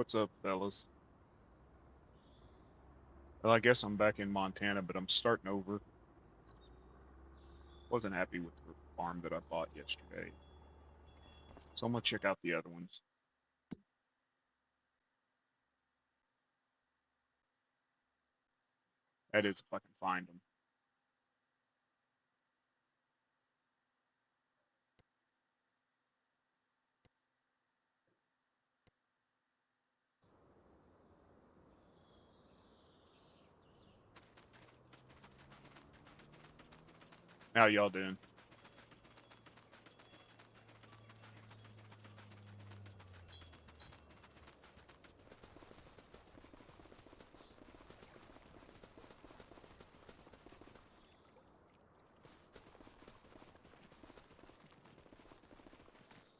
What's up, fellas? Well, I guess I'm back in Montana, but I'm starting over. Wasn't happy with the farm that I bought yesterday, so I'm gonna check out the other ones. That is, if I can find them. How y'all doing?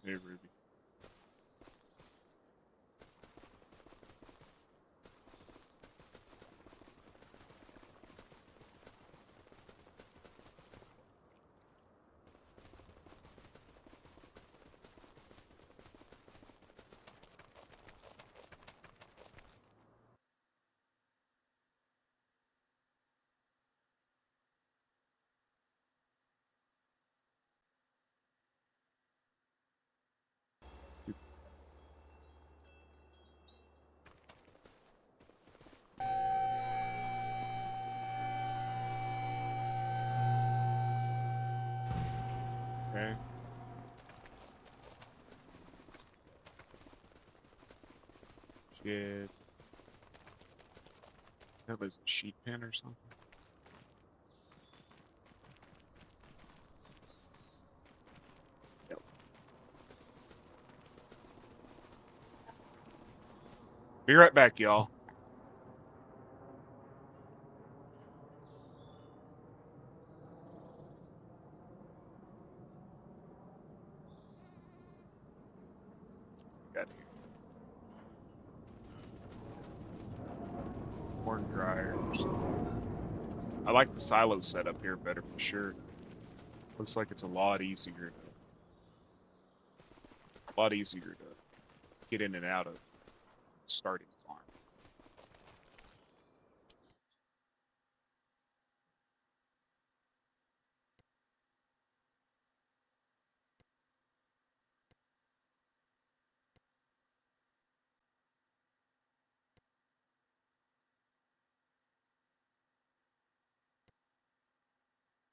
Hey, Ruby. Okay. Shit. That was a sheep pen or something. Yep. Be right back, y'all. Got here. Corn dryers. I like the silo setup here better for sure. Looks like it's a lot easier to get in and out of starting a farm.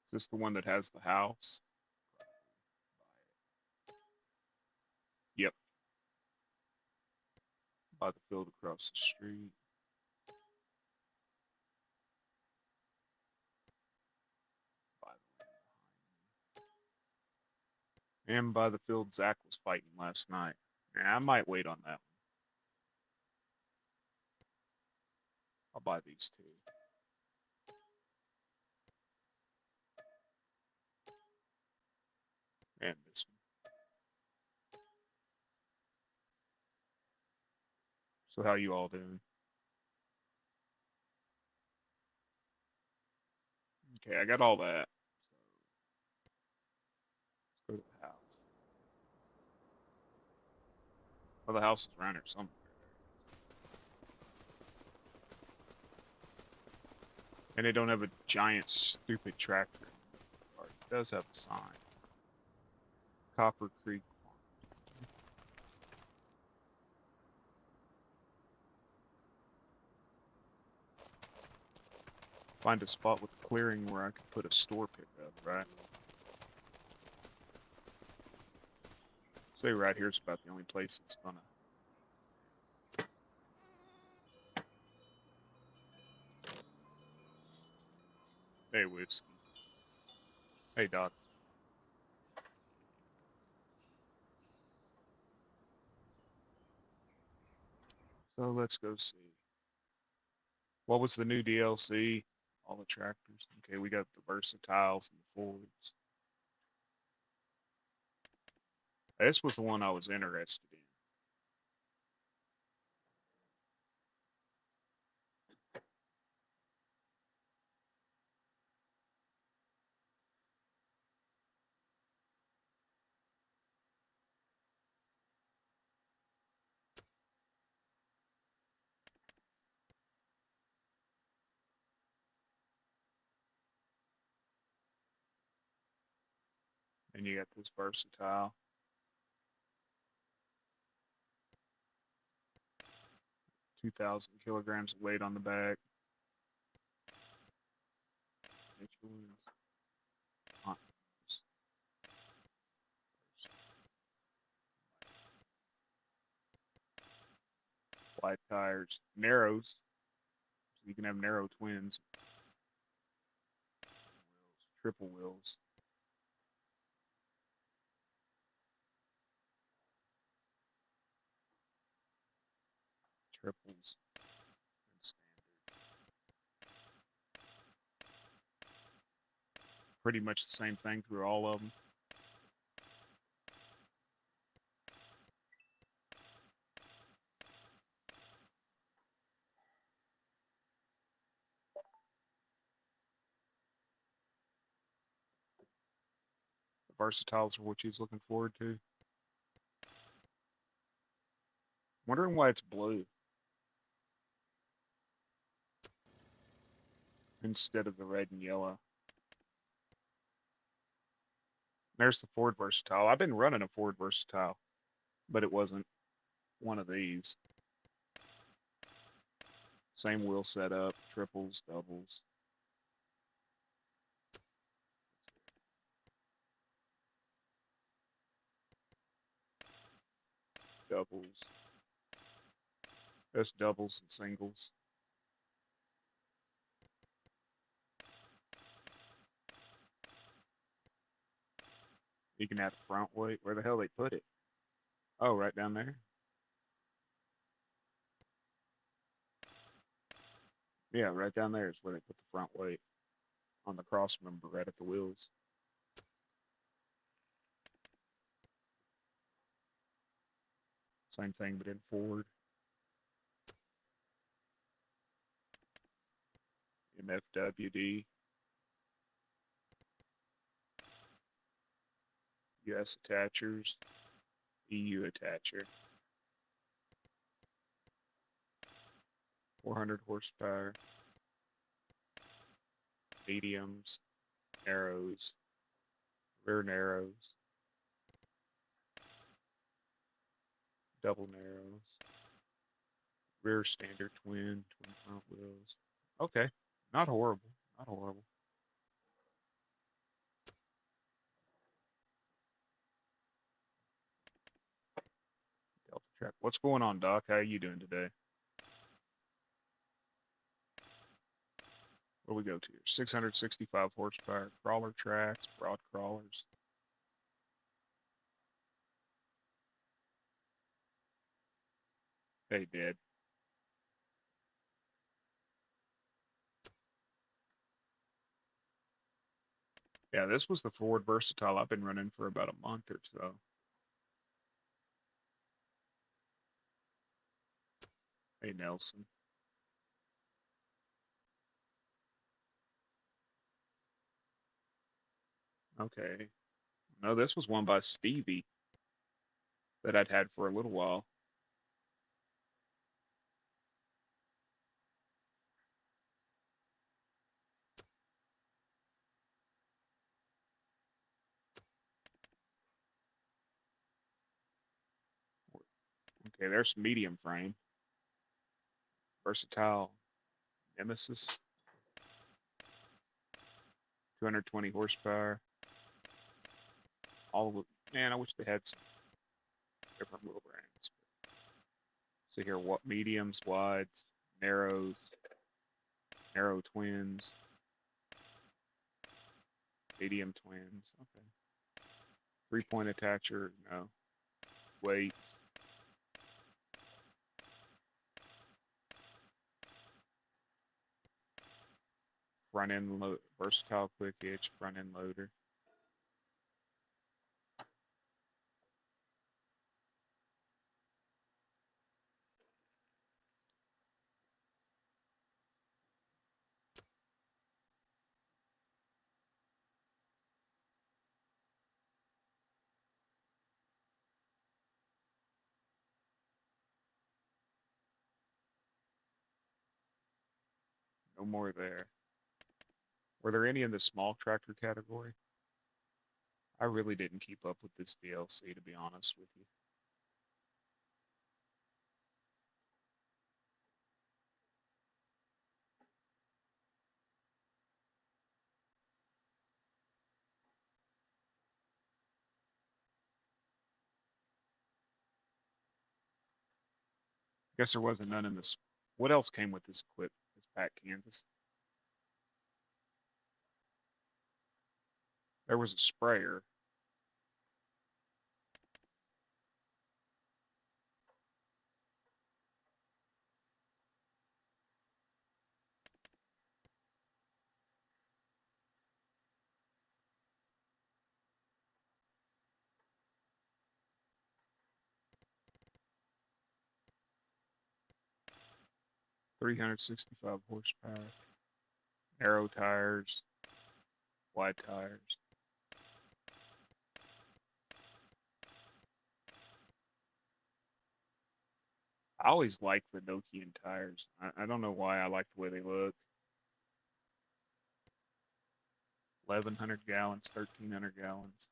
Is this the one that has the house? Yep. By the field across the street. By the and by the field Zach was fighting last night. Yeah, I might wait on that one. I'll buy these two. And this one. So how you all doing? Okay, I got all that. So let's go to the house. Well, the house is around here somewhere. And they don't have a giant stupid tractor. Or it does have a sign. Copper Creek Farm. Find a spot with clearing where I can put a store pickup, right? Say right here's about the only place it's gonna. Hey, Whiskey. Hey, Doc. So let's go see. What was the new DLC? All the tractors. Okay, we got the Versatiles and the Fords. This was the one I was interested in. And you got this versatile. 2,000 kilograms of weight on the back. Mitchell's. Continentals. Wide tires. Narrows. So you can have narrow twins. Wheels. Triple wheels. Triples. And standard. Pretty much the same thing through all of them. The versatiles are what she's looking forward to. Wondering why it's blue instead of the red and yellow. There's the Ford Versatile. I've been running a Ford Versatile, but it wasn't one of these. Same wheel setup, triples, doubles. Doubles. That's doubles and singles. You can add a front weight. Where the hell they put it? Oh, right down there. Yeah, right down there is where they put the front weight on the cross member right at the wheels. Same thing, but in Ford. MFWD. US attachers. EU attacher. 400 horsepower. Mediums. Narrows. Rear narrows. Double narrows. Rear standard twin front wheels. Okay, not horrible. Not horrible. Delta track. What's going on, Doc? How are you doing today? What do we go to here? 665 horsepower crawler tracks, broad crawlers. Hey, Dad. Yeah, this was the Ford Versatile I've been running for about a month or so. Hey, Nelson. Okay. No, this was one by Stevie that I'd had for a little while. Okay, there's medium frame. Versatile Nemesis. 220 horsepower. All of it. Man, I wish they had some different wheel brands. See here, what mediums, wides, narrows, narrow twins, medium twins. Okay. 3-point attacher, no. Weights. Front end load, versatile quick hitch, front end loader. No more there. Were there any in the small tractor category? I really didn't keep up with this DLC, to be honest with you. Guess there wasn't none in this. What else came with this this pack, Kansas? There was a sprayer. $365 horsepower, narrow tires, wide tires. I always liked the Nokian tires. I don't know why I like the way they look. 1,100 gallons, 1,300 gallons,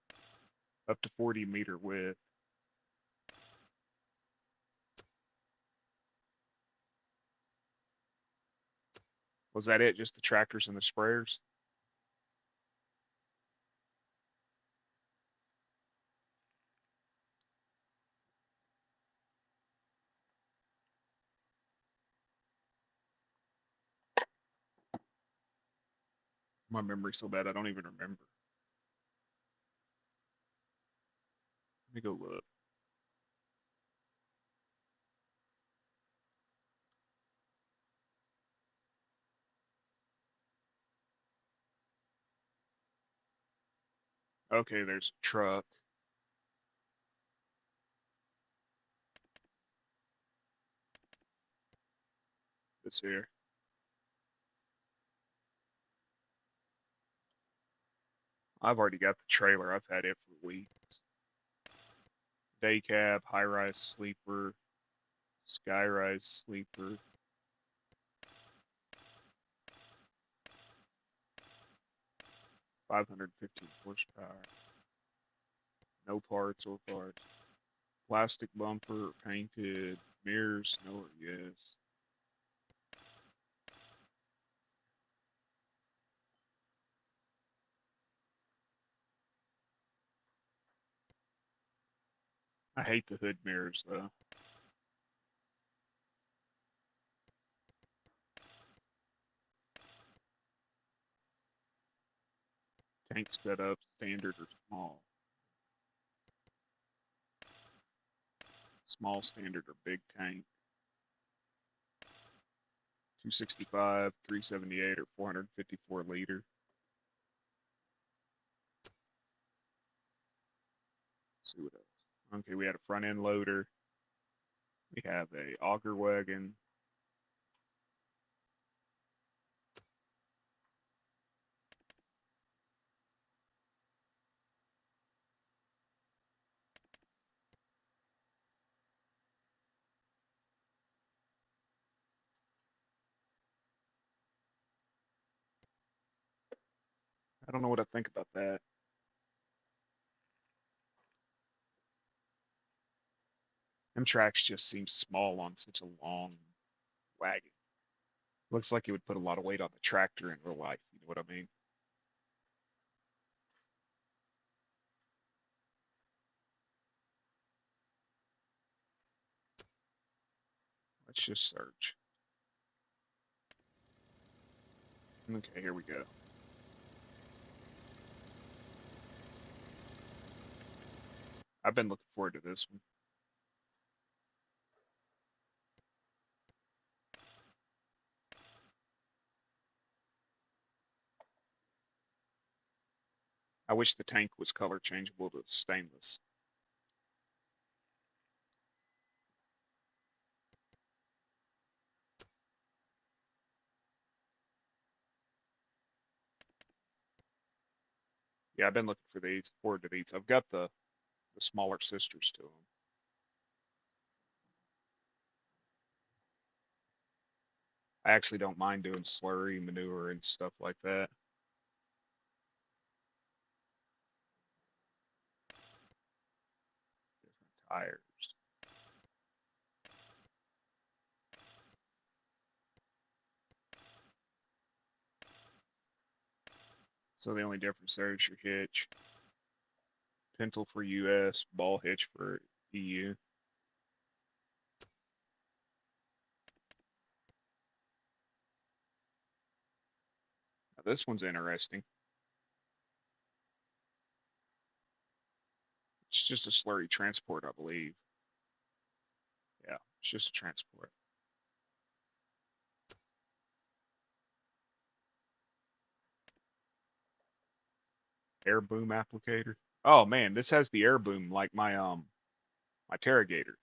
up to 40-meter width. Was that it? Just the tractors and the sprayers? My memory's so bad I don't even remember. Let me go look. Okay, there's a truck. That's here. I've already got the trailer. I've had it for weeks. Day cab, high rise sleeper, sky rise sleeper. $515 horsepower. No parts or parts. Plastic bumper, painted mirrors. No, yes. I hate the hood mirrors though. Tank setup, standard or small. Small, standard, or big tank. 265, 378, or 454 liter. Let's see what else. Okay, we had a front end loader. We have a auger wagon. I don't know what I think about that. Them tracks just seem small on such a long wagon. Looks like it would put a lot of weight on the tractor in real life. You know what I mean? Let's just search. Okay, here we go. I've been looking forward to this one. I wish the tank was color changeable to stainless. Yeah, I've been looking for these, forward to these. I've got the smaller sisters to them. I actually don't mind doing slurry manure and stuff like that. tires. So the only difference there is your hitch. Pintle for US, ball hitch for EU. Now this one's interesting. It's just a slurry transport, I believe. Yeah, it's just a transport. Air boom applicator. Oh man, this has the air boom like my Terragator.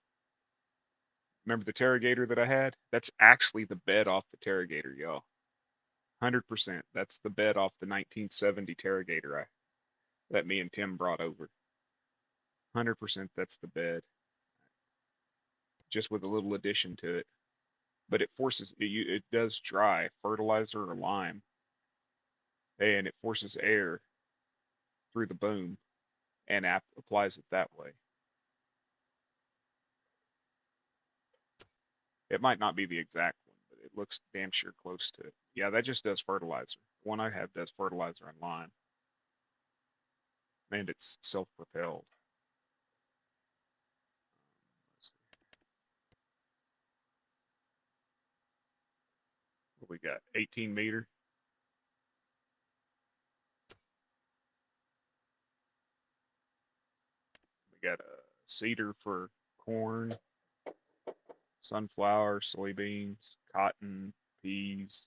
Remember the Terragator that I had? That's actually the bed off the Terragator, y'all. 100%. That's the bed off the 1970 Terragator that me and Tim brought over. 100% that's the bed, just with a little addition to it. But it forces it does dry fertilizer or lime, and it forces air through the boom and applies it that way. It might not be the exact one, but it looks damn sure close to it. Yeah, that just does fertilizer. The one I have does fertilizer and lime, and it's self-propelled. What we got? 18 meter. We got a seeder for corn, sunflower, soybeans, cotton, peas.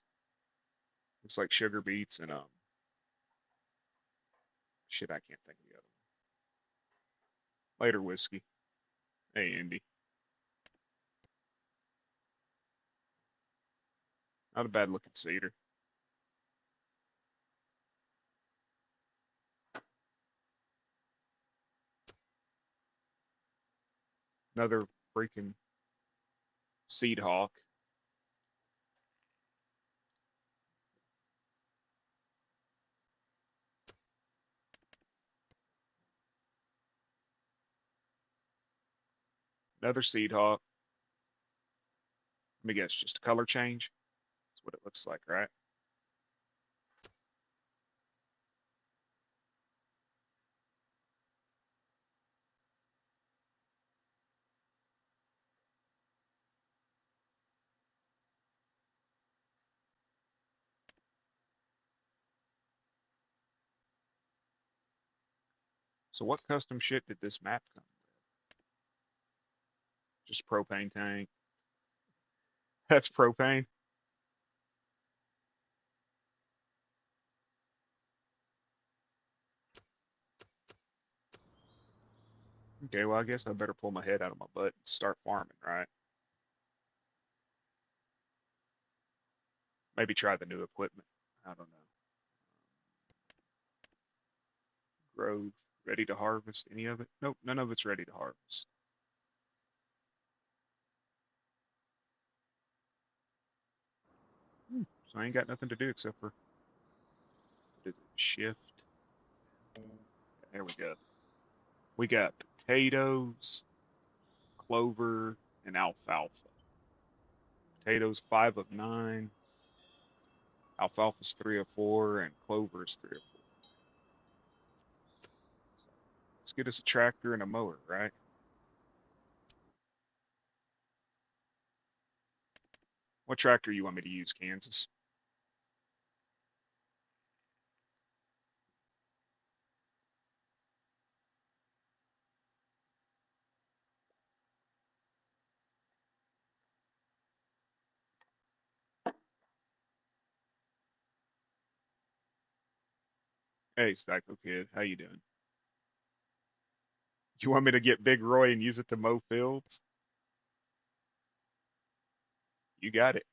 Looks like sugar beets and shit, I can't think of the other one. Later whiskey. Hey Andy, not a bad looking seeder. Another freaking seed hawk. Another seed hawk. Let me guess, just a color change. That's what it looks like, right? So what custom shit did this map come with? Just propane tank. That's propane. Okay, well I guess I better pull my head out of my butt and start farming, right? Maybe try the new equipment. I don't know. Grove, ready to harvest any of it? Nope, none of it's ready to harvest. So I ain't got nothing to do except for what is it? Shift. There we go. We got potatoes, clover, and alfalfa. Potatoes 5 of 9, alfalfa's 3 of 4, and clover is 3 of 4. Let's get us a tractor and a mower, right? What tractor you want me to use, Kansas? Hey, Psycho Kid, how you doing? You want me to get Big Roy and use it to mow fields? You got it.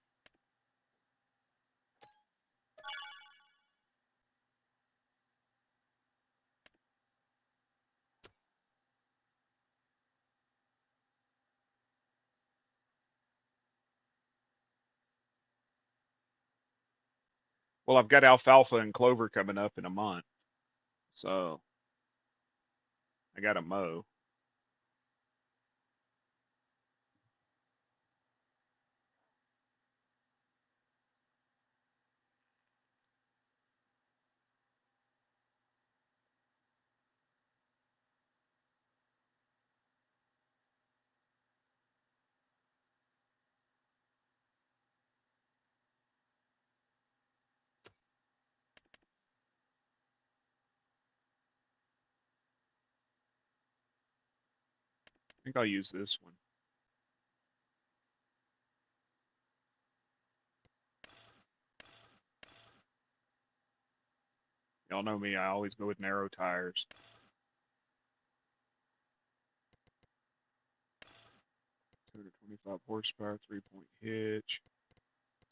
Well, I've got alfalfa and clover coming up in a month, so I got to mow. think I'll use this one. Y'all know me, I always go with narrow tires. 225 horsepower, 3-point hitch.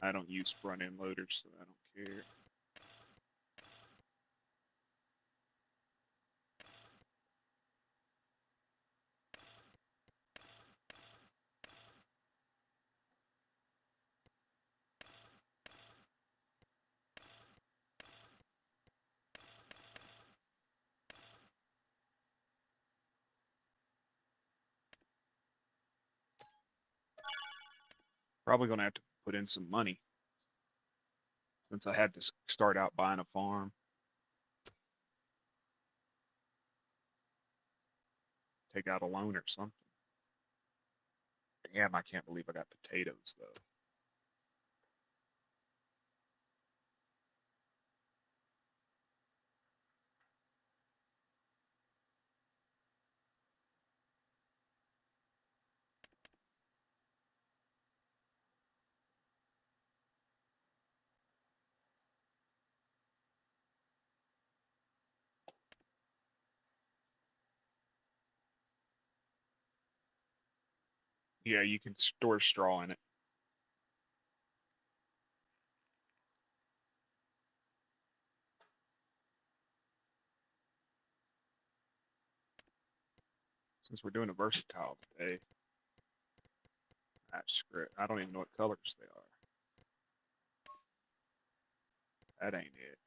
I don't use front end loaders, so I don't care. Probably gonna have to put in some money since I had to start out buying a farm. Take out a loan or something. Damn, I can't believe I got potatoes though. Yeah, you can store straw in it. Since we're doing a versatile today, that's script. I don't even know what colors they are. That ain't it.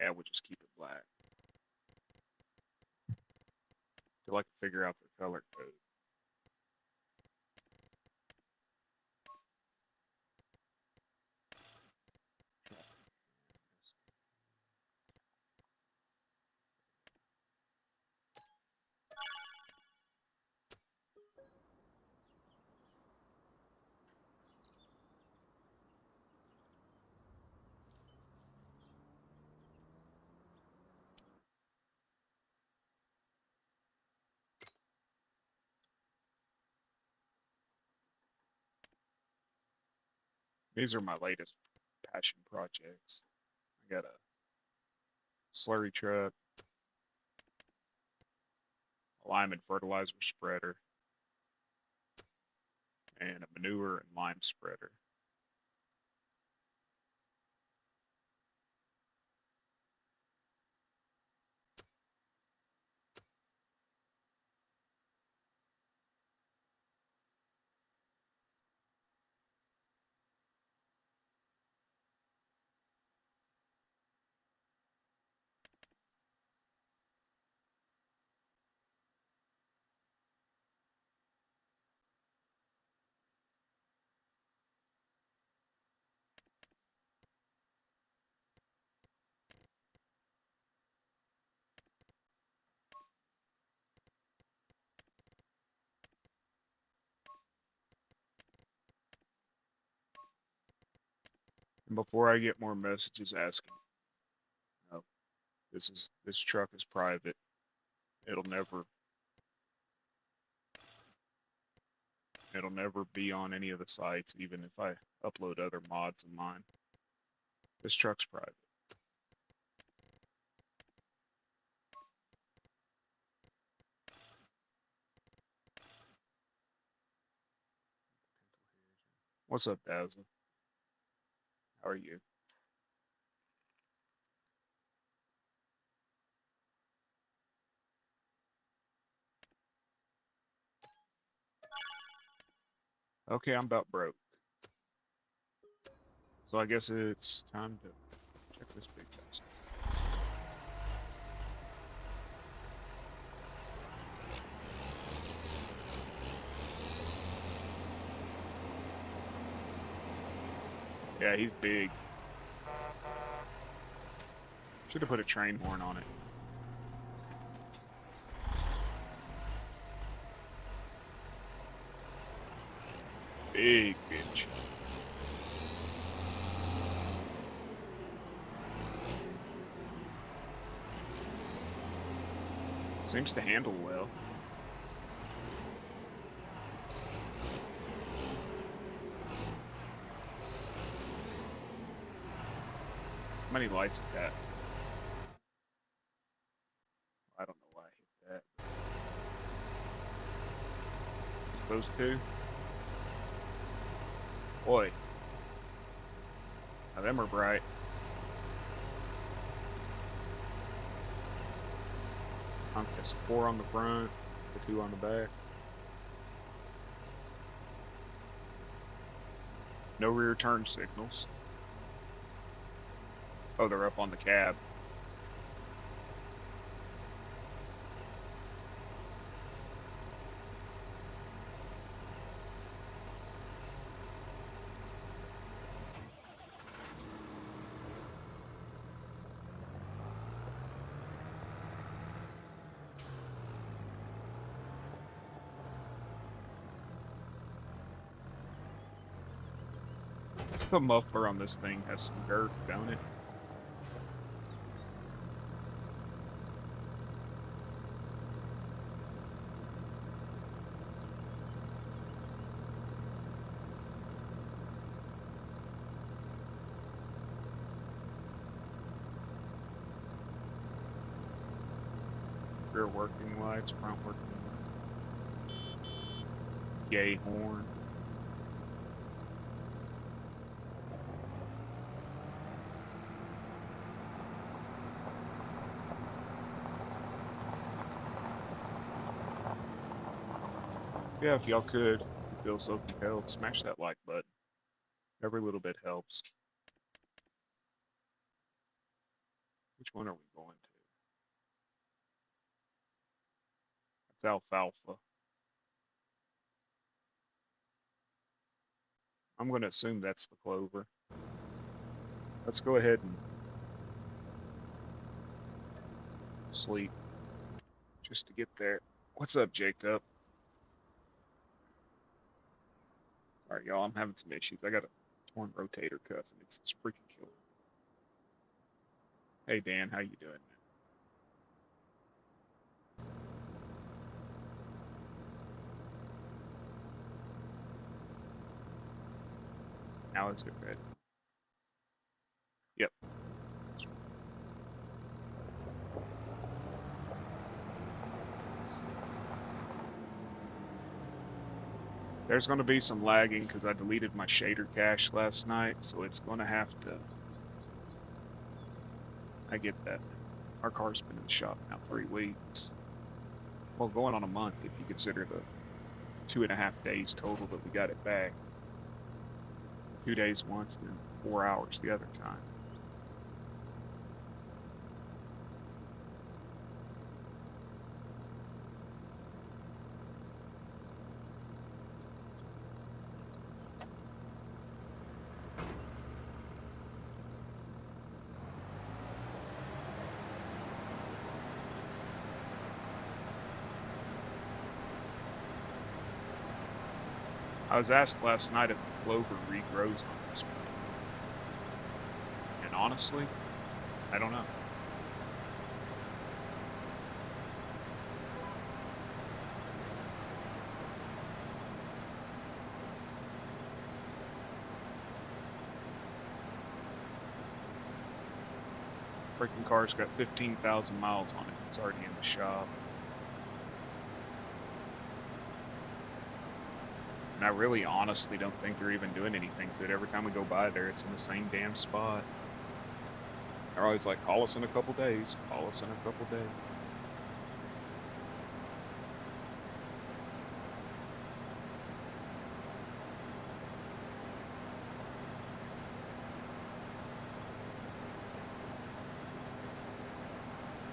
Yeah, we'll just keep it black. Till I can figure out their color code. These are my latest passion projects. I got a slurry truck, a lime and fertilizer spreader, and a manure and lime spreader. And before I get more messages asking, oh, this truck is private. It'll never be on any of the sites, even if I upload other mods of mine. This truck's private. What's up, Dazzle? How are you? Okay, I'm about broke. So I guess it's time to check this big bastard. Yeah, he's big. Should have put a train horn on it. Big bitch. Seems to handle well. How many lights it got? I don't know why I hit that. Those two? Boy. Now them are bright. There's 4 on the front, the 2 on the back. No rear turn signals. Oh, they're up on the cab. The muffler on this thing has some girth, don't it? Rear working lights, front working lights. Yay horn. Yeah, if y'all could, feel so compelled, smash that like button. Every little bit helps. Which one are we going to? That's alfalfa. I'm going to assume that's the clover. Let's go ahead and sleep just to get there. What's up, Jacob? Sorry, y'all, I'm having some issues. I got a torn rotator cuff, and it's freaking killing me. Hey, Dan, how you doing, man? Now is it red? Yep. There's going to be some lagging because I deleted my shader cache last night, so it's going to have to... I get that. Our car's been in the shop now 3 weeks. Well, going on a month if you consider the 2.5 days total that we got it back. 2 days once and then 4 hours the other time. I was asked last night if the clover regrows on this one. And honestly, I don't know. Freaking car's got 15,000 miles on it. It's already in the shop. And I really honestly don't think they're even doing anything to it. Every time we go by there, it's in the same damn spot. They're always like, call us in a couple days. Call us in a couple days.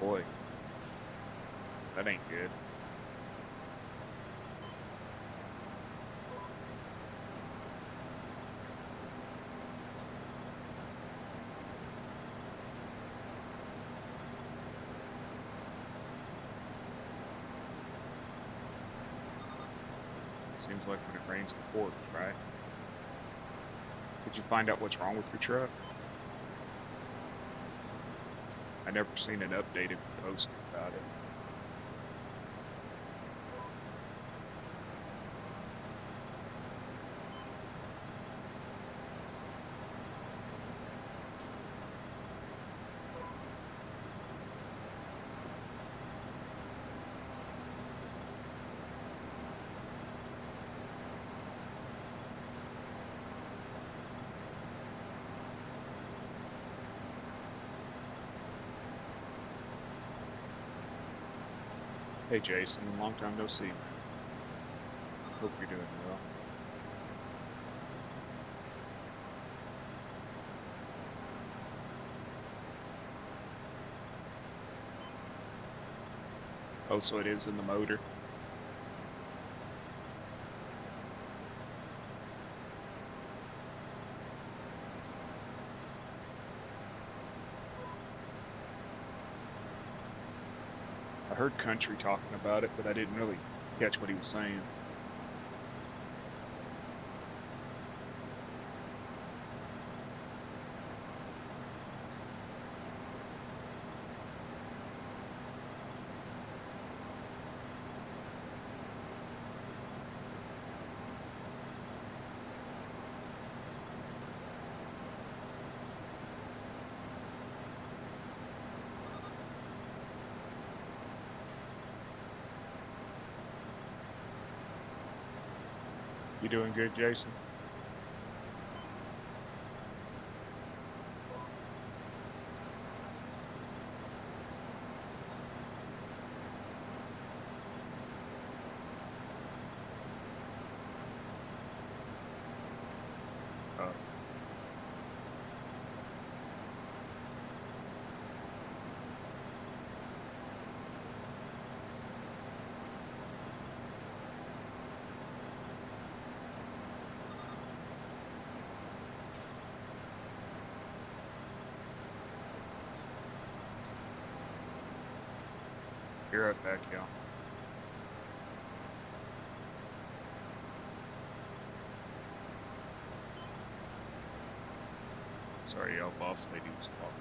Boy, that ain't good. Seems like when it rains, it pours, right? Did you find out what's wrong with your truck? I never seen an updated post about it. Hey Jason, long time no see, man. Hope you're doing well. Oh, so it is in the motor. I heard Country talking about it, but I didn't really catch what he was saying. You doing good, Jason? Uh, you're right back, y'all. Sorry, y'all. Boss lady was talking.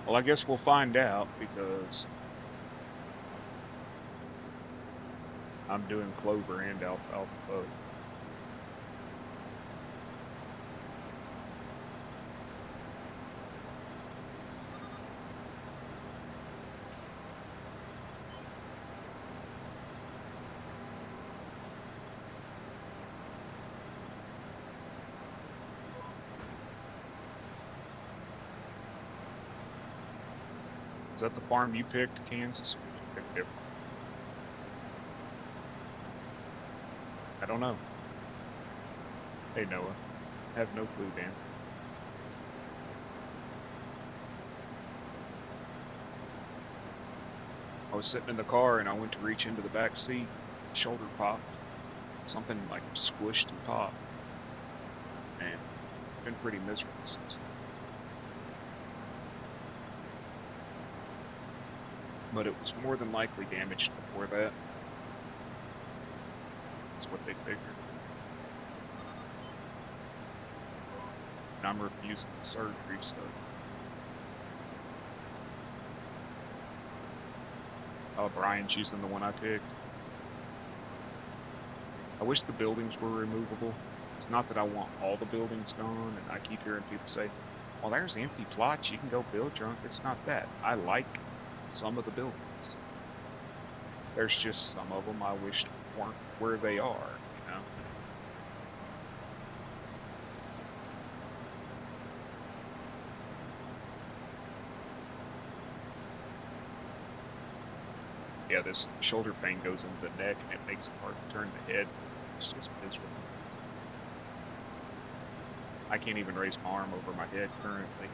Well, I guess we'll find out because I'm doing clover and alfalfa both. Is that the farm you picked, Kansas? Or did you pick different? I don't know. Hey, Noah. I have no clue, Dan. I was sitting in the car and I went to reach into the back seat. Shoulder popped. Something like squished and popped. And been pretty miserable since then. But it was more than likely damaged before that. That's what they figured. And I'm refusing the surgery, so. Brian's using the one I picked. I wish the buildings were removable. It's not that I want all the buildings gone, and I keep hearing people say, well, there's empty plots, you can go build your own. It's not that. I like some of the buildings. There's just some of them I wish weren't where they are, you know? Yeah, this shoulder pain goes into the neck and it makes it hard to turn the head. It's just miserable. I can't even raise my arm over my head currently.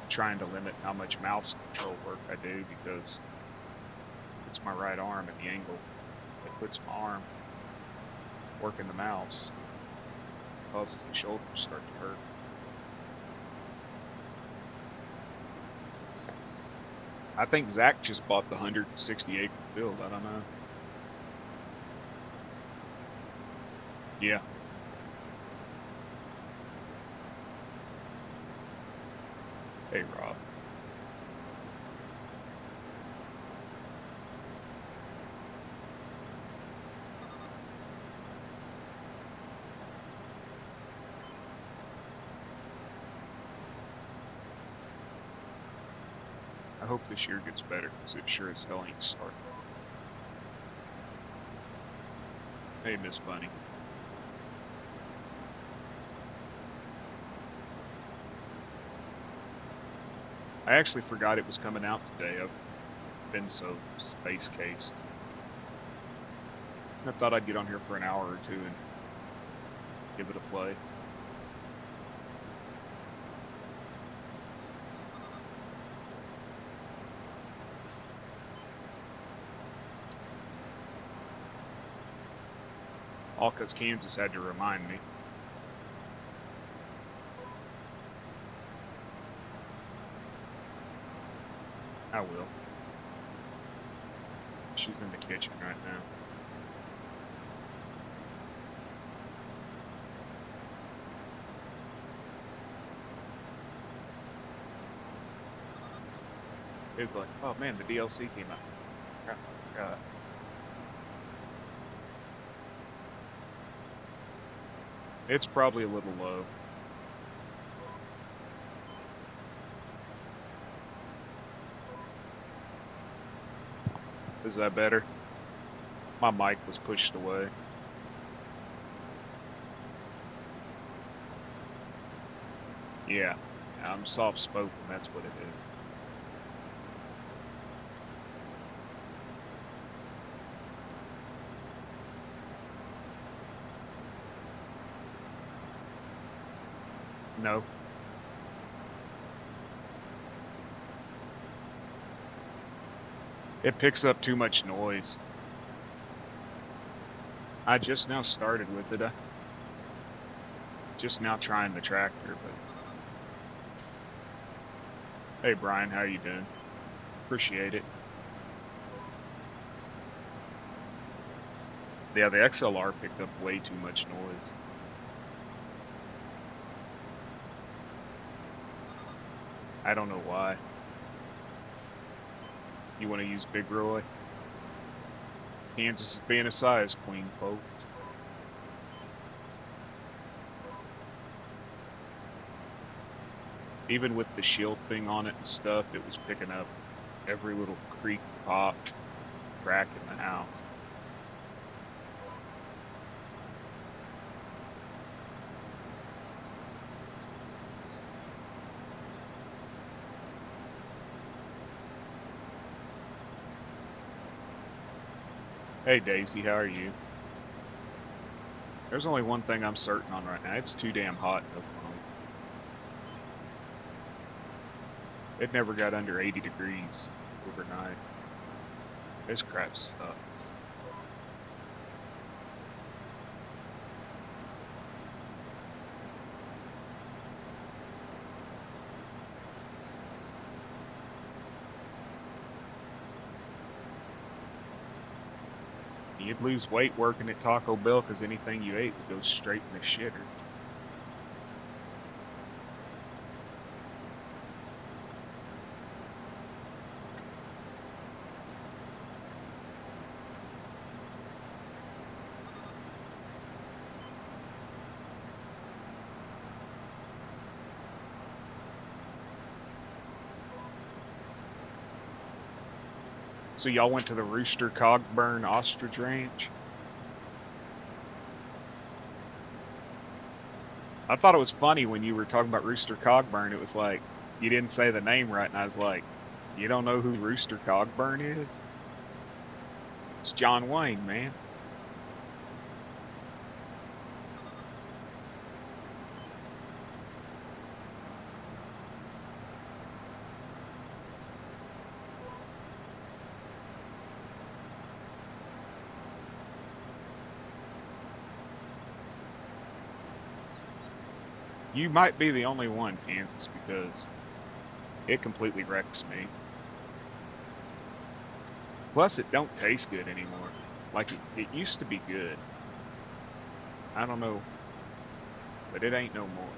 I'm trying to limit how much mouse control work I do because it's my right arm and the angle that puts my arm working the mouse causes the shoulders start to hurt. I think Zach just bought the 160 acre field. I don't know. Yeah. Hey, Rob. I hope this year gets better because it sure as hell ain't starting. Hey, Miss Bunny. I actually forgot it was coming out today. I've been so space cased. I thought I'd get on here for an hour or two and give it a play. All because Kansas had to remind me. I will. She's in the kitchen right now. It's like, oh man, the DLC came out. Crap, I forgot. It's probably a little low. Is that better? My mic was pushed away. Yeah, I'm soft spoken, that's what it is. No. It picks up too much noise. I just now started with it. Just now trying the tractor, but... Hey Brian, how you doing? Appreciate it. Yeah, the XLR picked up way too much noise. I don't know why. You want to use Big Roy? Kansas is being a size queen, folks. Even with the shield thing on it and stuff, it was picking up every little creak, pop, crack in the house. Hey Daisy, how are you? There's only one thing I'm certain on right now. It's too damn hot in Oklahoma. It never got under 80 degrees overnight. This crap sucks. You'd lose weight working at Taco Bell because anything you ate would go straight in the shitter. So y'all went to the Rooster Cogburn Ostrich Ranch? I thought it was funny when you were talking about Rooster Cogburn. It was like, you didn't say the name right, and I was like, you don't know who Rooster Cogburn is? It's John Wayne, man. You might be the only one, Kansas, because it completely wrecks me. Plus, it don't taste good anymore. Like, it used to be good. I don't know, but it ain't no more.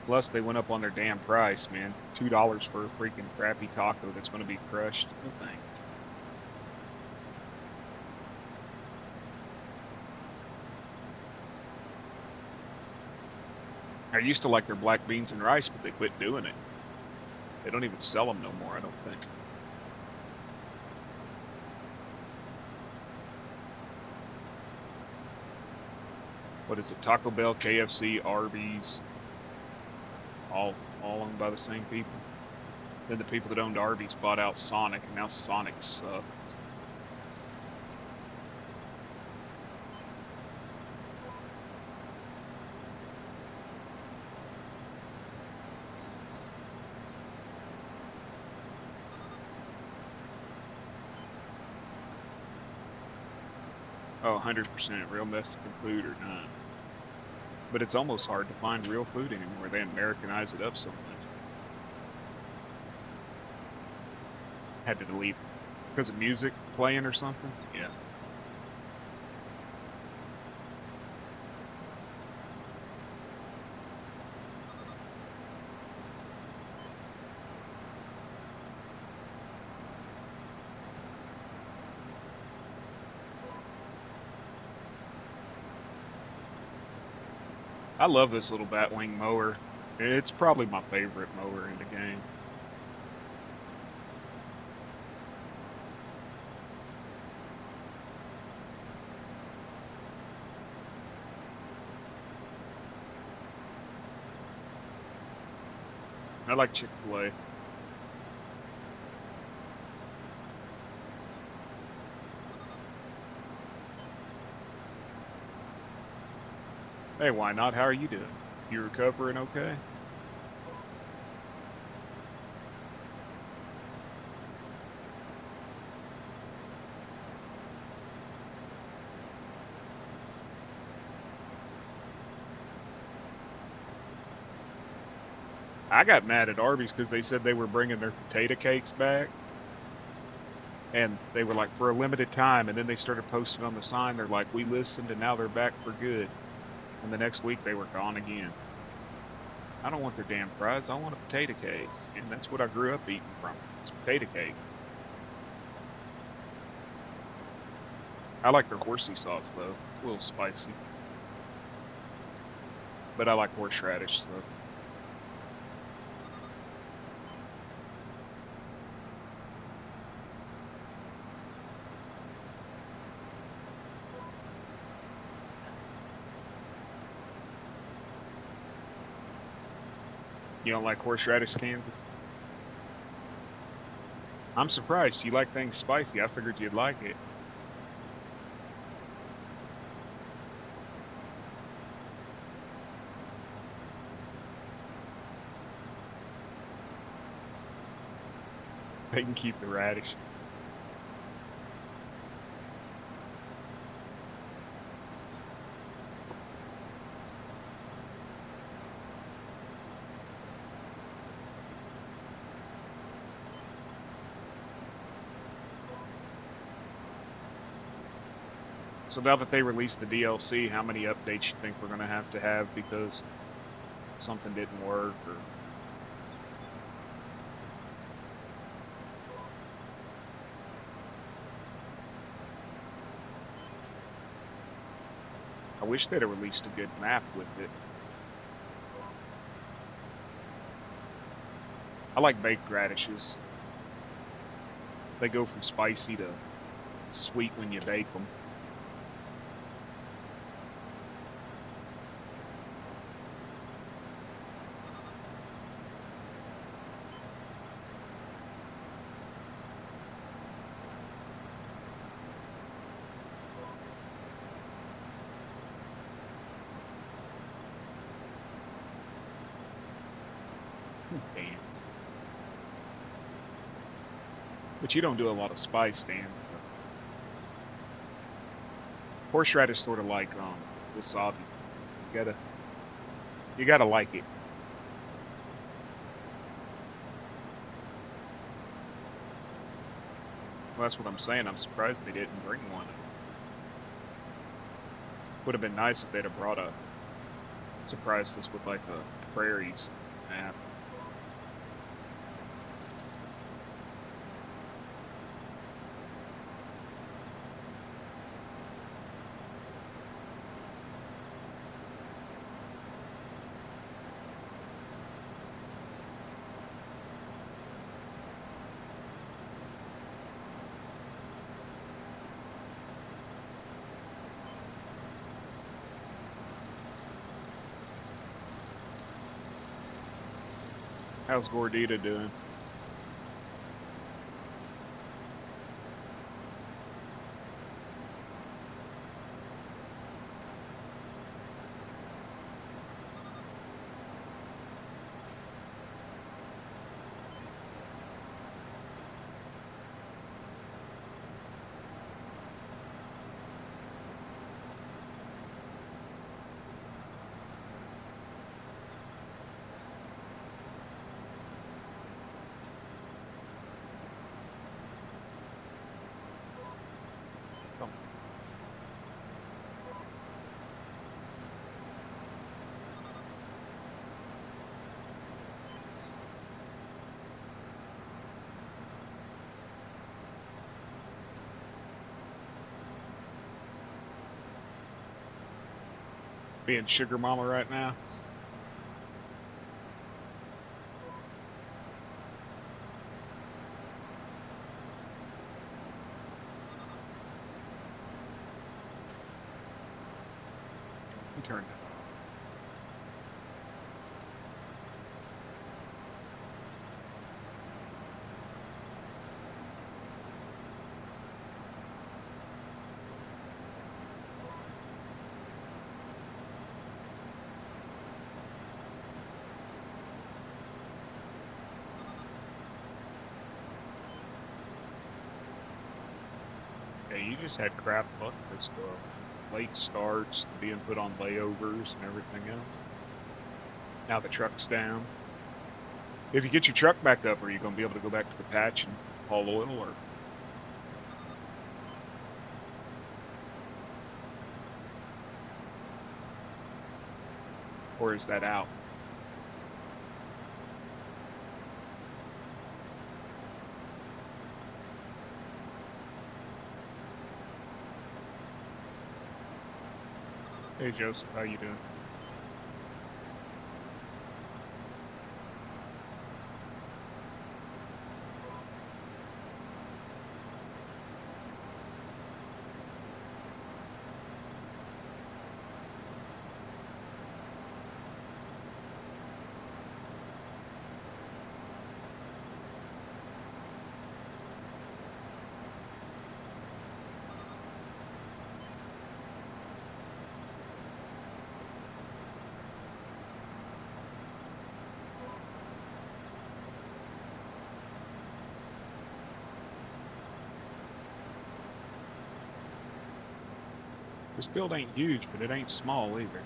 Plus, they went up on their damn price, man. $2 for a freaking crappy taco that's going to be crushed. No thanks. I used to like their black beans and rice, but they quit doing it. They don't even sell them no more, I don't think. What is it? Taco Bell, KFC, Arby's, all owned by the same people. Then the people that owned Arby's bought out Sonic, and now Sonic sucks. Oh, 100% real Mexican food or none. But it's almost hard to find real food anymore. They Americanize it up so much. Had to delete because of music playing or something. Yeah. I love this little Batwing mower. It's probably my favorite mower in the game. I like Chick-fil-A. Hey, why not? How are you doing? You recovering okay? I got mad at Arby's because they said they were bringing their potato cakes back. And they were like, for a limited time. And then they started posting on the sign. They're like, we listened and now they're back for good. And the next week they were gone again. I don't want their damn fries. I want a potato cake. And that's what I grew up eating from. It's potato cake. I like their horsey sauce, though. A little spicy. But I like horseradish stuff. You don't like horseradish, Kansas? I'm surprised. You like things spicy. I figured you'd like it. They can keep the radish. So now that they released the DLC, how many updates you think we're going to have because something didn't work or... I wish they'd have released a good map with it. I like baked radishes. They go from spicy to sweet when you bake them. Damn. But you don't do a lot of spice, Dan. So. Horseradish sort of like wasabi. You gotta like it. Well, that's what I'm saying. I'm surprised they didn't bring one. Would have been nice if they'd have surprised us with like a prairies map. How's Gordita doing? Being sugar mama right now. Turn that off. Yeah, you just had crap luck this go. Late starts, being put on layovers and everything else. Now the truck's down. If you get your truck back up, are you going to be able to go back to the patch and haul oil, or is that out? Hey Joseph, how you doing? This build ain't huge, but it ain't small either.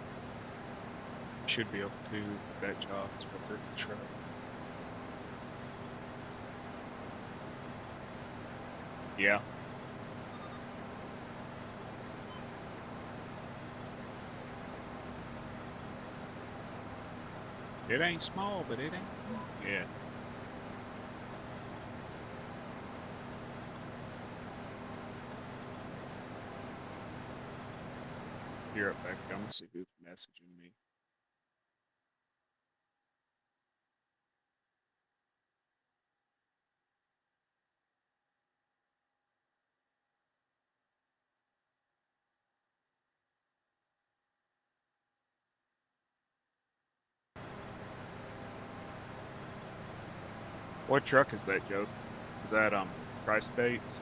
Should be able to do that job. It's for the truck. Yeah. It ain't small, but it ain't. Yeah. Here up back. I'm gonna see who's messaging me. What truck is that, Joe? Is that Price Bates?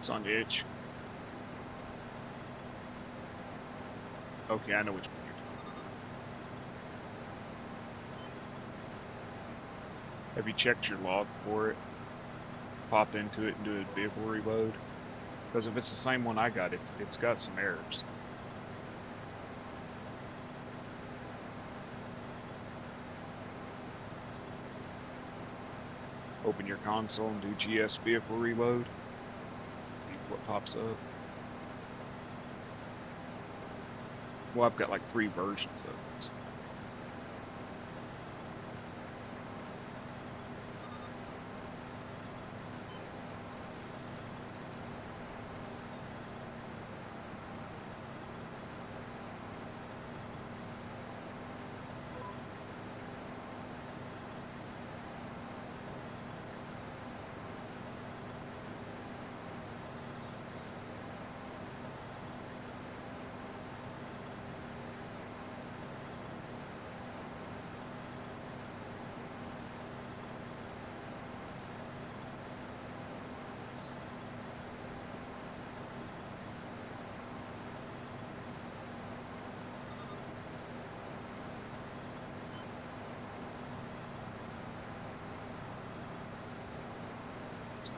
It's on the edge. Okay, I know which one you're talking about. Have you checked your log for it? Pop into it and do a vehicle reload? Because if it's the same one I got, it's got some errors. Open your console and do GS vehicle reload. See what pops up. Well, I've got like 3 versions of it.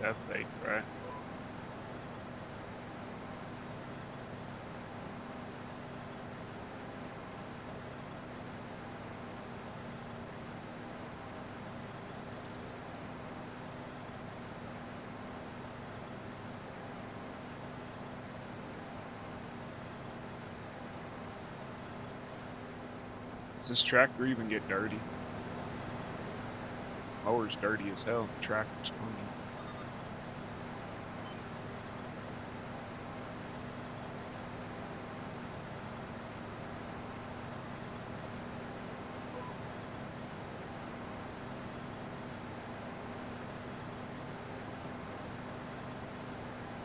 F8, right? Does this tractor even get dirty? Mower's dirty as hell. The tractor's clean.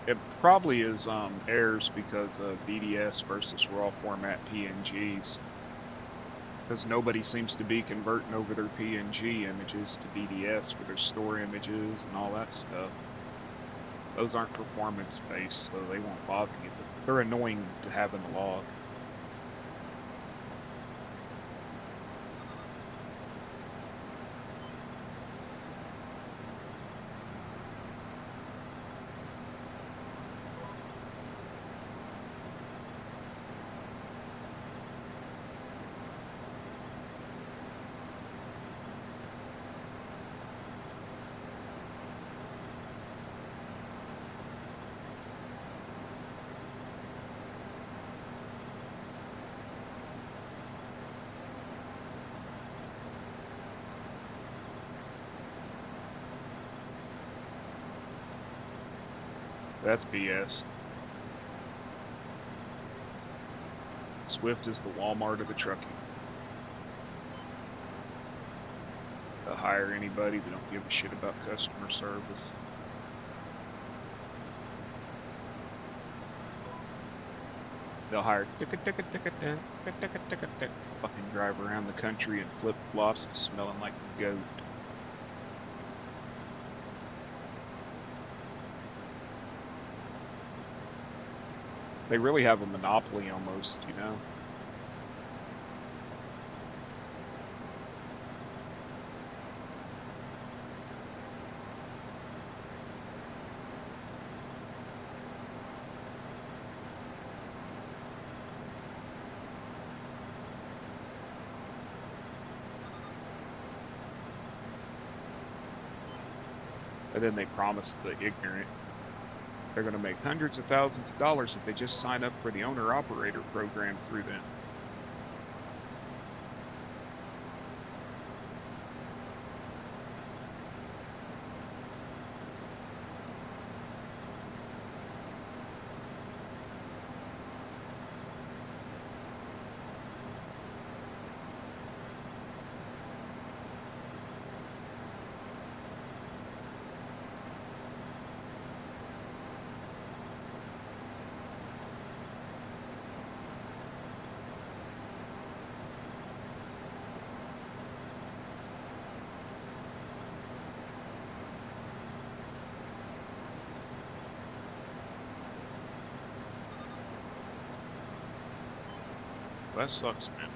It probably is errors because of DDS versus raw format PNGs. Because nobody seems to be converting over their PNG images to DDS for their store images and all that stuff. Those aren't performance based, so they won't bother you. But they're annoying to have in the log. That's BS. Swift is the Walmart of the trucking. They'll hire anybody. They don't give a shit about customer service. They'll hire fucking drive around the country in flip flops and smelling like a goat. They really have a monopoly almost, you know? And then they promise the ignorant they're going to make hundreds of thousands of dollars if they just sign up for the owner-operator program through them. That sucks, man.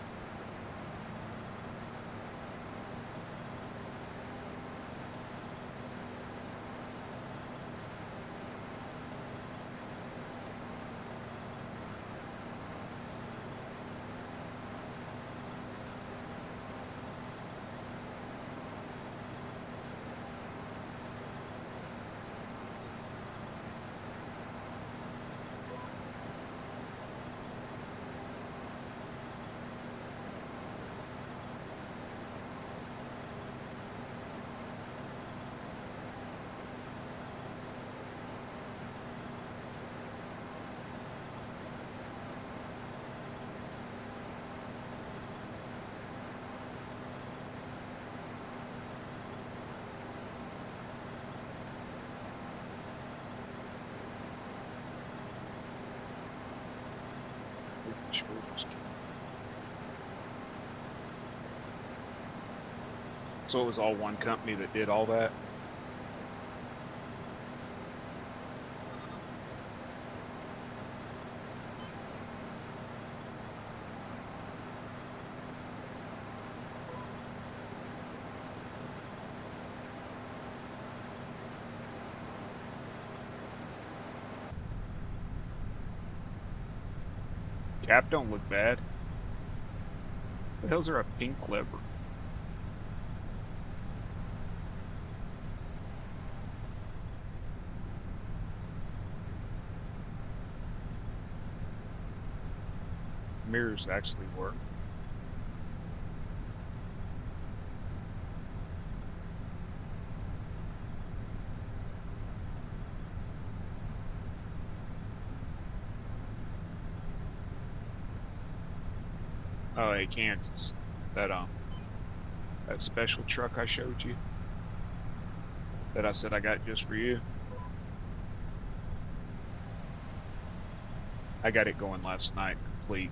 So it was all one company that did all that? Cap don't look bad. The hills are a pink clever. Mirrors actually work. Oh, hey, Kansas. That that special truck I showed you that I said I got just for you. I got it going last night, complete.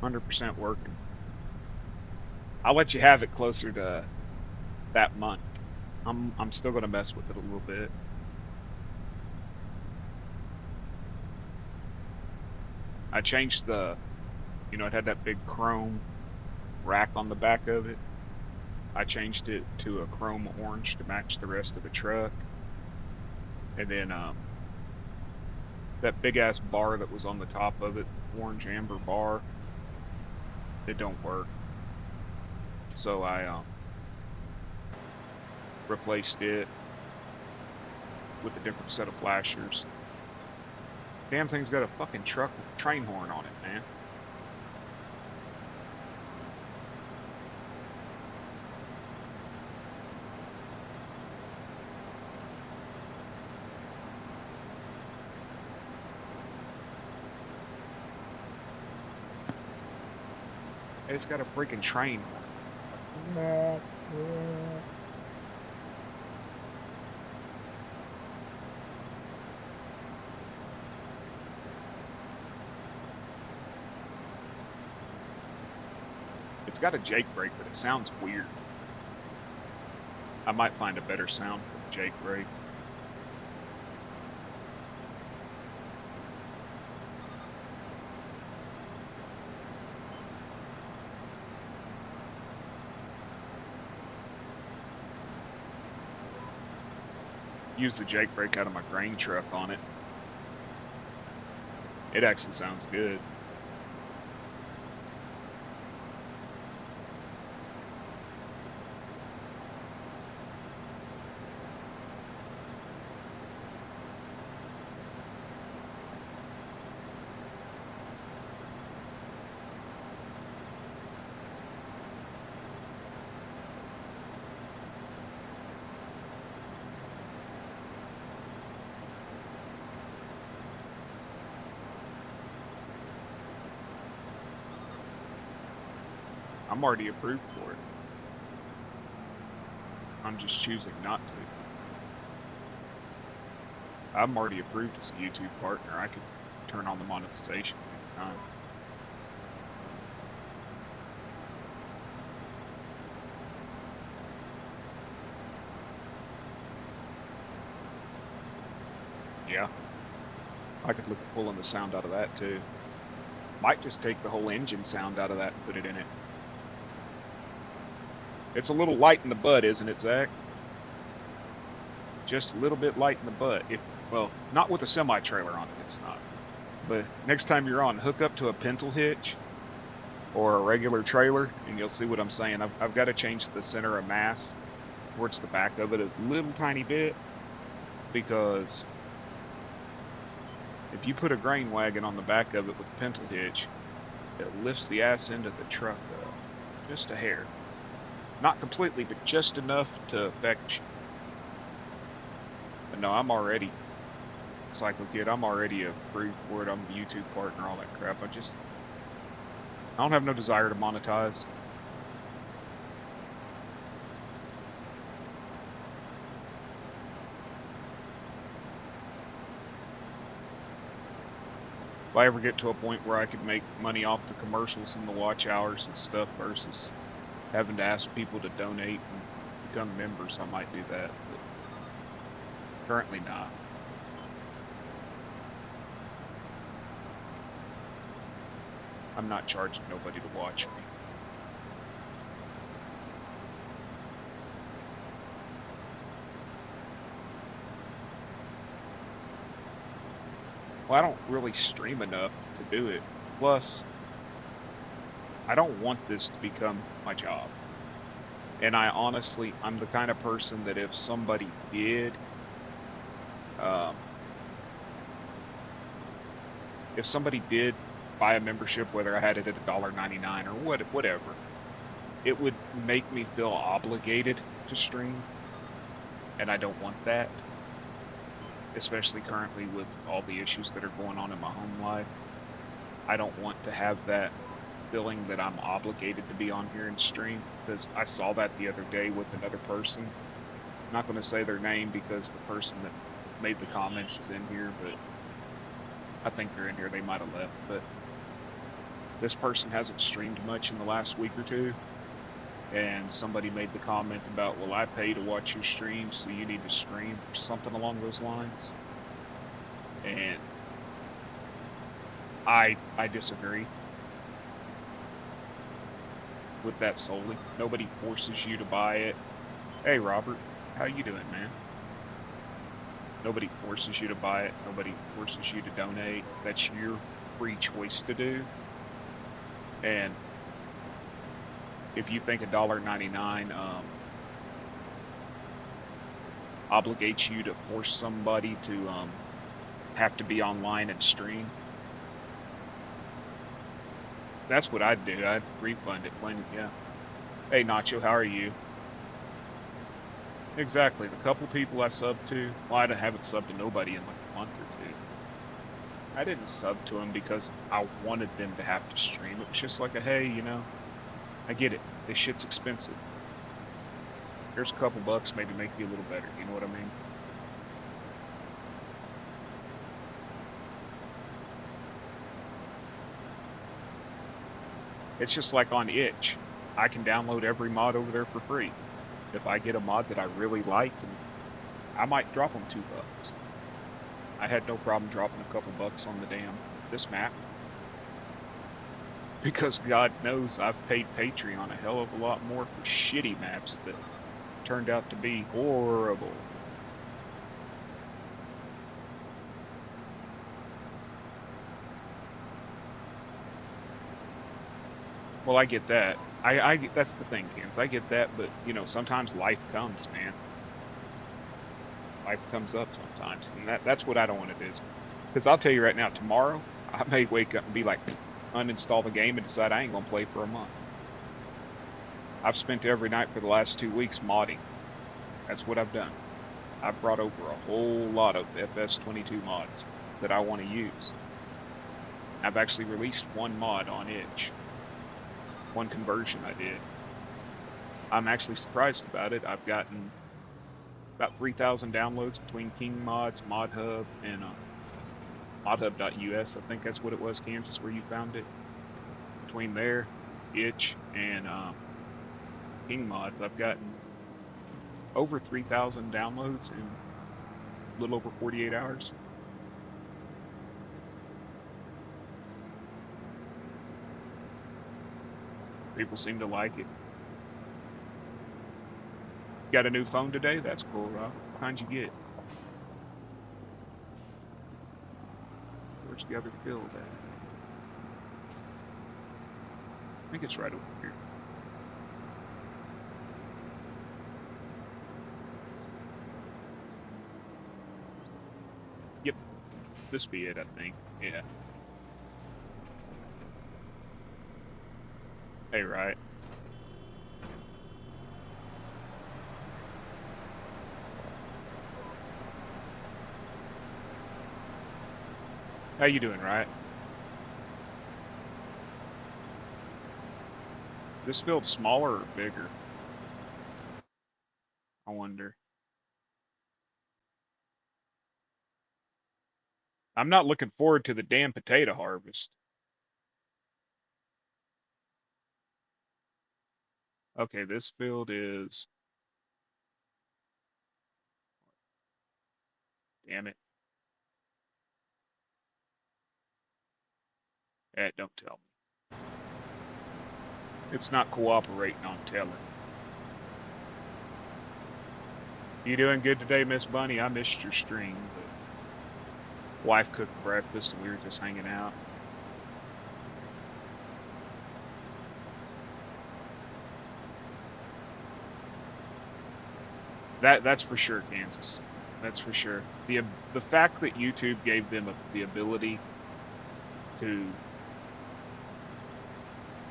%100% working. I'll let you have it closer to that month. I'm still gonna mess with it a little bit. I changed the, you know, it had that big chrome rack on the back of it. I changed it to a chrome orange to match the rest of the truck. And then that big ass bar that was on the top of it, orange amber bar, it don't work. So I replaced it with a different set of flashers. Damn thing's got a fucking truck with train horn on it, man. It's got a freaking train horn. It's got a Jake brake, but it sounds weird. I might find a better sound for the Jake brake. Use the Jake brake out of my grain truck on it. It actually sounds good. I'm already approved for it. I'm just choosing not to. I'm already approved as a YouTube partner. I could turn on the monetization anytime. Yeah. I could look at pulling the sound out of that too. Might just take the whole engine sound out of that and put it in it. It's a little light in the butt, isn't it, Zach? Just a little bit light in the butt. Well, not with a semi-trailer on it, it's not. But next time you're on, hook up to a pintle hitch or a regular trailer, and you'll see what I'm saying. I've got to change the center of mass towards the back of it a little tiny bit, because if you put a grain wagon on the back of it with a pintle hitch, it lifts the ass end of the truck up just a hair. Not completely, but just enough to affect you. But no, I'm already, Cycle Kid, I'm already approved for it. I'm a YouTube partner, all that crap. I don't have no desire to monetize. If I ever get to a point where I could make money off the commercials and the watch hours and stuff versus having to ask people to donate and become members, I might do that, but currently not. I'm not charging nobody to watch me. Well, I don't really stream enough to do it. Plus, I don't want this to become my job. And I'm the kind of person that if somebody um, did buy a membership, whether I had it at $1.99 or whatever, it would make me feel obligated to stream, and I don't want that, especially currently with all the issues that are going on in my home life. I don't want to have that feeling that I'm obligated to be on here and stream, because I saw that the other day with another person. I'm not going to say their name because the person that made the comments is in here, but I think they're in here. They might have left, but this person hasn't streamed much in the last week or two, and somebody made the comment about, well, I pay to watch your streams, so you need to stream, or something along those lines. And I disagree with that solely. Nobody forces you to buy it. Hey, Robert, how you doing, man? Nobody forces you to buy it. Nobody forces you to donate. That's your free choice to do. And if you think $1.99 obligates you to force somebody to have to be online and stream, that's what I'd do. I'd refund it. Yeah. Hey, Nacho, how are you? Exactly. The couple people I subbed to, well, I haven't subbed to nobody in like a month or two. I didn't sub to them because I wanted them to have to stream. It was just like a, hey, you know, I get it. This shit's expensive. Here's a couple bucks, maybe make you a little better. You know what I mean? It's just like on Itch. I can download every mod over there for free. If I get a mod that I really like, I might drop them $2. I had no problem dropping a couple bucks on this map. Because God knows I've paid Patreon a hell of a lot more for shitty maps that turned out to be horrible. Well, I get that. That's the thing, Kens. I get that, but you know, sometimes life comes, man. Life comes up sometimes, and that's what I don't want to do. Because I'll tell you right now, tomorrow I may wake up and be like, uninstall the game and decide I ain't gonna play for a month. I've spent every night for the last 2 weeks modding. That's what I've done. I've brought over a whole lot of FS22 mods that I want to use. I've actually released one mod on Itch. One conversion I did. I'm actually surprised about it. I've gotten about 3,000 downloads between King Mods, ModHub, and modhub.us. I think that's what it was, Kansas, where you found it. Between there, Itch, and King Mods, I've gotten over 3,000 downloads in a little over 48 hours. People seem to like it. Got a new phone today? That's cool, Rob. What kind you get? Where's the other field at? I think it's right over here. Yep. This be it, I think. Yeah. Hey, right. How you doing, right? This field's smaller or bigger? I wonder. I'm not looking forward to the damn potato harvest. Okay, this field is... Damn it. Don't tell me. It's not cooperating on telling. You doing good today, Miss Bunny? I missed your stream, but Wife cooked breakfast and we were just hanging out. That's for sure, Kansas. That's for sure. The fact that YouTube gave them the ability to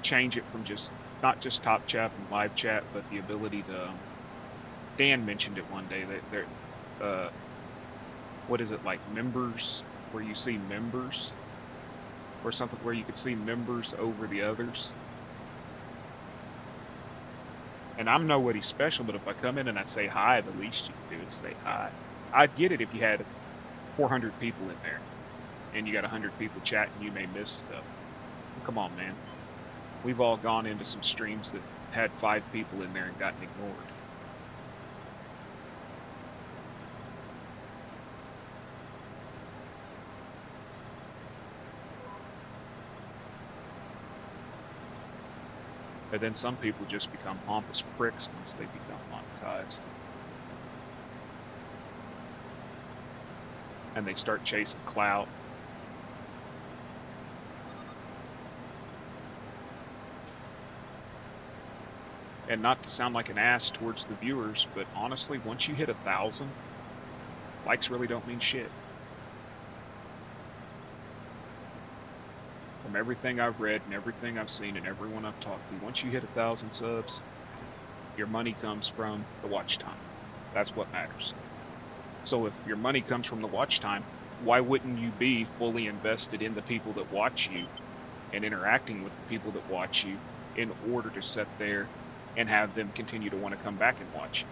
change it from just not just top chat and live chat, but the ability to. Dan mentioned it one day that they're, what is it, like members, where you see members, or something where you could see members over the others. And I'm nobody special, but if I come in and I say hi, the least you can do is say hi. I'd get it if you had 400 people in there, and you got 100 people chatting, you may miss stuff. Well, come on, man. We've all gone into some streams that had 5 people in there and gotten ignored. And then some people just become pompous pricks once they become monetized. And they start chasing clout. And not to sound like an ass towards the viewers, but honestly, once you hit 1,000, likes really don't mean shit. From everything I've read and everything I've seen and everyone I've talked to, once you hit 1,000 subs, your money comes from the watch time. That's what matters. So if your money comes from the watch time, why wouldn't you be fully invested in the people that watch you and interacting with the people that watch you in order to sit there and have them continue to want to come back and watch you?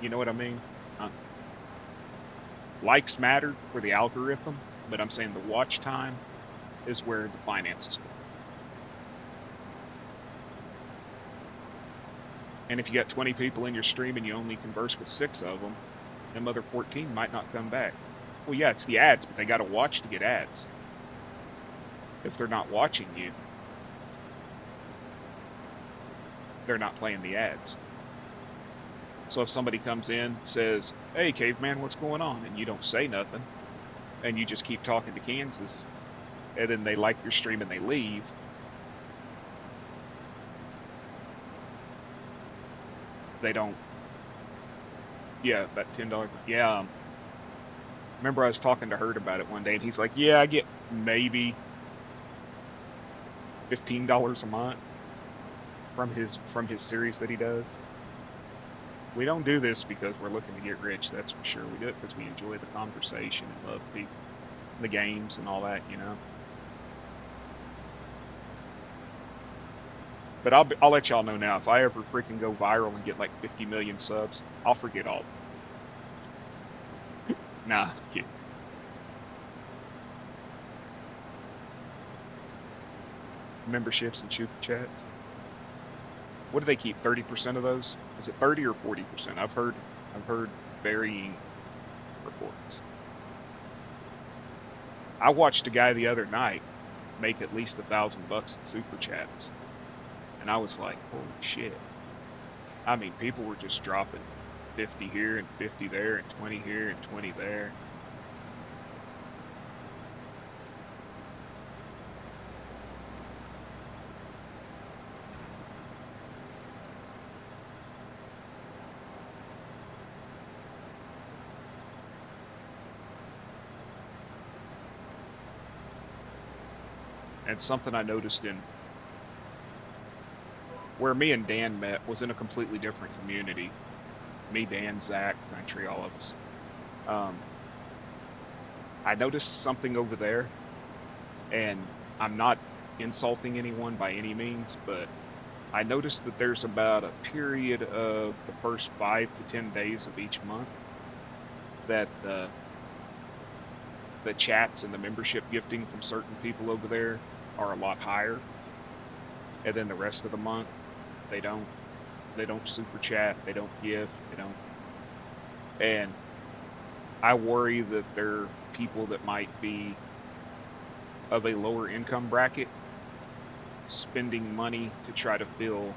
You know what I mean? Likes matter for the algorithm, but I'm saying the watch time is where the finances go. And if you got 20 people in your stream and you only converse with 6 of them, them other 14 might not come back. Well, yeah, it's the ads, but they got to watch to get ads. If they're not watching you, they're not playing the ads. So if somebody comes in, says, "Hey, caveman, what's going on?" and you don't say nothing, and you just keep talking to Kansas, and then they like your stream and they leave, they don't. Yeah, that $10. Yeah. Remember I was talking to Hurt about it one day, and he's like, "Yeah, I get maybe $15 a month from his series that he does." We don't do this because we're looking to get rich, that's for sure. We do it because we enjoy the conversation and love the games and all that, you know. But I'll let y'all know now, if I ever freaking go viral and get like 50 million subs, I'll forget all. Nah, kid. Memberships and super chats. What do they keep? 30% of those? Is it 30 or 40%? I've heard varying reports. I watched a guy the other night make at least $1,000 in super chats, and I was like, holy shit. I mean, people were just dropping 50 here and 50 there and 20 here and 20 there. And something I noticed in where me and Dan met was in a completely different community. Me, Dan, Zach, Country, all of us. I noticed something over there, and I'm not insulting anyone by any means, but I noticed that there's about a period of the first 5 to 10 days of each month that the chats and the membership gifting from certain people over there are a lot higher, and then the rest of the month they don't super chat, they don't gift, they don't. And I worry that there are people that might be of a lower income bracket spending money to try to feel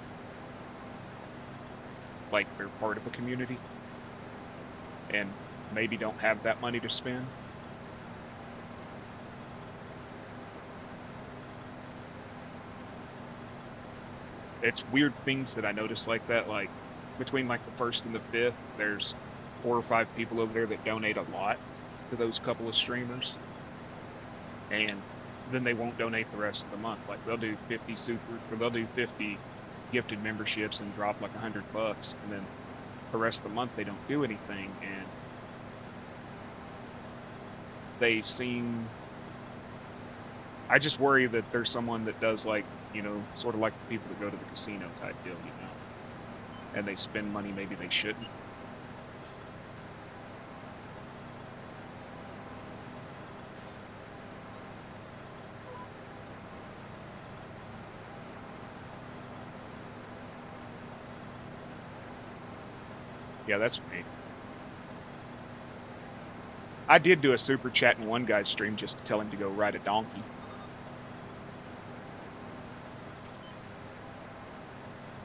like they're part of a community. and maybe don't have that money to spend. It's weird things that I notice like that, like between like the 1st and the 5th, there's 4 or 5 people over there that donate a lot to those couple of streamers, and then they won't donate the rest of the month. Like they'll do 50 super, or they'll do 50 gifted memberships and drop like $100, and then the rest of the month they don't do anything, and they seem. I just worry that there's someone that does like, sort of like the people that go to the casino type deal, and they spend money maybe they shouldn't. Yeah, that's me. I did do a super chat in one guy's stream just to tell him to go ride a donkey.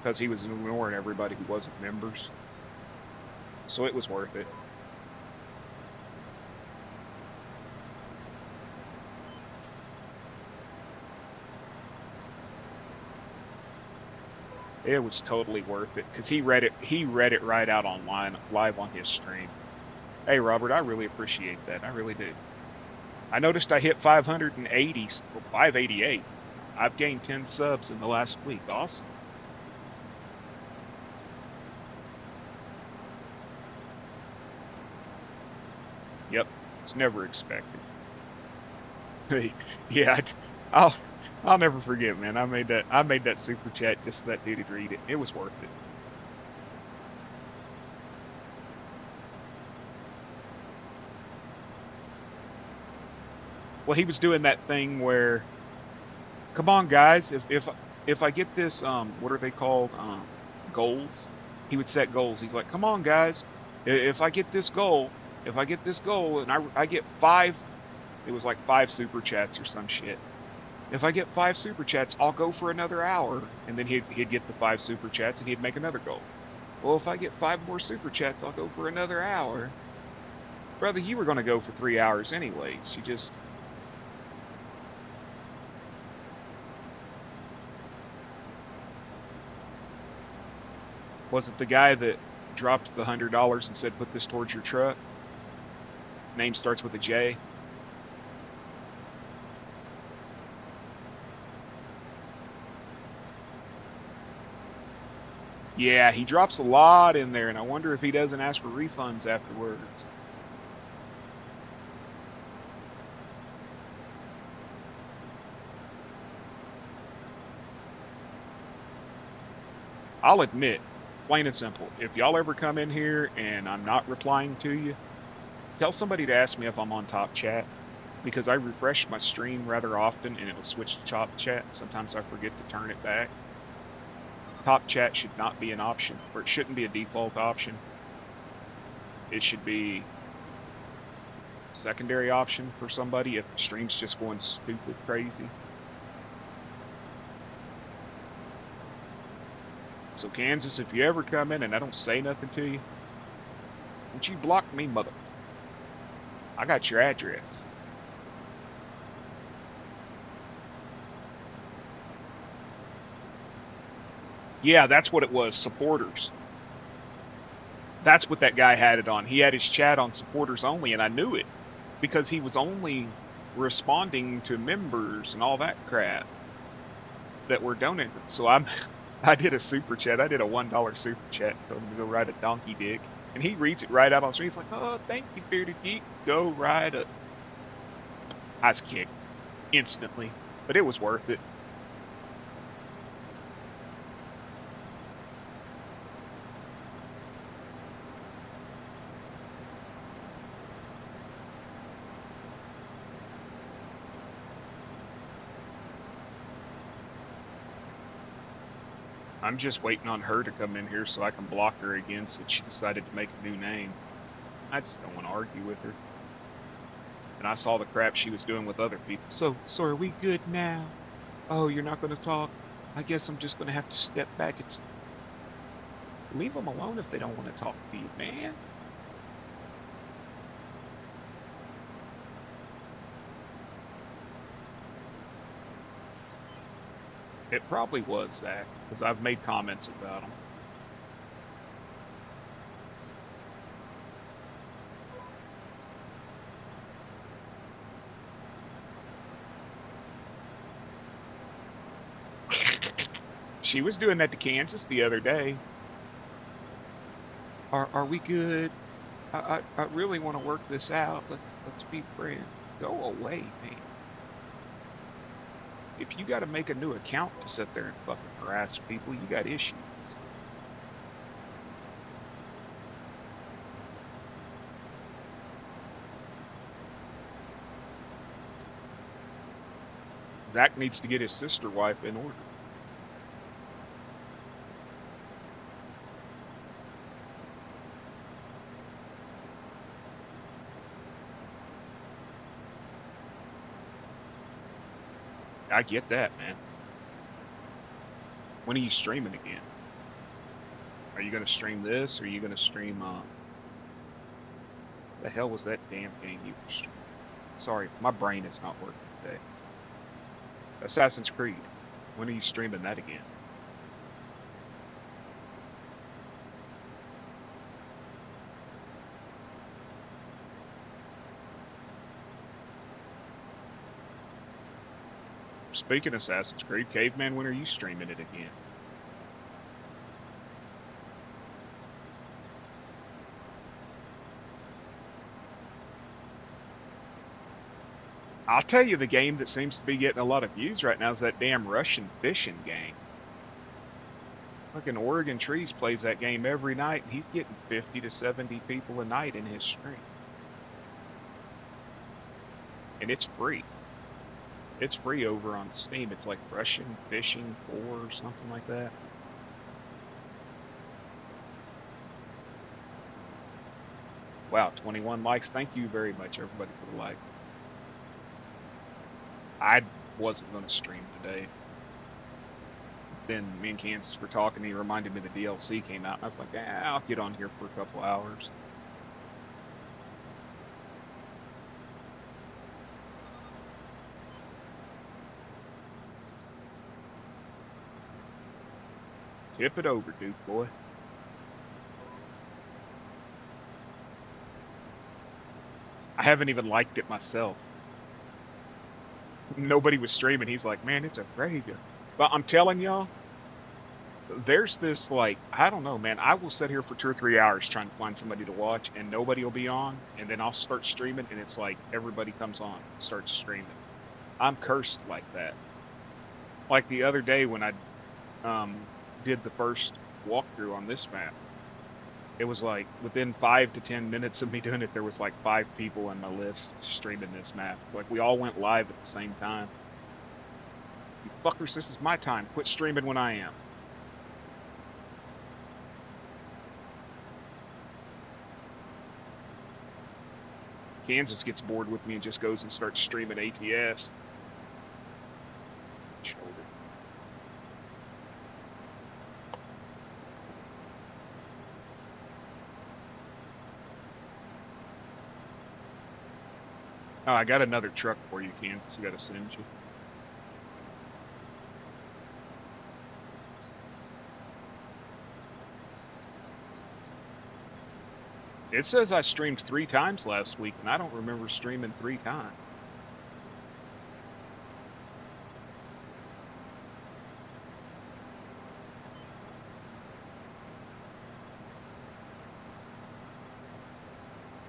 Because he was ignoring everybody who wasn't members. So it was worth it. It was totally worth it because he read it right out online, live on his stream. Hey Robert, I really appreciate that. I really do. I noticed I hit 580, 588. I've gained 10 subs in the last week. Awesome. Yep, it's never expected. Yeah, I'll never forget, man. I made that super chat just so that dude would read it. It was worth it. Well, he was doing that thing where, come on, guys, if I get this, what are they called, goals? He would set goals. He's like, come on, guys, if I get this goal, and I get 5, it was like 5 super chats or some shit. If I get 5 super chats, I'll go for another hour, and then he'd get the 5 super chats and he'd make another goal. Well, if I get 5 more super chats, I'll go for another hour. Brother, you were going to go for 3 hours anyways. You just. Was it the guy that dropped the $100 and said, put this towards your truck? Name starts with a J. Yeah, he drops a lot in there, and I wonder if he doesn't ask for refunds afterwards. I'll admit, plain and simple, if y'all ever come in here and I'm not replying to you, tell somebody to ask me if I'm on top chat, because I refresh my stream rather often and it will switch to top chat. Sometimes I forget to turn it back. Top chat should not be an option, or it shouldn't be a default option. It should be a secondary option for somebody if the stream's just going stupid crazy. So Kansas, if you ever come in and I don't say nothing to you, don't you block me, mother. I got your address. Yeah, that's what it was, supporters. That's what that guy had it on. He had his chat on supporters only, and I knew it because he was only responding to members and all that crap that were donated. So I did a super chat. I did a $1 super chat. Told him to go ride a donkey dick, and he reads it right out on screen. He's like, "Oh, thank you, Bearded Geek. Go ride a." I was kicked instantly, but it was worth it. I'm just waiting on her to come in here so I can block her again since she decided to make a new name. I just don't want to argue with her. And I saw the crap she was doing with other people. So are we good now? Oh, you're not going to talk? I guess I'm just going to have to step back. Leave them alone if they don't want to talk to you, man. It probably was Zach, because I've made comments about him. She was doing that to Kansas the other day. Are we good? I really want to work this out. Let's be friends. Go away, man. If you got to make a new account to sit there and fucking harass people, you got issues. Zach needs to get his sister wife in order. I get that, man. When are you streaming again? Are you gonna stream this, or are you gonna stream the hell was that damn game you were streaming? Sorry, my brain is not working today. Assassin's Creed. When are you streaming that again? Speaking of Assassin's Creed, Caveman, when are you streaming it again? I'll tell you the game that seems to be getting a lot of views right now is that damn Russian fishing game. Fucking Oregon Trees plays that game every night, and he's getting 50 to 70 people a night in his stream. And it's free. It's free over on Steam. It's like Russian Fishing 4 or something like that. Wow, 21 likes. Thank you very much, everybody, for the like. I wasn't going to stream today. Then me and Kansas were talking, and he reminded me the DLC came out, and I was like, I'll get on here for a couple hours. Tip it over, Duke boy. I haven't even liked it myself. Nobody was streaming. He's like, man, it's a graveyard. But I'm telling y'all, there's this, like, I don't know, man. I will sit here for 2 or 3 hours trying to find somebody to watch, and nobody will be on. And then I'll start streaming, and it's like everybody comes on and starts streaming. I'm cursed like that. Like the other day when I did the first walkthrough on this map, it was like within 5 to 10 minutes of me doing it, there was like 5 people on my list streaming this map. It's like we all went live at the same time. You fuckers, this is my time. Quit streaming when I am. Kansas gets bored with me and just goes and starts streaming ATS. Shoulder. Oh, I got another truck for you, Kansas. I gotta send you. It says I streamed 3 times last week, and I don't remember streaming 3 times.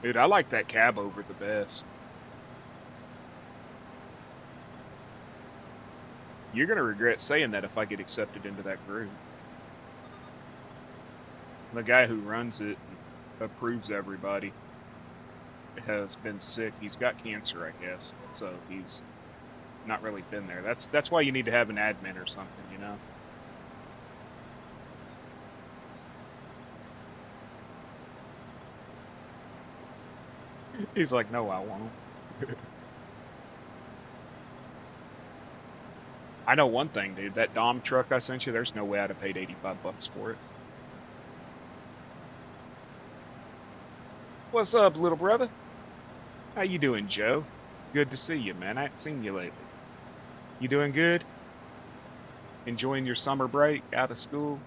Dude, I like that cab over the best. You're gonna regret saying that if I get accepted into that group. The guy who runs it and approves everybody has been sick. He's got cancer, I guess, so he's not really been there. That's why you need to have an admin or something, you know. He's like, no, I won't. I know one thing, dude. That Dom truck I sent you, there's no way I'd have paid 85 bucks for it. What's up, little brother? How you doing, Joe? Good to see you, man. I haven't seen you lately. You doing good? Enjoying your summer break out of school?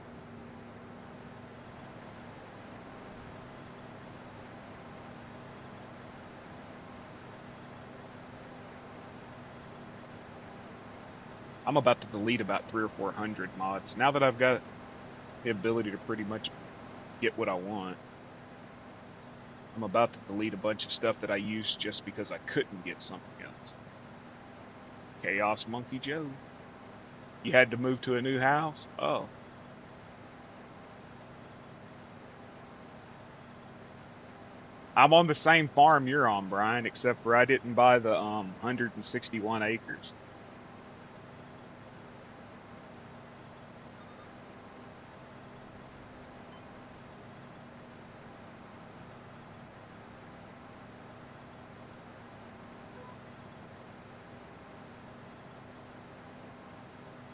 I'm about to delete about 300 or 400 mods. Now that I've got the ability to pretty much get what I want, I'm about to delete a bunch of stuff that I used just because I couldn't get something else. Chaos Monkey Joe. You had to move to a new house? Oh. I'm on the same farm you're on, Brian, except for I didn't buy the 161 acres.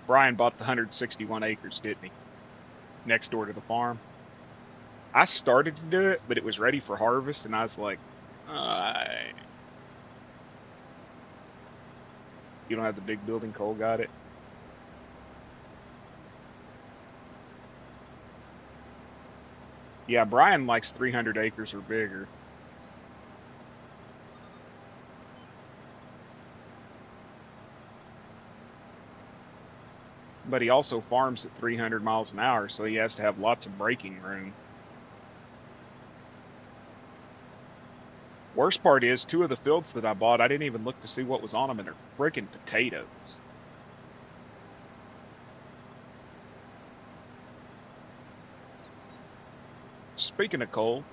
Brian bought the 161 acres, didn't he? Next door to the farm. I started to do it, but it was ready for harvest, and I was like, uh, you don't have the big building. Cole got it. Yeah, Brian likes 300 acres or bigger. But he also farms at 300 miles an hour, so he has to have lots of braking room. Worst part is, two of the fields that I bought, I didn't even look to see what was on them, and they're freaking potatoes. Speaking of Cole,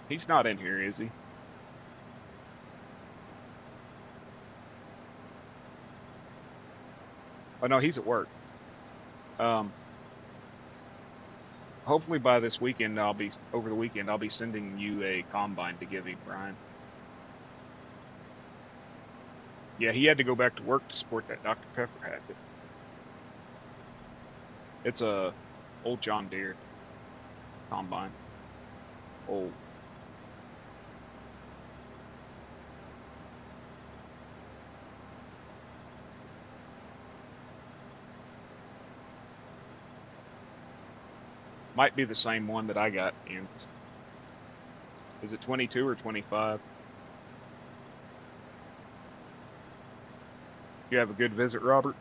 he's not in here, is he? Oh no, he's at work. Um, Hopefully by this weekend, over the weekend, I'll be sending you a combine to give him, Brian. Yeah, he had to go back to work to support that Dr. Pepper habit. It's a old John Deere combine. Old. Might be the same one that I got, Ian. Is it 22 or 25? You have a good visit, Robert?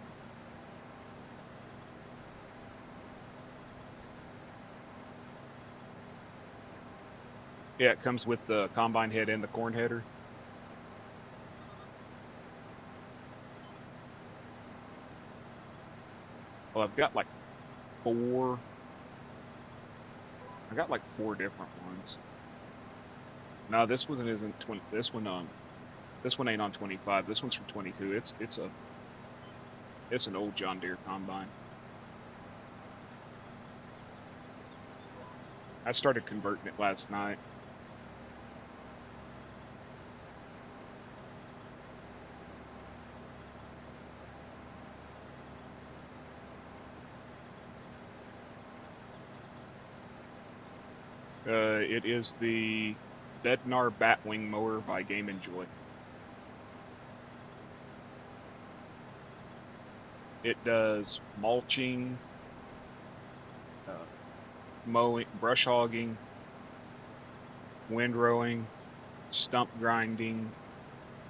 Yeah, it comes with the combine head and the corn header. Well, I've got like four. I got like four different ones. No, this one isn't 20. This one ain't on 25. This one's from 22. It's an old John Deere combine. I started converting it last night. It is the Bednar Batwing mower by Game & Joy. It does mulching, uh, mowing, brush hogging, windrowing, stump grinding,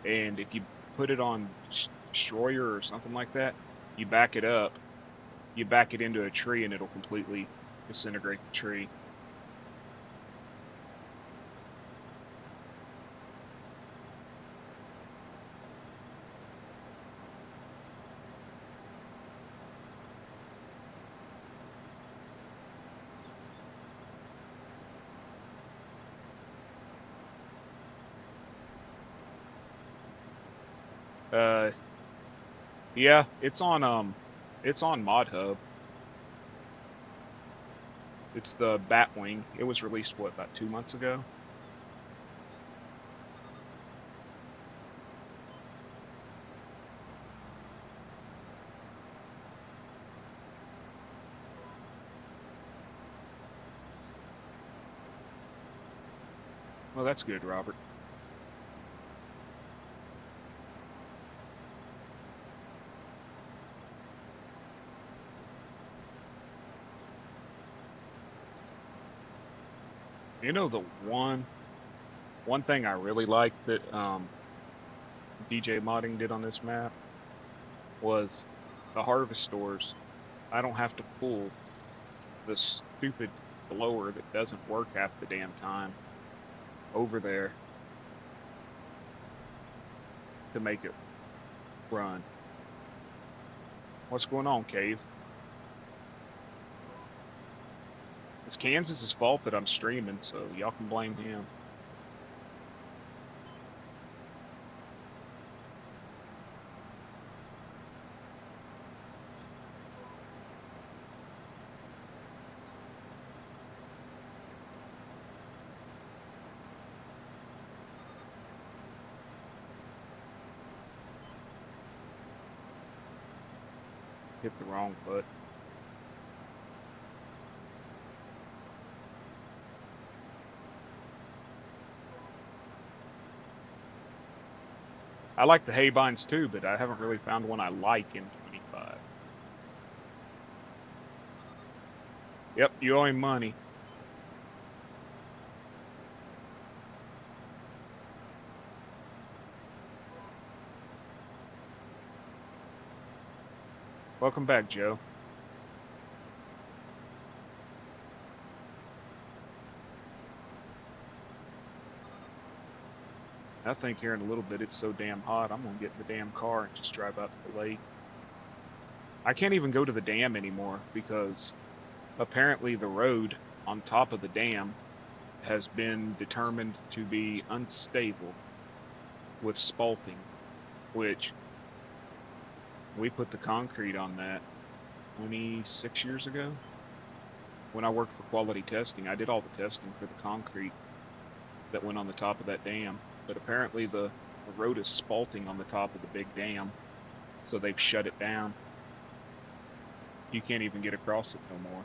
and if you put it on Destroyer or something like that, you back it up, you back it into a tree, and it'll completely disintegrate the tree. Uh, yeah, it's on ModHub. It's the Batwing. It was released what, about 2 months ago? Well, that's good, Robert. You know, the one thing I really liked that DJ Modding did on this map was the harvest stores. I don't have to pull the stupid blower that doesn't work half the damn time over there to make it run. What's going on, Cave? It's Kansas's fault that I'm streaming, so y'all can blame him. Hit the wrong button. I like the haybines too, but I haven't really found one I like in 25. Yep, you owe him money. Welcome back, Joe. I think here in a little bit it's so damn hot, I'm gonna get in the damn car and just drive out to the lake. I can't even go to the dam anymore because apparently the road on top of the dam has been determined to be unstable with spalting, which we put the concrete on that 26 years ago. When I worked for quality testing, I did all the testing for the concrete that went on the top of that dam. But apparently the road is spalting on the top of the big dam, so they've shut it down. You can't even get across it no more.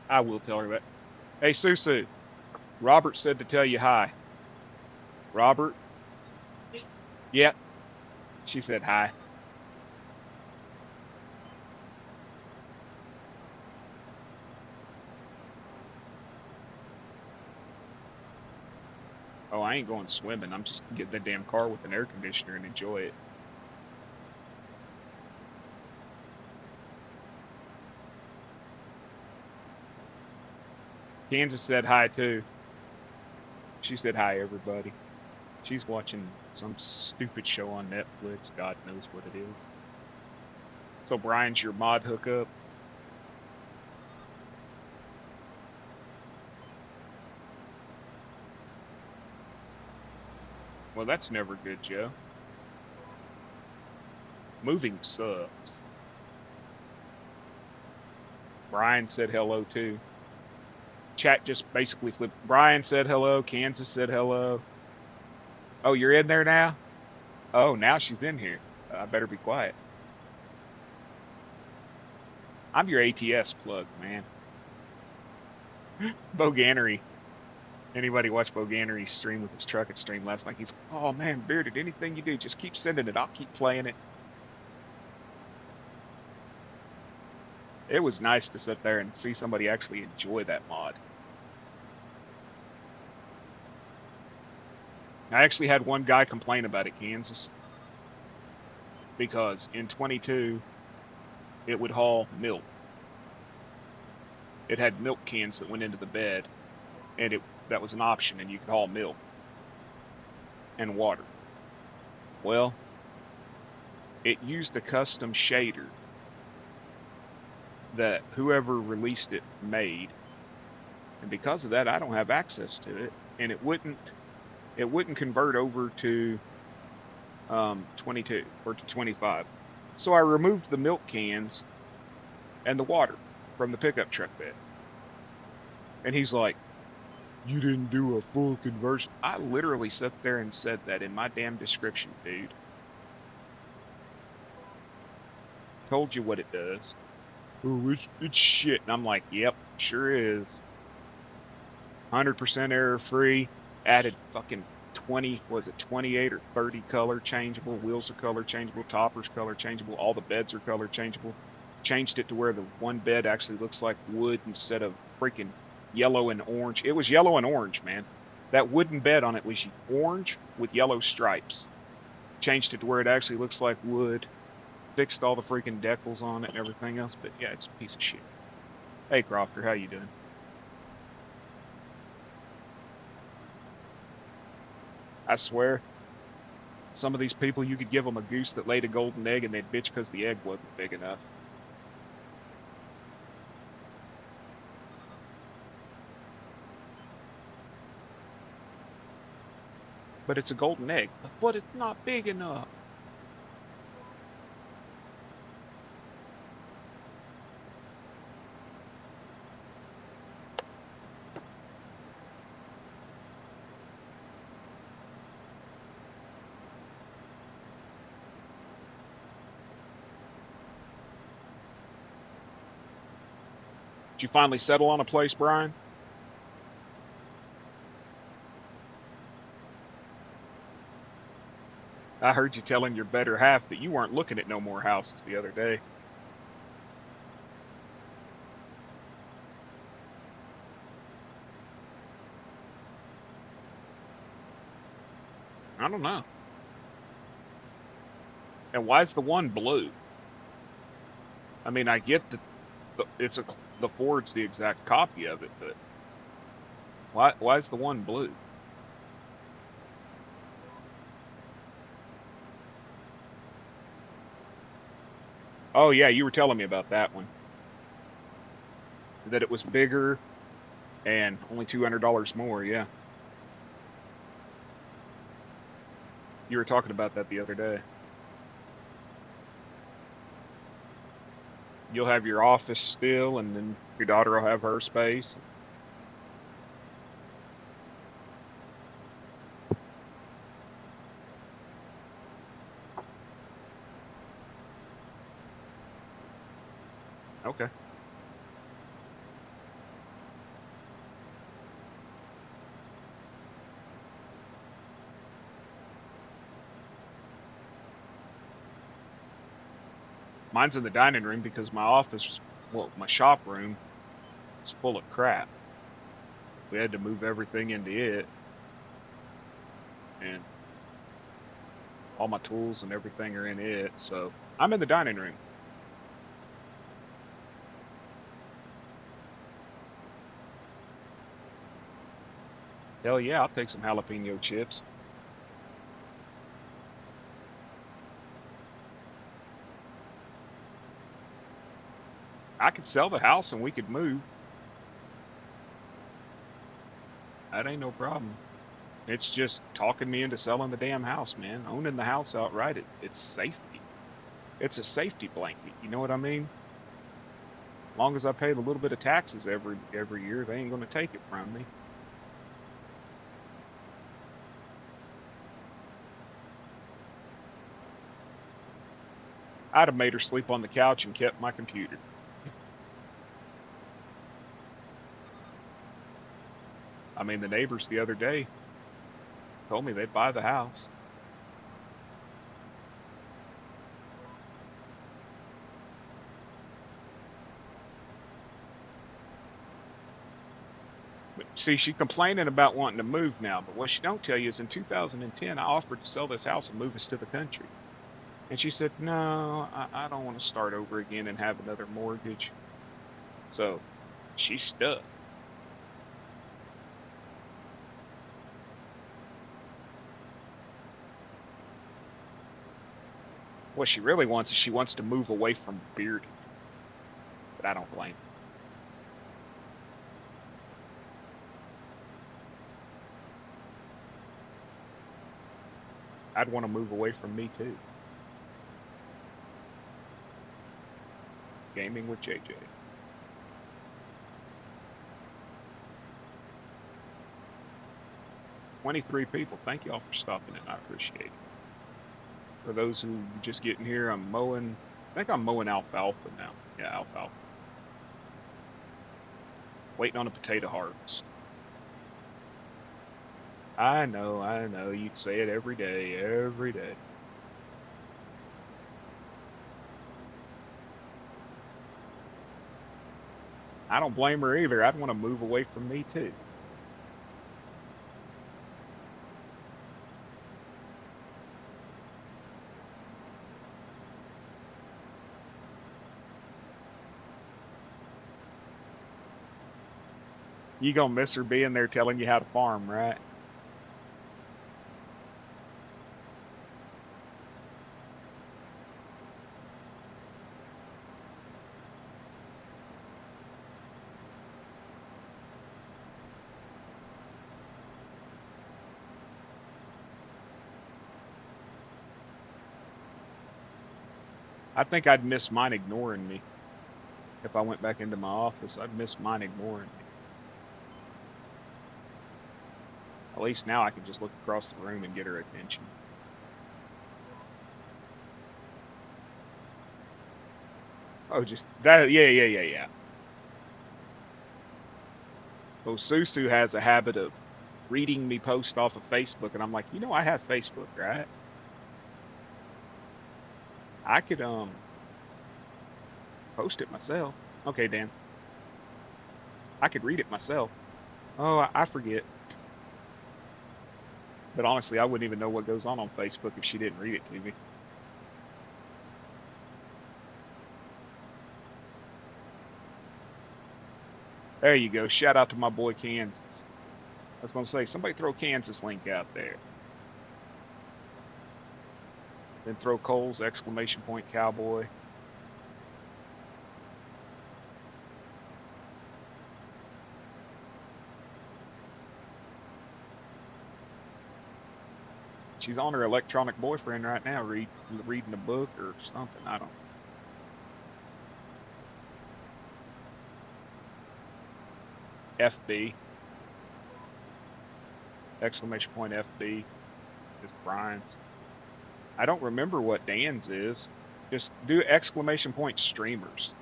I will tell her that. Hey, Susu, Robert said to tell you hi. Robert? Yep. She said hi. Oh, I ain't going swimming. I'm just getting the damn car with an air conditioner and enjoy it. Kansas said hi too. She said hi, everybody. She's watching some stupid show on Netflix. God knows what it is. So Brian's your mod hookup. Well, that's never good, Joe. Moving sucks. Brian said hello too. Chat just basically flipped. Brian said hello. Kansas said hello. Oh, you're in there now? Oh, now she's in here. I better be quiet. I'm your ATS plug, man. Boganery. Anybody watch Boganery stream with his truck at stream last night? He's like, oh man, Bearded, anything you do, just keep sending it. I'll keep playing it. It was nice to sit there and see somebody actually enjoy that mod. I actually had one guy complain about it, Kansas, because in 22, it would haul milk. It had milk cans that went into the bed, and that was an option, and you could haul milk and water. Well, it used a custom shader that whoever released it made, and because of that, I don't have access to it, and it wouldn't convert over to 22 or to 25. So I removed the milk cans and the water from the pickup truck bed. And he's like, you didn't do a full conversion. I literally sat there and said that in my damn description, dude. Told you what it does. Oh, it's shit. And I'm like, yep, sure is. 100% error free. Added fucking 28 or 30 color changeable. Wheels are color changeable. Toppers color changeable. All the beds are color changeable. Changed it to where the one bed actually looks like wood instead of freaking yellow and orange. It was yellow and orange, man. That wooden bed on it was orange with yellow stripes. Changed it to where it actually looks like wood. Fixed all the freaking decals on it and everything else. But yeah, it's a piece of shit. Hey, Crofter, how you doing? I swear, some of these people, you could give them a goose that laid a golden egg and they'd bitch because the egg wasn't big enough. But it's a golden egg. But it's not big enough. Did you finally settle on a place, Brian? I heard you telling your better half that you weren't looking at no more houses the other day. I don't know. And why is the one blue? I mean, I get that the Ford's the exact copy of it, but why is the one blue? Oh yeah, you were telling me about that one. That it was bigger and only $200 more. Yeah, you were talking about that the other day. You'll have your office still, and then your daughter will have her space. Okay. Mine's in the dining room because my office, well, my shop room is full of crap. We had to move everything into it, and all my tools and everything are in it. So I'm in the dining room. Hell yeah, I'll take some jalapeno chips. I could sell the house and we could move. That ain't no problem. It's just talking me into selling the damn house, man. Owning the house outright, it's safety. It's a safety blanket. You know what I mean? As long as I pay the little bit of taxes every year, they ain't gonna take it from me. I'd have made her sleep on the couch and kept my computer. I mean, the neighbors the other day told me they'd buy the house. But see, she's complaining about wanting to move now. But what she don't tell you is in 2010, I offered to sell this house and move us to the country. And she said, no, I don't want to start over again and have another mortgage. So she's stuck. What she really wants is she wants to move away from Bearden. But I don't blame her. I'd want to move away from me too. Gaming with JJ. 23 people. Thank y'all for stopping in. I appreciate it. For those who just getting here, I'm mowing. I think I'm mowing alfalfa now. Yeah, alfalfa. Waiting on a potato harvest. I know, I know. You'd say it every day, every day. I don't blame her either. I'd want to move away from me too. You gonna miss her being there telling you how to farm, right? I think I'd miss mine ignoring me. If I went back into my office, I'd miss mine ignoring me. At least now I can just look across the room and get her attention. Oh, just that. Yeah, yeah, yeah, yeah. Well, Susu has a habit of reading me post off of Facebook, and I'm like, I have Facebook, right? I could post it myself. Okay, Dan, I could read it myself. Oh, I forget. But honestly, I wouldn't even know what goes on Facebook if she didn't read it to me. There you go. Shout out to my boy Kansas. I was going to say, somebody throw Kansas link out there. Then throw Cole's exclamation point cowboy. She's on her electronic boyfriend right now, reading a book or something. I don't know. FB. Exclamation point FB is Brian's. I don't remember what Dan's is. Just do exclamation point streamers.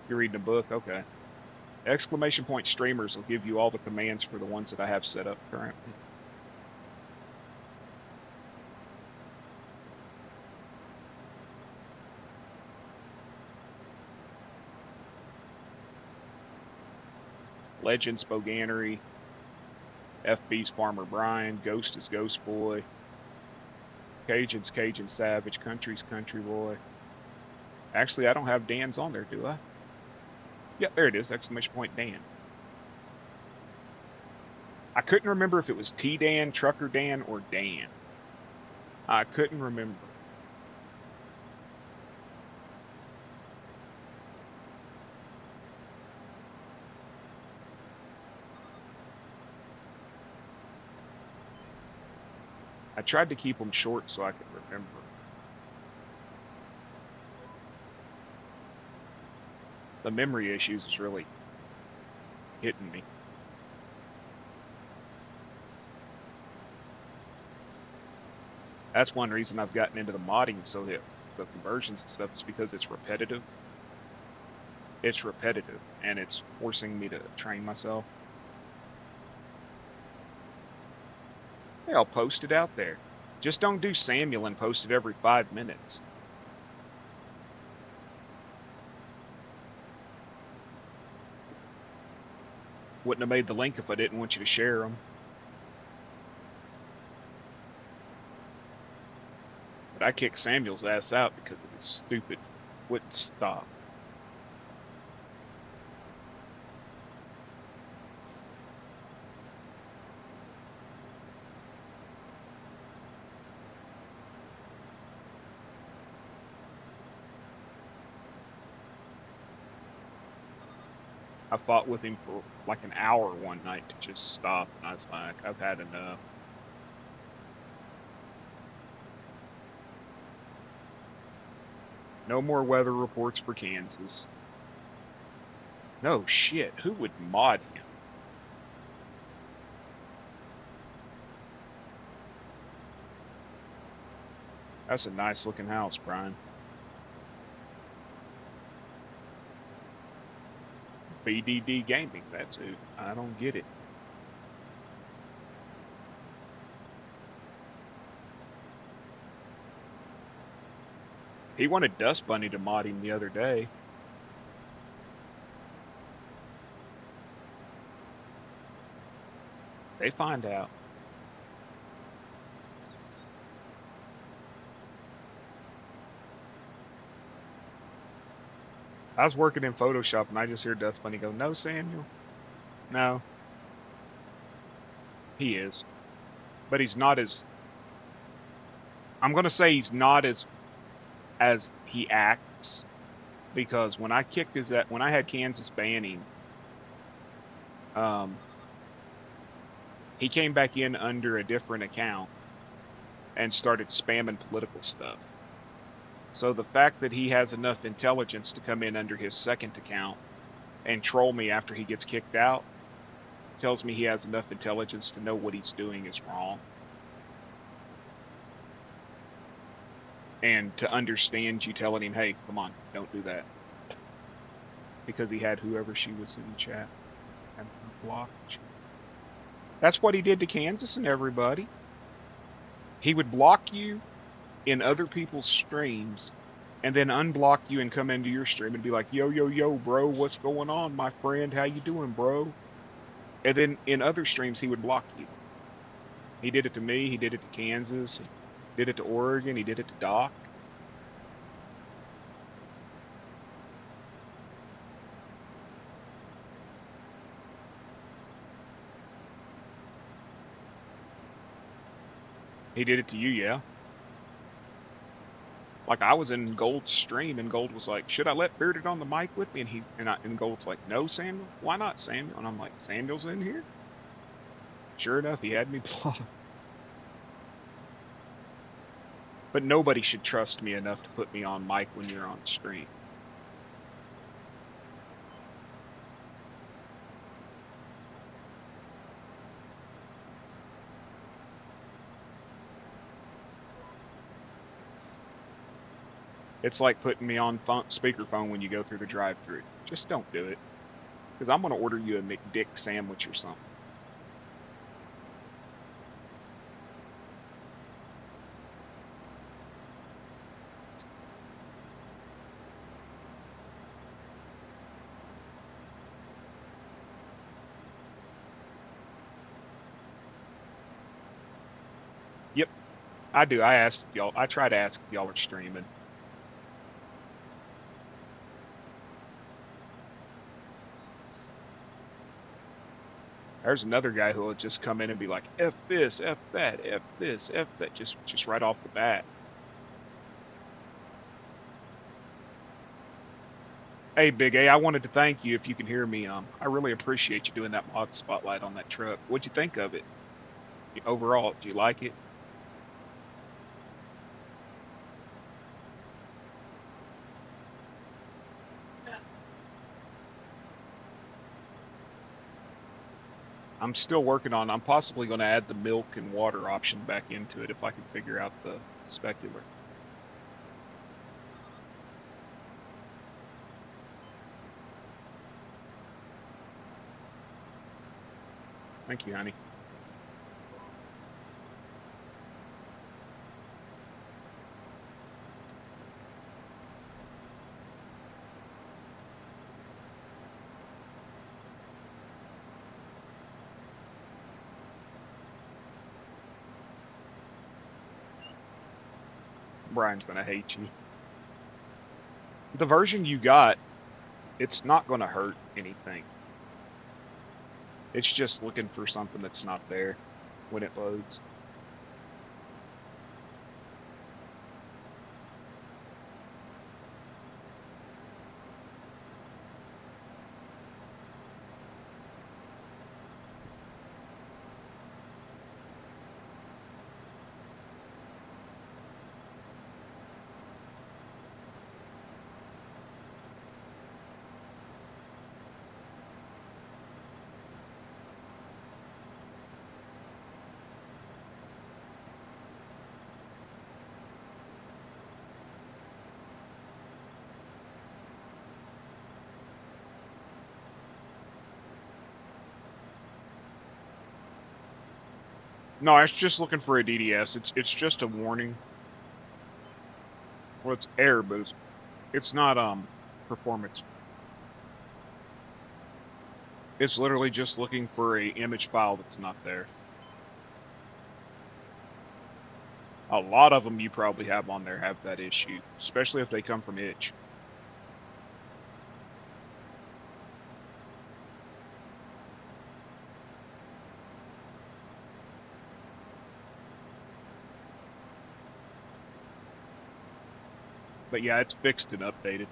You're reading a book? Okay. Exclamation point streamers will give you all the commands for the ones that I have set up currently. Legends Boganery, FB's Farmer Brian, Ghost is Ghost Boy, Cajun's Cajun Savage, Country's Country Boy. Actually, I don't have Dan's on there, do I? Yeah, there it is, exclamation point Dan. I couldn't remember if it was T Dan, Trucker Dan, or Dan. I couldn't remember. I tried to keep them short so I could remember. The memory issues is really hitting me. That's one reason I've gotten into the modding so that the conversions and stuff is because it's repetitive. It's repetitive and it's forcing me to train myself. Hey, I'll post it out there. Just don't do Samuel and post it every 5 minutes. Wouldn't have made the link if I didn't want you to share them. But I kicked Samuel's ass out because of his stupid wouldn't stop. I fought with him for like an hour one night to just stop, and I was like, I've had enough. No more weather reports for Kansas. No shit, who would mod him? That's a nice looking house, Brian. BDD Gaming, that's who. I don't get it. He wanted Dust Bunny to mod him the other day. They find out. I was working in Photoshop and I just hear Dust Bunny go, "No, Samuel." No, he is, but he's not as. I'm gonna say he's not as he acts, because when I kicked his when I had Kansas banning, um, he came back in under a different account and started spamming political stuff. So the fact that he has enough intelligence to come in under his second account and troll me after he gets kicked out tells me he has enough intelligence to know what he's doing is wrong. And to understand you telling him, "Hey, come on, don't do that." Because he had whoever she was in the chat and her blocked. That's what he did to Kansas and everybody. He would block you in other people's streams and then unblock you and come into your stream and be like, "Yo, yo, yo, bro, what's going on, my friend? How you doing, bro?" And then in other streams, he would block you. He did it to me. He did it to Kansas. He did it to Oregon. He did it to Doc. He did it to you, yeah. Like, I was in Gold's stream and Gold was like, "Should I let Bearded on the mic with me?" And Gold's like, "No, Samuel. Why not, Samuel?" And I'm like, "Samuel's in here." Sure enough, he had me blocked. But nobody should trust me enough to put me on mic when you're on stream. It's like putting me on speakerphone when you go through the drive-thru. Just don't do it, because I'm gonna order you a McDick sandwich or something. Yep, I do. I asked if y'all. I try to ask if y'all are streaming. There's another guy who will just come in and be like, "F this, F that, F this, F that," just right off the bat. Hey, Big A, I wanted to thank you, if you can hear me. I really appreciate you doing that mod spotlight on that truck. What'd you think of it? Overall, do you like it? I'm still working on. I'm possibly going to add the milk and water option back into it if I can figure out the specular. Thank you, honey. Brian's going to hate you. The version you got, it's not going to hurt anything. It's just looking for something that's not there when it loads. No, it's just looking for a DDS. It's just a warning. Well, it's error boost. It's not performance. It's literally just looking for a image file that's not there. A lot of them you probably have on there have that issue, especially if they come from itch. But yeah, it's fixed and updated.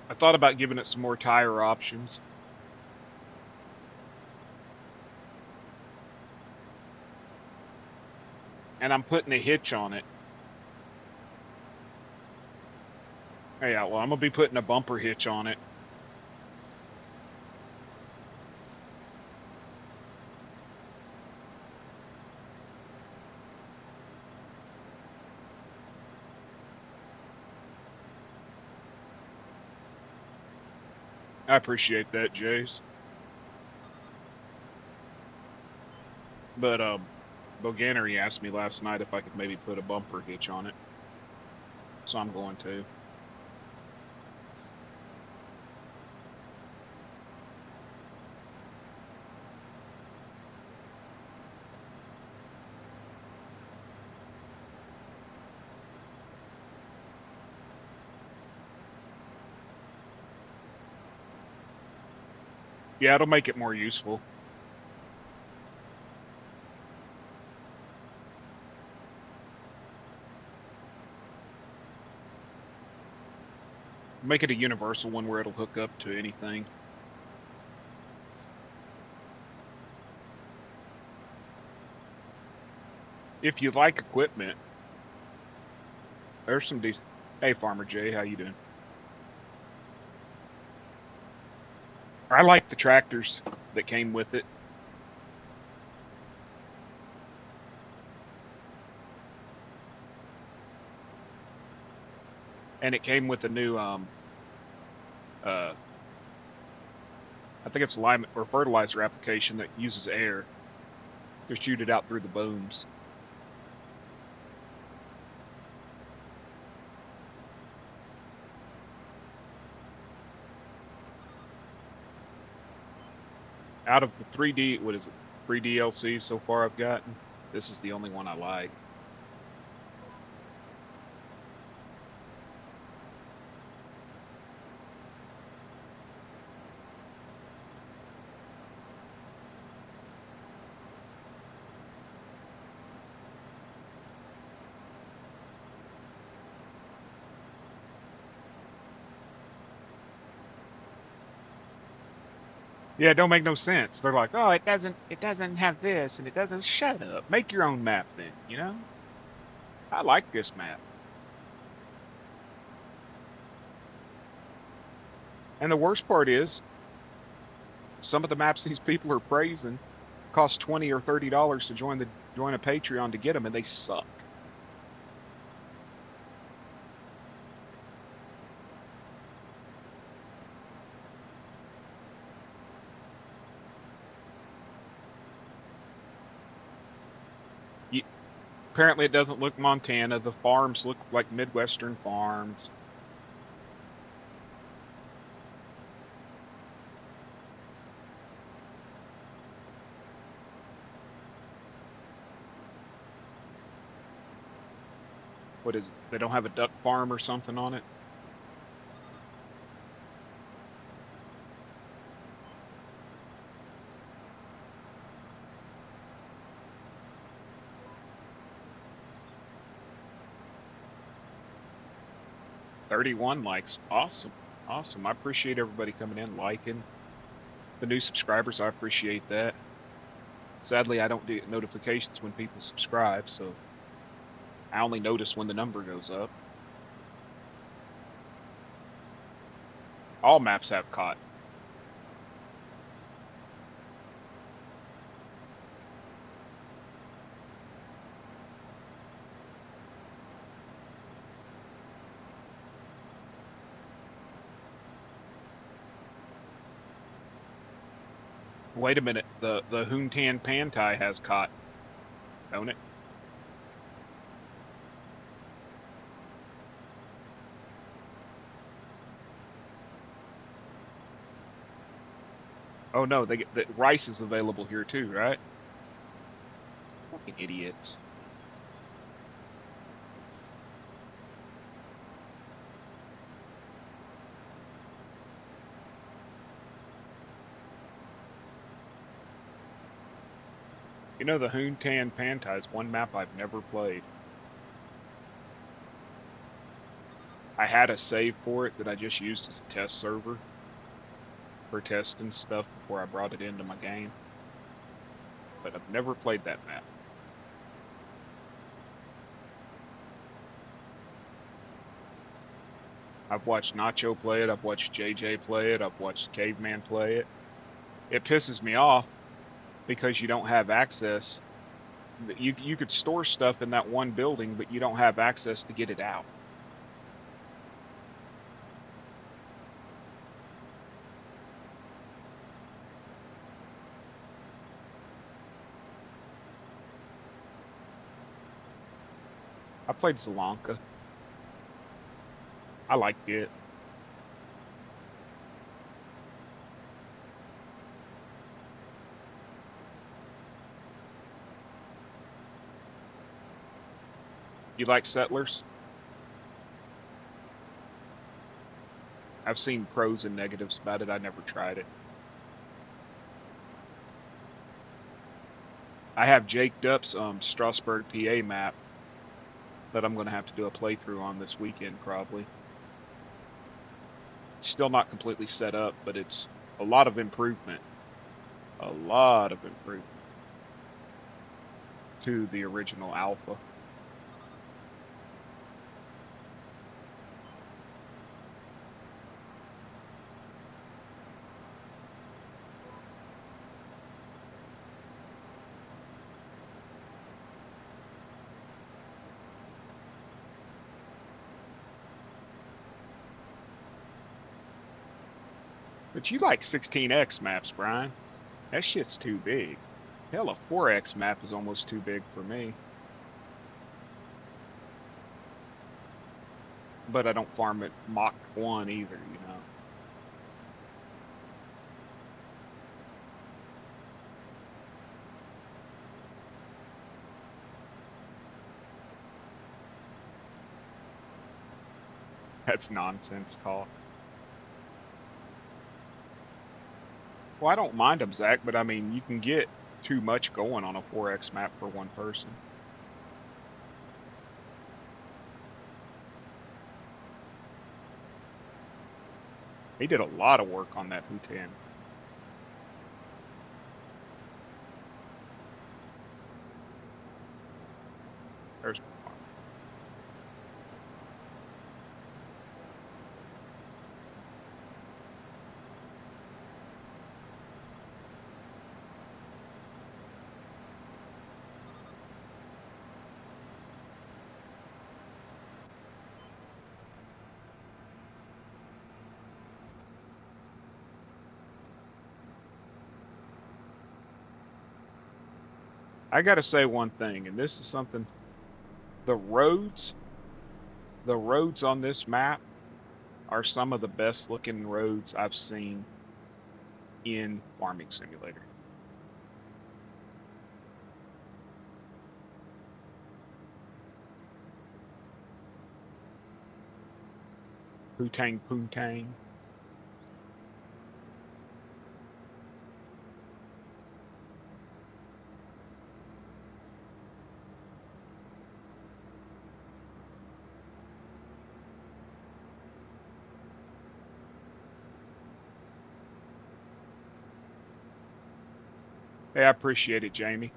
I thought about giving it some more tire options. And I'm putting a hitch on it. Yeah, well, I'm gonna be putting a bumper hitch on it. I appreciate that, Jace. But Boganery asked me last night if I could maybe put a bumper hitch on it, so I'm going to. Yeah, it'll make it more useful. Make it a universal one where it'll hook up to anything. If you like equipment, there's some decent. Hey, Farmer Jay, how you doing? I like the tractors that came with it. And it came with a new uh I think it's lime or fertilizer application that uses air to shoot it out through the booms. Out of the 3D, what is it? 3 DLC so far I've gotten. This is the only one I like. Yeah, it don't make no sense. They're like, oh, it doesn't have this and it doesn't. Shut up. Make your own map then, you know? I like this map. And the worst part is, some of the maps these people are praising cost $20 or $30 to join a Patreon to get them, and they suck. You, apparently, it doesn't look Montana. The farms look like Midwestern farms. What is it? They don't have a duck farm or something on it? $31 likes. Awesome. Awesome. I appreciate everybody coming in, liking. The new subscribers, I appreciate that. Sadly, I don't get notifications when people subscribe, so I only notice when the number goes up. All maps have cotton. Wait a minute. The Hoontan Pantai has cot, don't it? Oh no, they get the rice is available here too, right? Fucking idiots. You know, the Hoontan Pantai is one map I've never played. I had a save for it that I just used as a test server for testing stuff before I brought it into my game. But I've never played that map. I've watched Nacho play it, I've watched JJ play it, I've watched Caveman play it. It pisses me off because you don't have access. You could store stuff in that one building, but you don't have access to get it out. I played Zalanka. I liked it. You like Settlers? I've seen pros and negatives about it. I never tried it. I have Jake Dupp's Strasbourg, PA map that I'm going to have to do a playthrough on this weekend, probably. Still not completely set up, but it's a lot of improvement. A lot of improvement to the original alpha. But you like 16x maps, Brian. That shit's too big. Hell, a 4x map is almost too big for me. But I don't farm at Mach 1 either, you know. That's nonsense talk. Well, I don't mind them, Zach, but I mean, you can get too much going on a 4x map for one person. He did a lot of work on that Hutan. There's my farm. I gotta say one thing, and this is something, the roads, the roads on this map are some of the best looking roads I've seen in Farming Simulator. Putang Putang. Hey, I appreciate it, Jamie.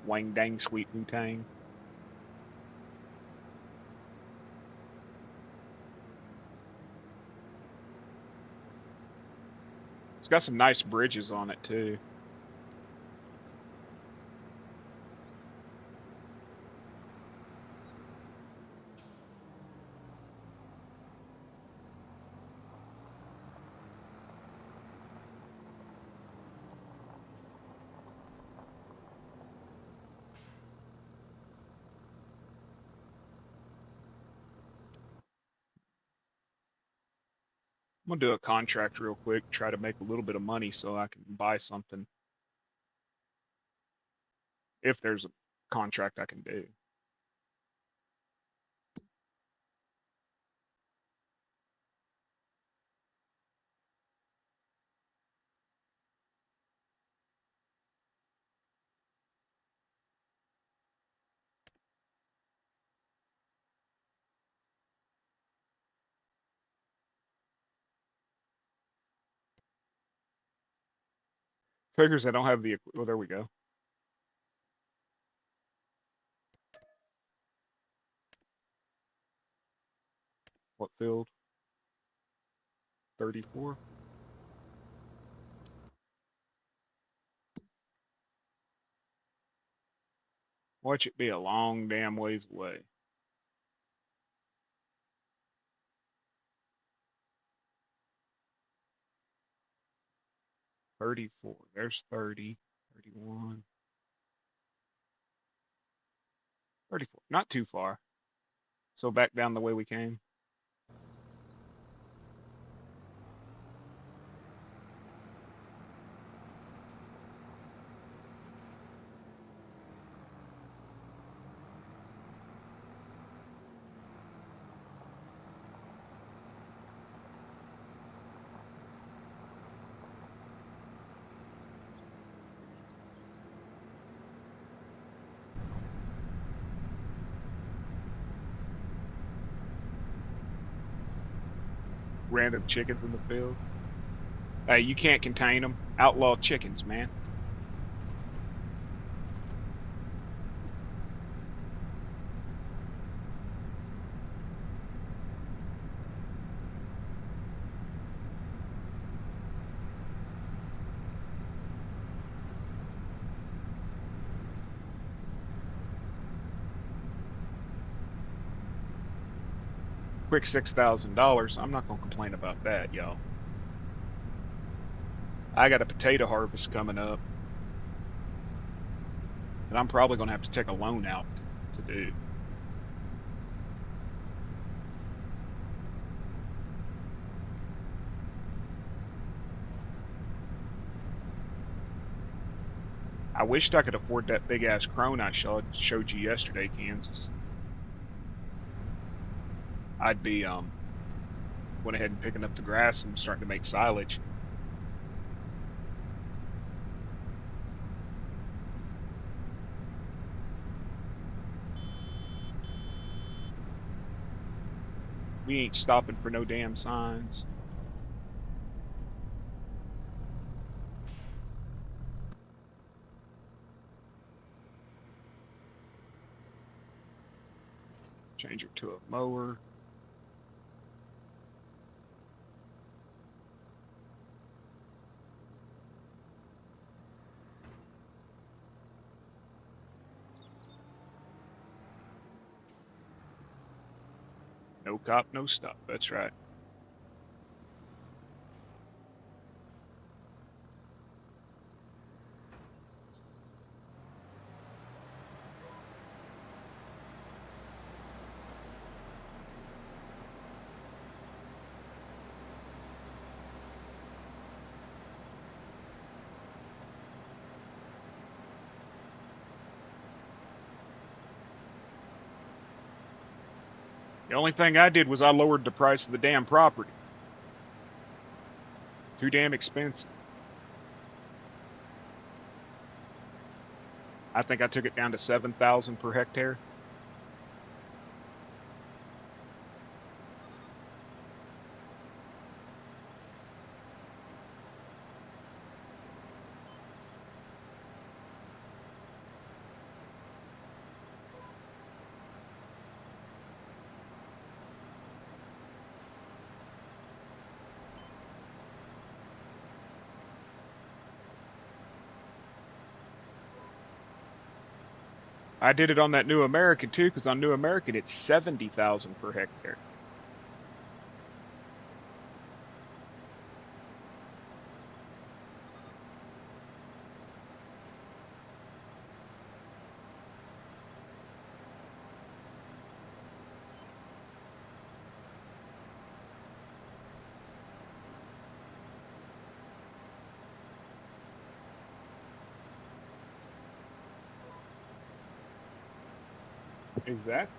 Wang dang sweet Putang. It's got some nice bridges on it too. I'm gonna do a contract real quick, try to make a little bit of money so I can buy something if there's a contract I can do. Figures I don't have the, well, there we go. What field? 34. Watch it be a long damn ways away. $34. There's 30. 31. 34. Not too far. So back down the way we came. Random chickens in the field. Hey, you can't contain them. Outlaw chickens, man. Quick $6,000. I'm not gonna complain about that, y'all. I got a potato harvest coming up, and I'm probably gonna have to take a loan out to do. I wished I could afford that big ass crone I showed you yesterday, Kansas. I'd be went ahead and picking up the grass and starting to make silage. We ain't stopping for no damn signs. Change it to a mower. No cop, no stop. That's right. The only thing I did was I lowered the price of the damn property. Too damn expensive. I think I took it down to 7,000 per hectare. I did it on that New American too, because on New American it's 70,000 per hectare. Exactly.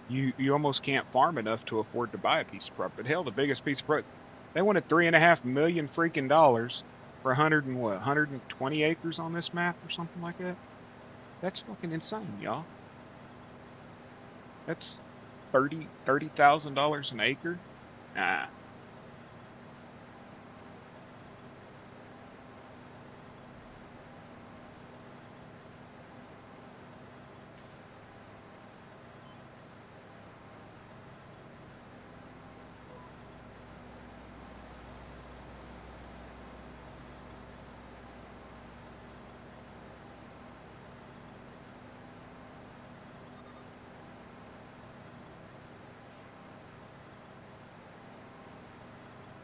You almost can't farm enough to afford to buy a piece of property. But hell, the biggest piece of property, they wanted 3.5 million freaking dollars for 120 acres on this map or something like that. That's fucking insane, y'all. That's $30,000 an acre. Nah.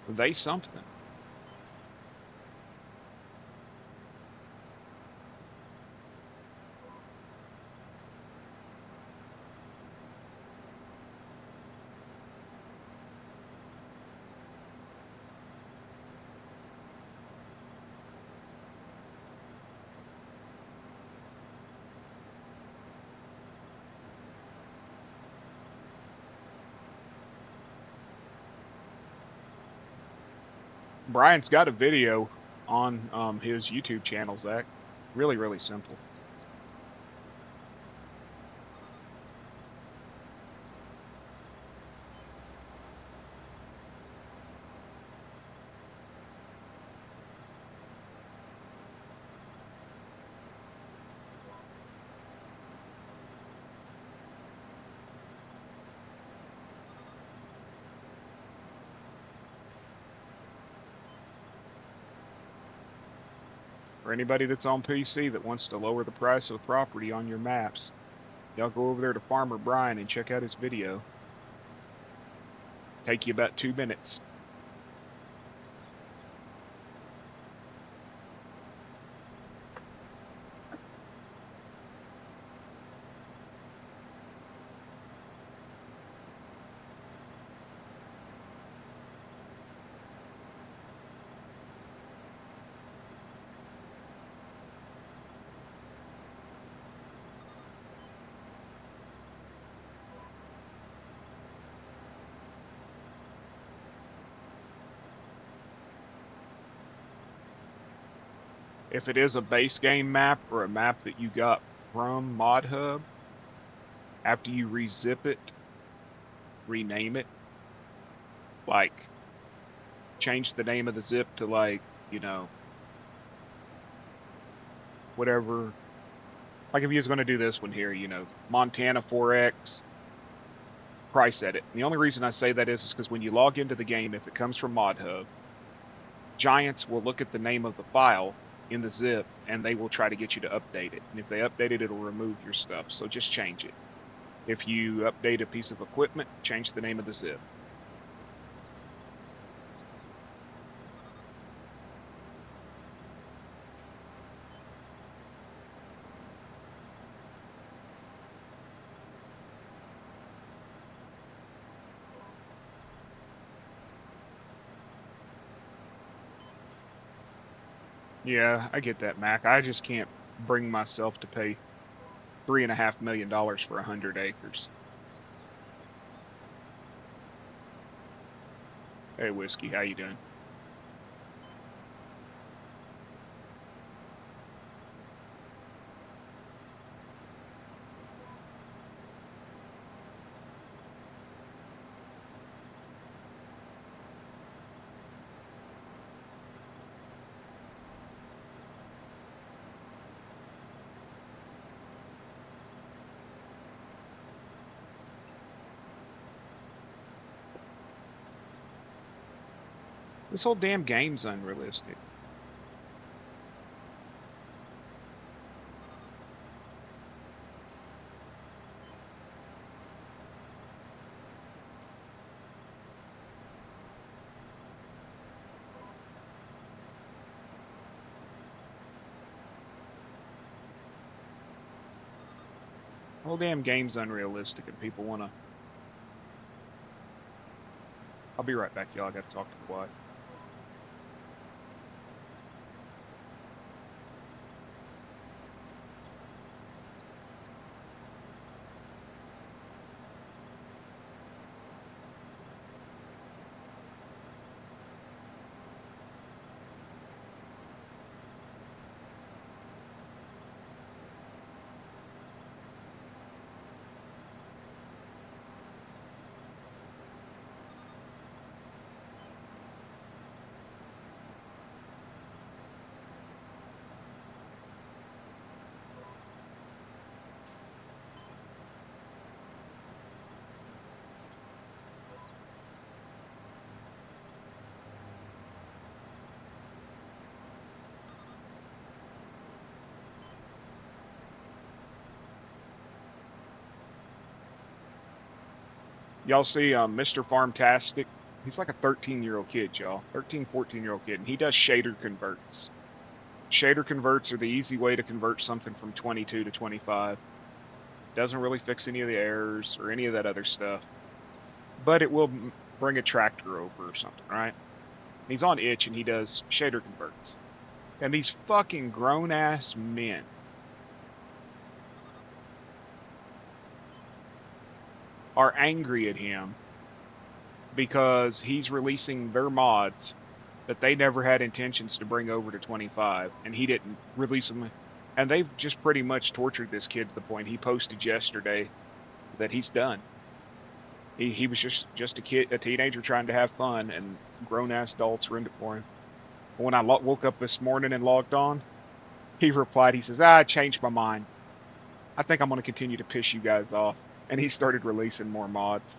They something. Brian's got a video on his YouTube channel, Zach. Really, really simple. For anybody that's on PC that wants to lower the price of the property on your maps, y'all go over there to Farmer Brian and check out his video. Take you about 2 minutes. If it is a base game map or a map that you got from ModHub, after you rezip it, rename it, like change the name of the zip to like, you know, whatever. Like if you was going to do this one here, you know, Montana 4X price edit. And the only reason I say that is because when you log into the game, if it comes from ModHub, Giants will look at the name of the file in the zip and they will try to get you to update it. And if they update it, it'll remove your stuff. So just change it. If you update a piece of equipment, change the name of the zip. Yeah, I get that, Mac. I just can't bring myself to pay $3.5 million for 100 acres. Hey, Whiskey, how you doing? This whole damn game's unrealistic. The whole damn game's unrealistic, and people want to. I'll be right back, y'all. I got to talk to the wife. Y'all see Mr. Farmtastic? He's like a 13-year-old kid, y'all. 13, 14-year-old kid, and he does shader converts. Shader converts are the easy way to convert something from 22 to 25. Doesn't really fix any of the errors or any of that other stuff, but it will bring a tractor over or something, right? And he's on itch and he does shader converts. And these fucking grown ass men are angry at him because he's releasing their mods that they never had intentions to bring over to 25, and he didn't release them. And they've just pretty much tortured this kid to the point he posted yesterday that he's done. He was just a kid, a teenager trying to have fun, and grown ass adults ruined it for him. When I woke up this morning and logged on, he replied, he says, I changed my mind. I think I'm going to continue to piss you guys off. And he started releasing more mods.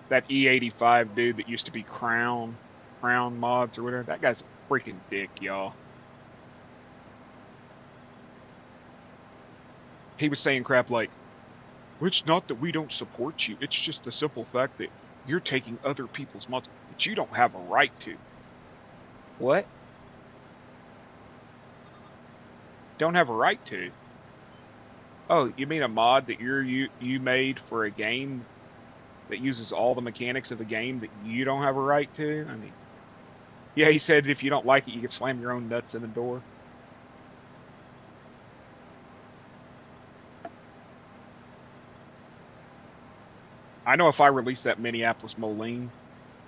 That E85 dude that used to be Crown mods or whatever, that guy's a freaking dick, y'all. He was saying crap like, it's not that we don't support you. It's just the simple fact that you're taking other people's mods that you don't have a right to. What? Don't have a right to? Oh, you mean a mod that you made for a game that uses all the mechanics of a game that you don't have a right to? I mean, yeah, he said if you don't like it, you can slam your own nuts in the door. I know if I release that Minneapolis Moline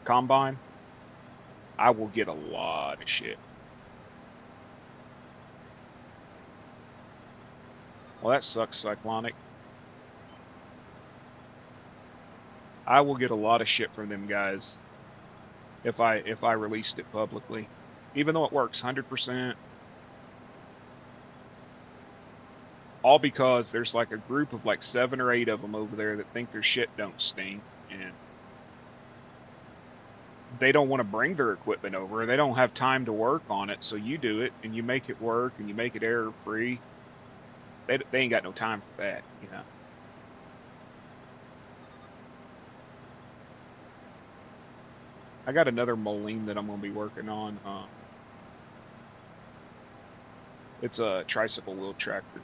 combine, I will get a lot of shit. Well, that sucks, Cyclonic. I will get a lot of shit from them guys if I released it publicly, even though it works 100%. All because there's like a group of like 7 or 8 of them over there that think their shit don't stink, and they don't want to bring their equipment over. They don't have time to work on it, so you do it and you make it work and you make it error free. They ain't got no time for that, you know. I got another Moline that I'm gonna be working on. It's a tricycle wheel tractor.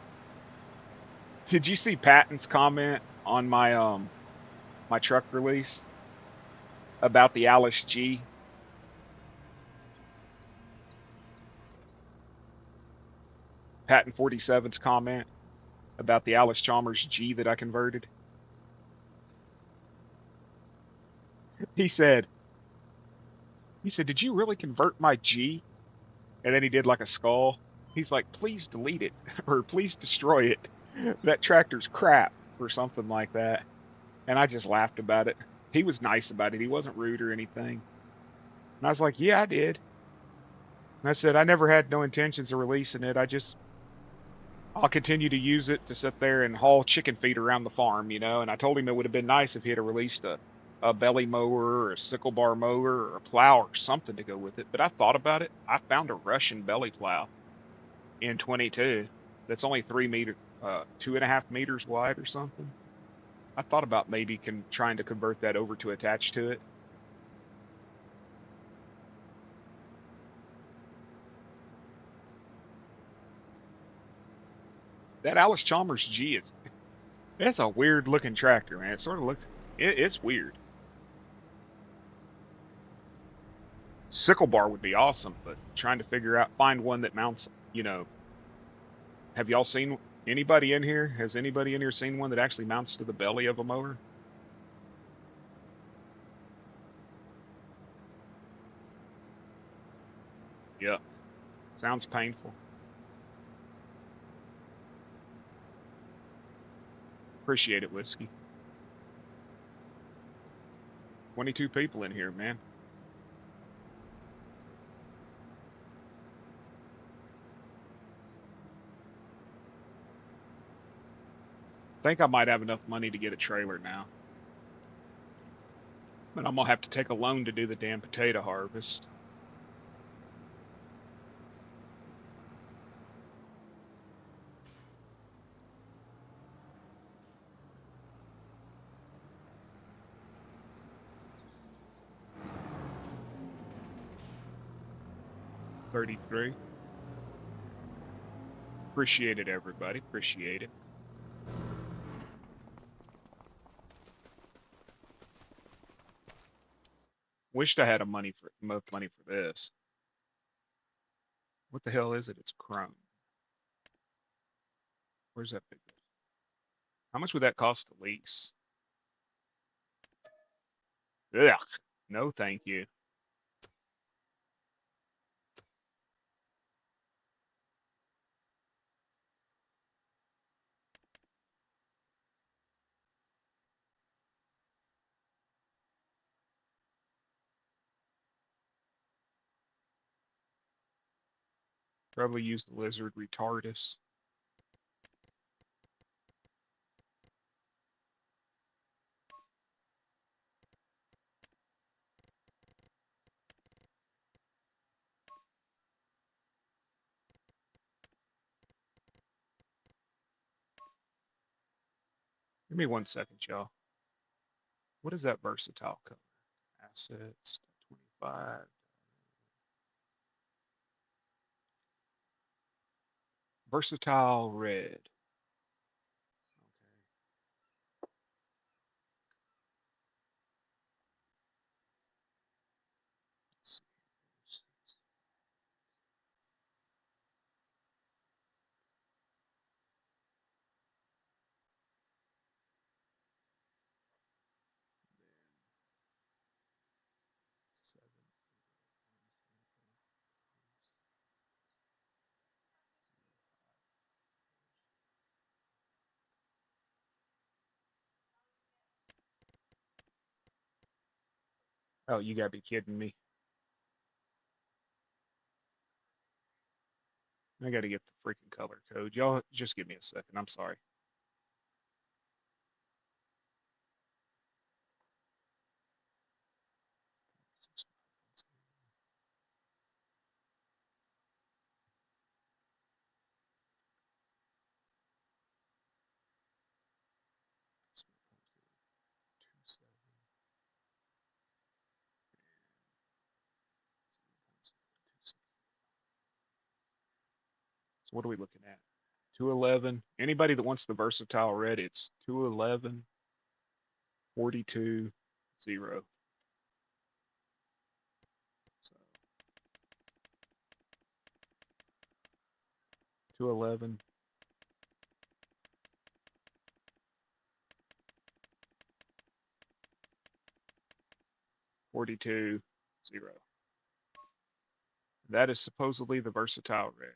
Did you see Patton's comment on my truck release about the Alice G? Patton 47's comment about the Alice Chalmers G that I converted. He said, did you really convert my G? And then he did like a skull. He's like, please delete it or please destroy it. That tractor's crap or something like that. And I just laughed about it. He was nice about it. He wasn't rude or anything. And I was like, yeah, I did. And I said, I never had no intentions of releasing it. I'll continue to use it to sit there and haul chicken feed around the farm, you know. And I told him it would have been nice if he had released a belly mower or a sickle bar mower or a plow or something to go with it. But I thought about it. I found a Russian belly plow in 22 that's only 3 meters, 2.5 meters wide or something. I thought about maybe trying to convert that over to attach to it. That Alice Chalmers G it's a weird looking tractor, man. It sort of looks, it's weird. Sickle bar would be awesome, but trying to find one that mounts, you know, have y'all seen anybody in here? Has anybody in here seen one that actually mounts to the belly of a mower? Yeah. Sounds painful. Appreciate it, Whiskey. 22 people in here, man. Think I might have enough money to get a trailer now. But I'm gonna have to take a loan to do the damn potato harvest. 33. Appreciate it, everybody. Appreciate it. Wished I had enough money for this. What the hell is it? It's Chrome. Where's that big? How much would that cost to lease? Ugh. No, thank you. Probably use the lizard retardus. Give me 1 second, y'all. What is that versatile color? Assets, 25. Versatile red. Okay. Oh, you gotta be kidding me. I gotta get the freaking color code. Y'all just give me a second. I'm sorry. So what are we looking at? 211. Anybody that wants the versatile red, it's 211 42 0. So 211 42 0. That is supposedly the versatile red.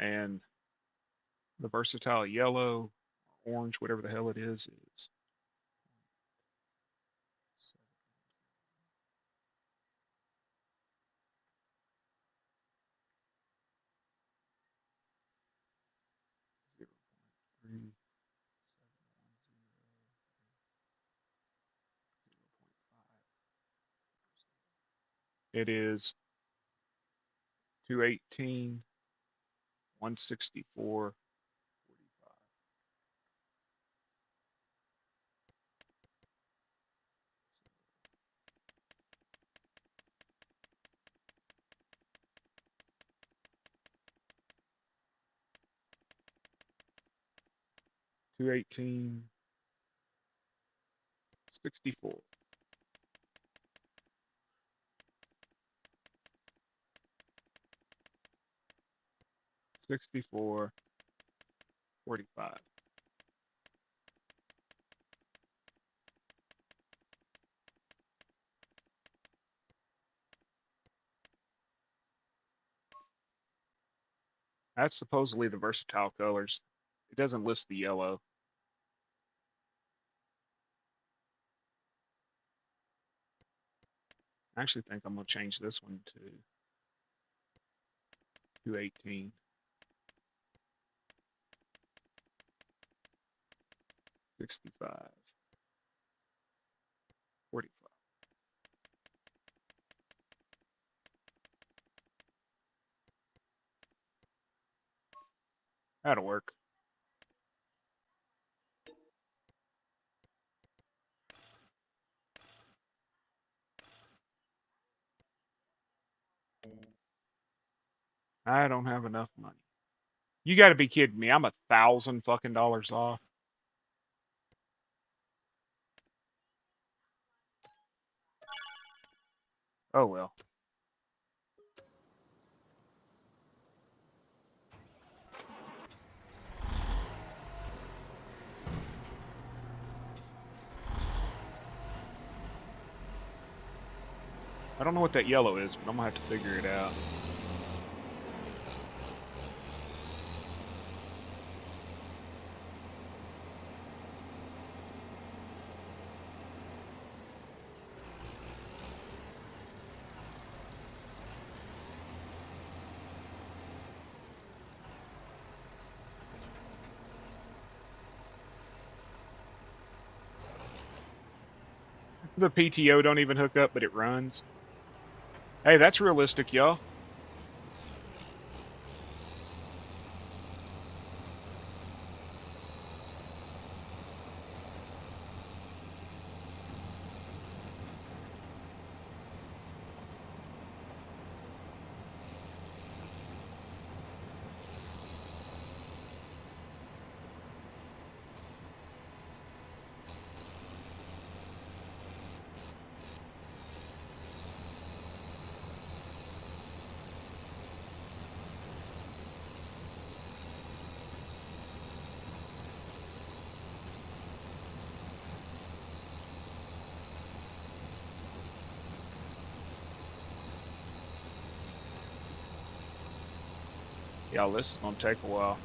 And the versatile yellow, orange, whatever the hell it is 0.3. It is 218 164 45. 218 64. 64 45. That's supposedly the versatile colors. It doesn't list the yellow. I actually think I'm going to change this one to 218 65 45. That'll work. I don't have enough money. You got to be kidding me! I'm $1,000 fucking dollars off. Oh well. I don't know what that yellow is, but I'm gonna have to figure it out. The PTO don't even hook up, but it runs. Hey, that's realistic, y'all. Y'all, this is gonna take a while.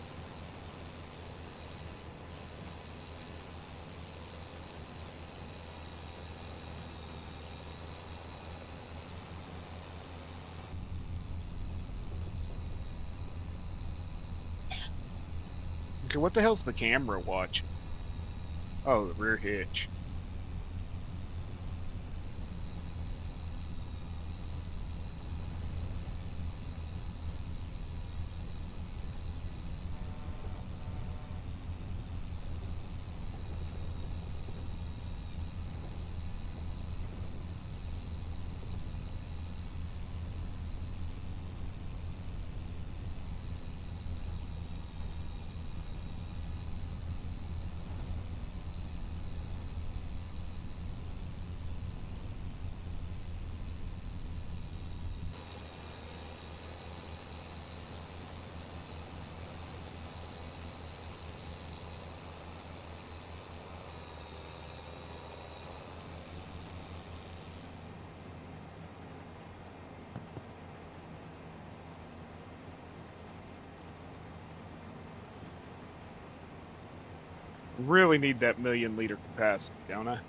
Okay, what the hell's the camera watching? Oh, the rear hitch. Really need that 1,000,000 liter capacity, don't I?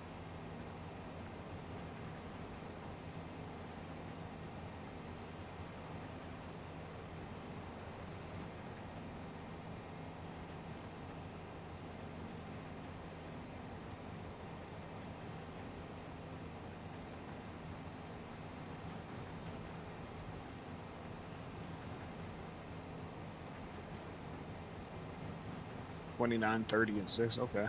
$29, $30, and $6. Okay.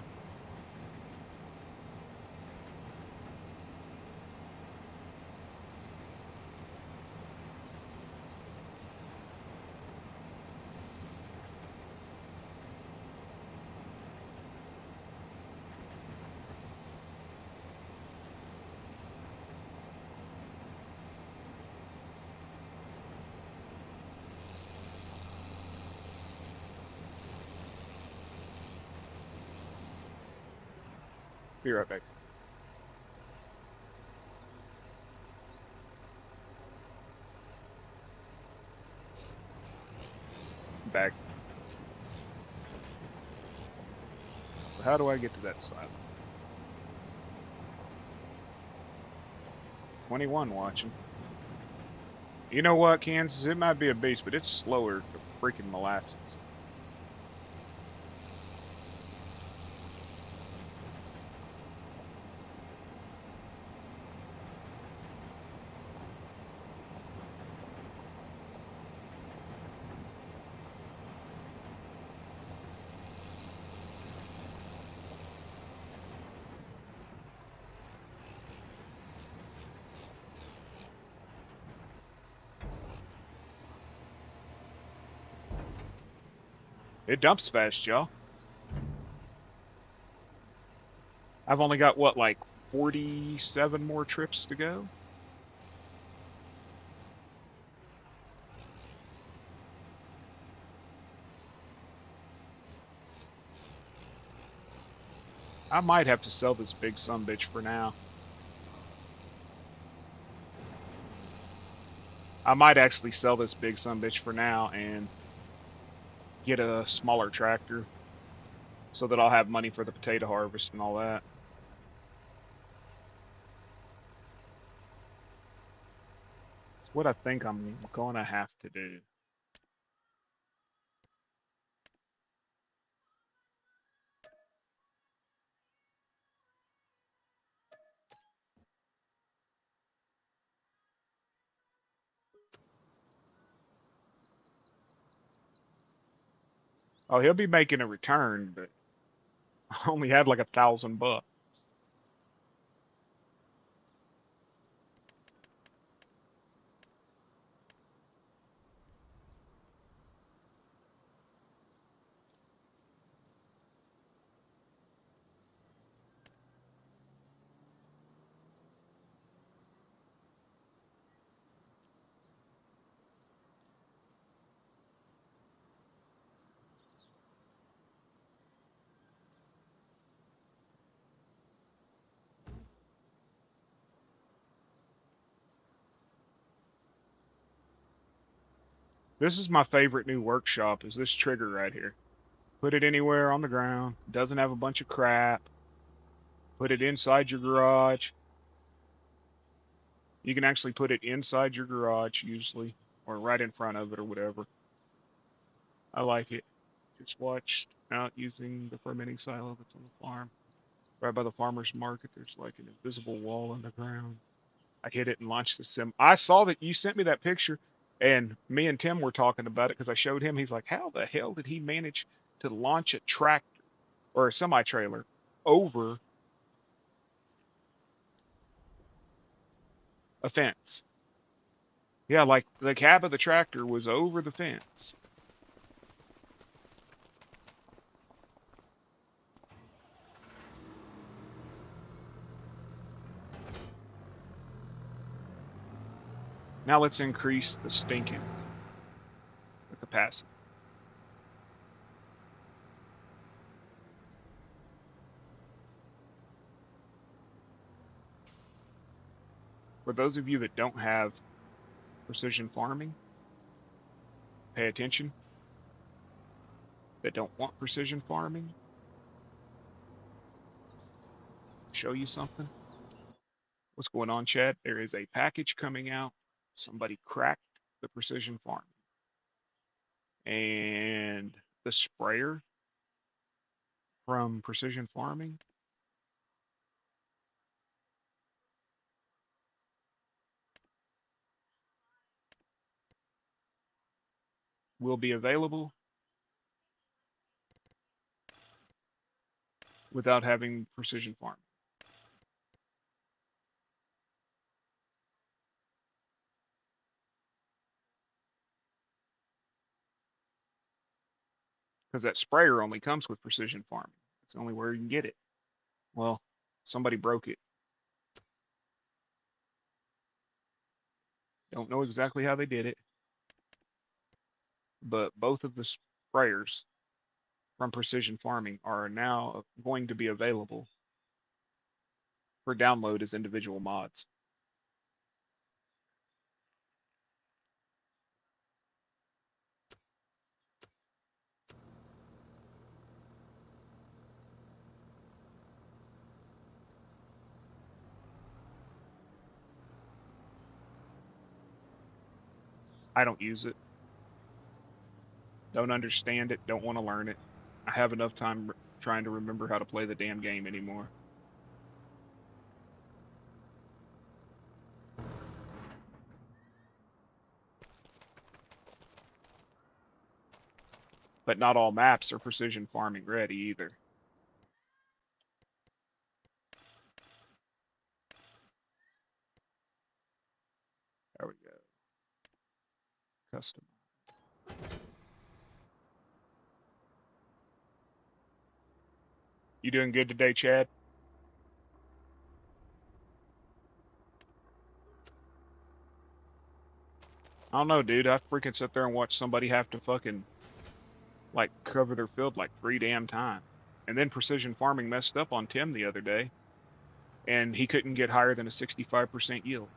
Be right back. Back. So how do I get to that side? 21 watching. You know what, Kansas? It might be a beast, but it's slower to freaking molasses. It dumps fast, y'all. I've only got, what, like 47 more trips to go? I might have to sell this big sumbitch for now. I might actually sell this big sumbitch for now and get a smaller tractor so that I'll have money for the potato harvest and all that. It's what I think I'm gonna have to do. Oh, he'll be making a return, but I only had like $1,000. This is my favorite new workshop, is this trigger right here. Put it anywhere on the ground. Doesn't have a bunch of crap. Put it inside your garage. You can actually put it inside your garage usually, or right in front of it or whatever. I like it. Just watched out using the fermenting silo that's on the farm. Right by the farmer's market, there's like an invisible wall in the ground. I hit it and launched the sim. I saw that you sent me that picture, and me and Tim were talking about it because I showed him. He's like, how the hell did he manage to launch a tractor or a semi trailer over a fence? Yeah, like the cab of the tractor was over the fence. Now let's increase the stinking the capacity. For those of you that don't have precision farming, pay attention. That don't want precision farming, show you something. What's going on, Chad? There is a package coming out. Somebody cracked the precision farming. And the sprayer from precision farming will be available without having precision farming. Because that sprayer only comes with precision farming. It's the only where you can get it. Well, somebody broke it. Don't know exactly how they did it, but both of the sprayers from precision farming are now going to be available for download as individual mods. I don't use it. Don't understand it. Don't want to learn it. I have enough time trying to remember how to play the damn game anymore. But not all maps are precision farming ready either. There we go. Custom. You doing good today, Chad? I don't know, dude. I freaking sit there and watch somebody have to fucking like cover their field like 3 damn times. And then precision farming messed up on Tim the other day, and he couldn't get higher than a 65% yield.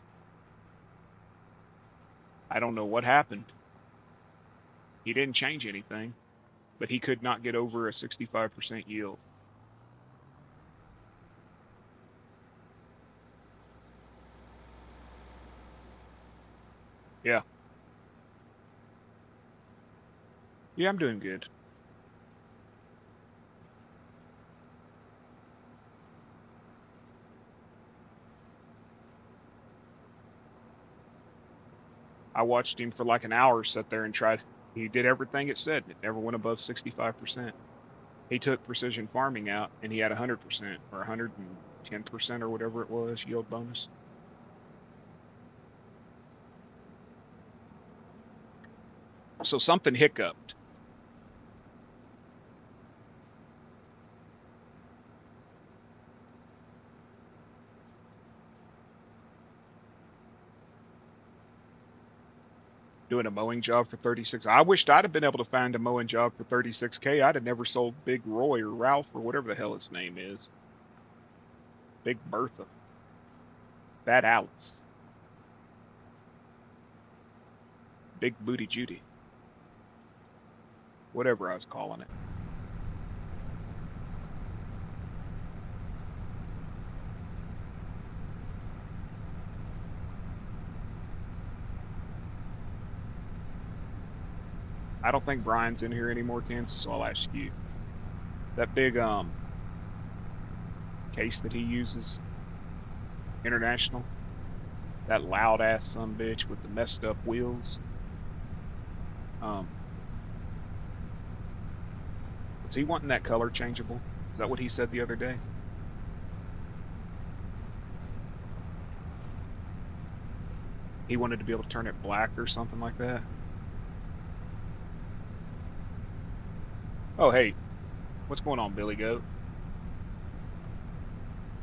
I don't know what happened. He didn't change anything, but he could not get over a 65% yield. Yeah. Yeah, I'm doing good. I watched him for like an hour sit there and tried. He did everything it said. It never went above 65%. He took precision farming out and he had 100% or 110% or whatever it was yield bonus. So something hiccuped. Doing a mowing job for 36. I wished I'd have been able to find a mowing job for 36K. I'd have never sold Big Roy or Ralph or whatever the hell his name is. Big Bertha. Bad Alice. Big Booty Judy. Whatever I was calling it. I don't think Brian's in here anymore, Kansas, so I'll ask you. That big case that he uses, International, that loud ass son bitch with the messed up wheels. Was he wanting that color changeable? Is that what he said the other day? He wanted to be able to turn it black or something like that. Oh, hey, what's going on, Billy Goat?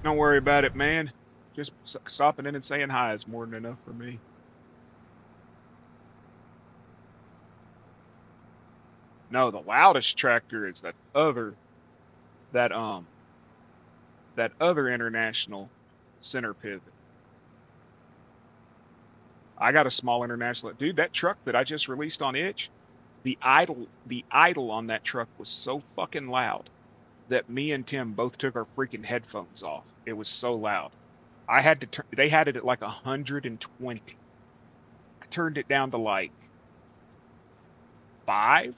Don't worry about it, man. Just stopping in and saying hi is more than enough for me. No, the loudest tractor is that that other International center pivot. I got a small International. Dude, that truck that I just released on Itch, the idle on that truck was so fucking loud that me and Tim both took our freaking headphones off. It was so loud. I had to turn. They had it at like 120. I turned it down to like 5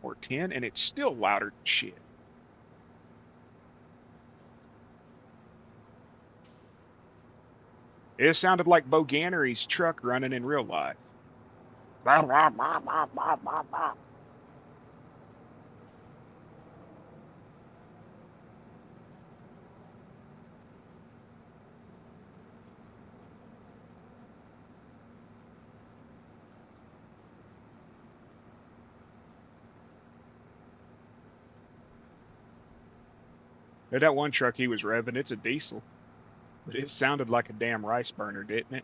or 10, and it's still louder than shit. It sounded like Bo Gannery's truck running in real life. That one truck he was revving, it's a diesel, but it sounded like a damn rice burner, didn't it?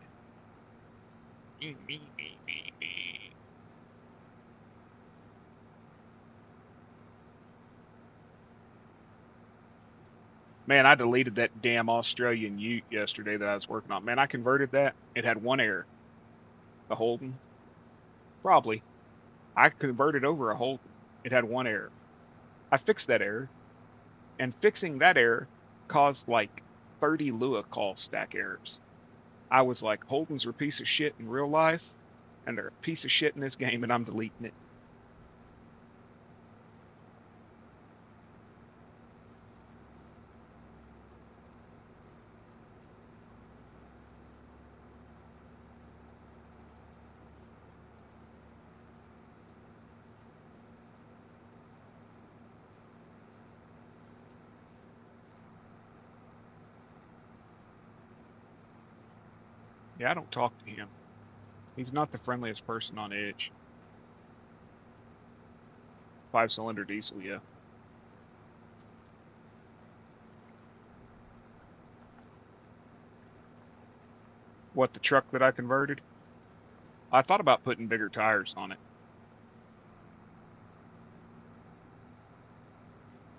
Man, I deleted that damn Australian Ute yesterday that I was working on. Man, I converted that. It had one error. A Holden? Probably. I converted over a Holden. It had one error. I fixed that error, and fixing that error caused like 30 Lua call stack errors. I was like, Holdens are a piece of shit in real life, and they're a piece of shit in this game, and I'm deleting it. Yeah, I don't talk to him. He's not the friendliest person on Edge. 5-cylinder diesel, yeah. What, the truck that I converted? I thought about putting bigger tires on it.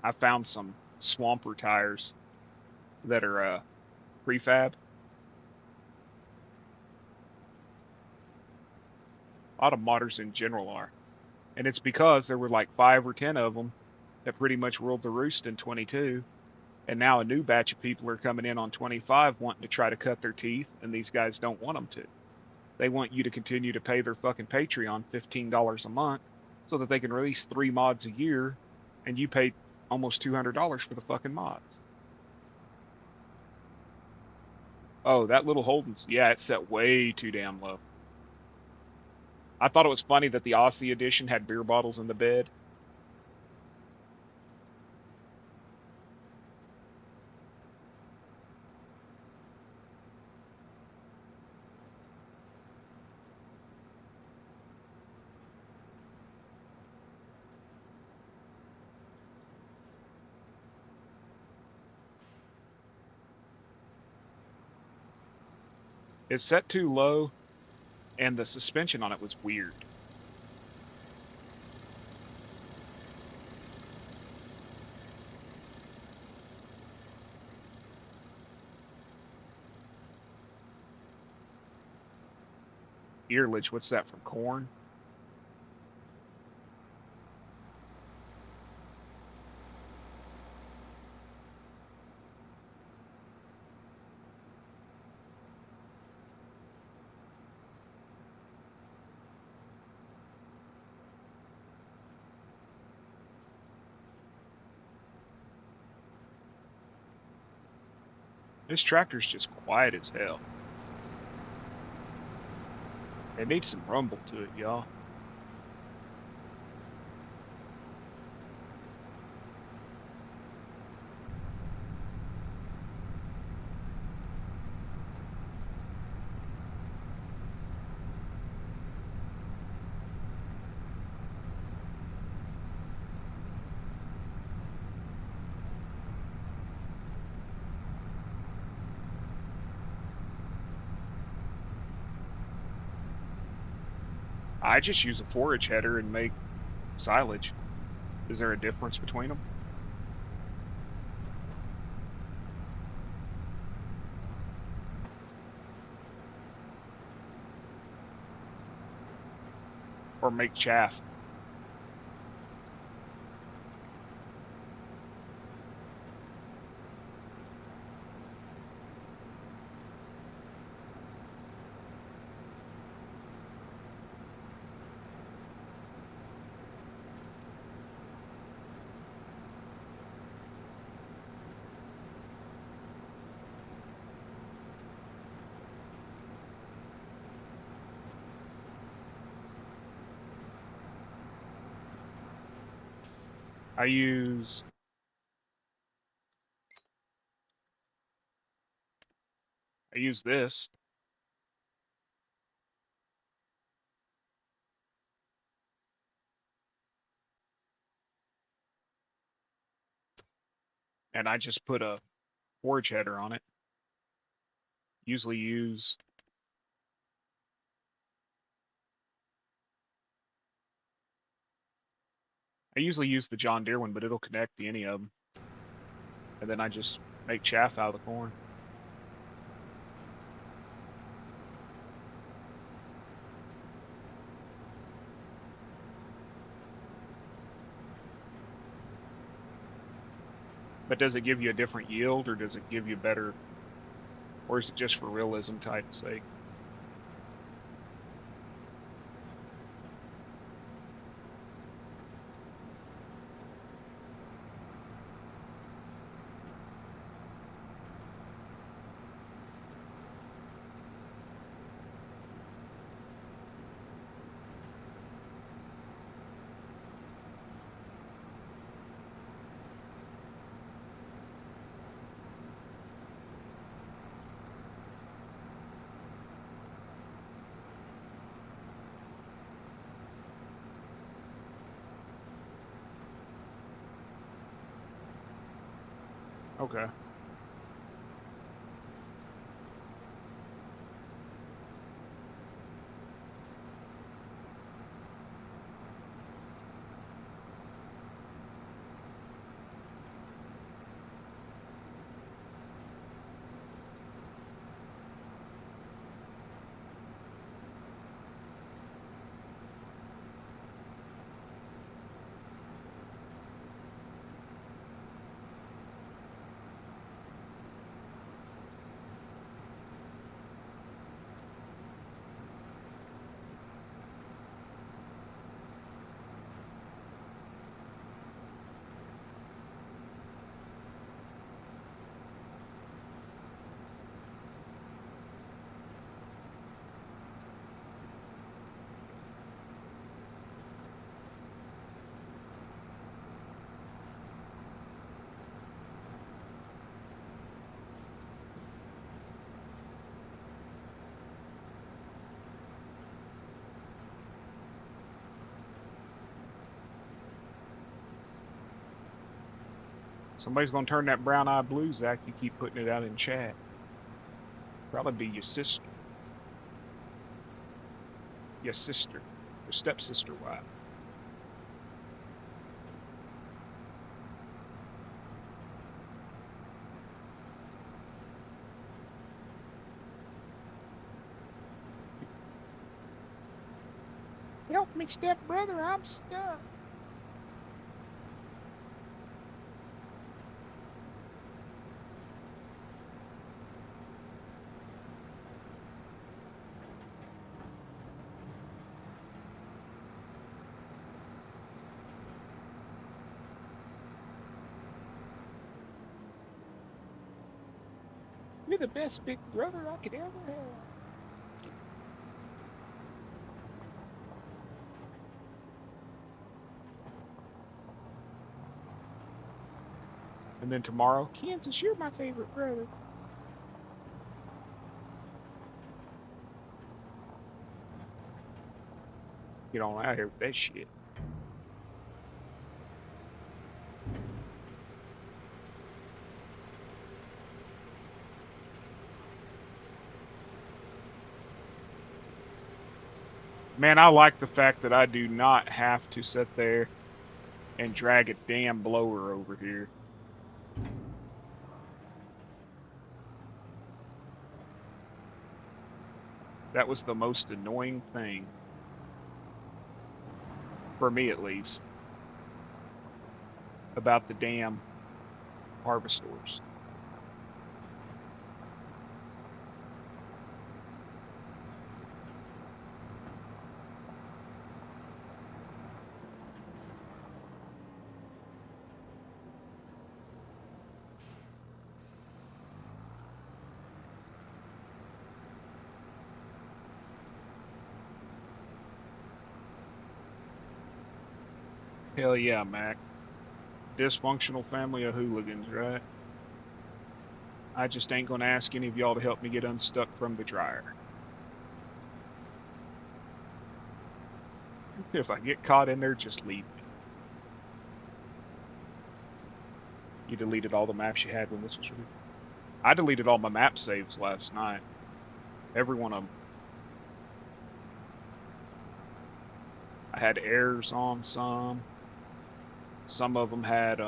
I found some Swamper tires that are prefab. A lot of modders in general are. And it's because there were like 5 or 10 of them that pretty much ruled the roost in 22. And now a new batch of people are coming in on 25 wanting to try to cut their teeth, and these guys don't want them to. They want you to continue to pay their fucking Patreon $15 a month so that they can release 3 mods a year, and you pay almost $200 for the fucking mods. Oh, that little Holden's, yeah, it's set way too damn low. I thought it was funny that the Aussie edition had beer bottles in the bed. It's set too low, and the suspension on it was weird. Earledge, what's that, from Corn? This tractor's just quiet as hell. It needs some rumble to it, y'all. I just use a forage header and make silage. Is there a difference between them? Or make chaff? I use this. And I just put a forage header on it. Usually use the John Deere one, but it'll connect to any of them. And then I just make chaff out of the corn. But does it give you a different yield, or does it give you better, or is it just for realism type sake? Okay. Somebody's gonna turn that brown eye blue, Zach. You keep putting it out in chat. Probably be your sister. Your sister. Your stepsister wife. Help me, stepbrother, I'm stuck. You're the best big brother I could ever have. And then tomorrow, Kansas, you're my favorite brother. Get on out here with that shit. Man, I like the fact that I do not have to sit there and drag a damn blower over here. That was the most annoying thing, for me at least, about the damn harvestors. Hell yeah, Mac. Dysfunctional family of hooligans, right? I just ain't gonna ask any of y'all to help me get unstuck from the dryer. If I get caught in there, just leave me. You deleted all the maps you had when this was released. I deleted all my map saves last night. Every one of them. I had errors on some. Some of them had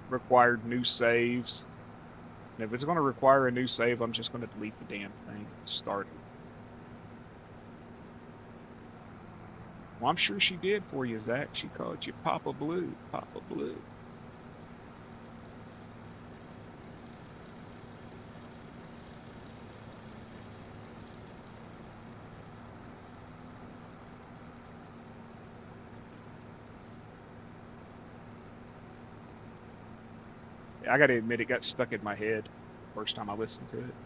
required new saves. And if it's going to require a new save, I'm just going to delete the damn thing and start it. Well, I'm sure she did for you, Zach. She called you Papa Blue. Papa Blue. I gotta admit, it got stuck in my head first time I listened to it.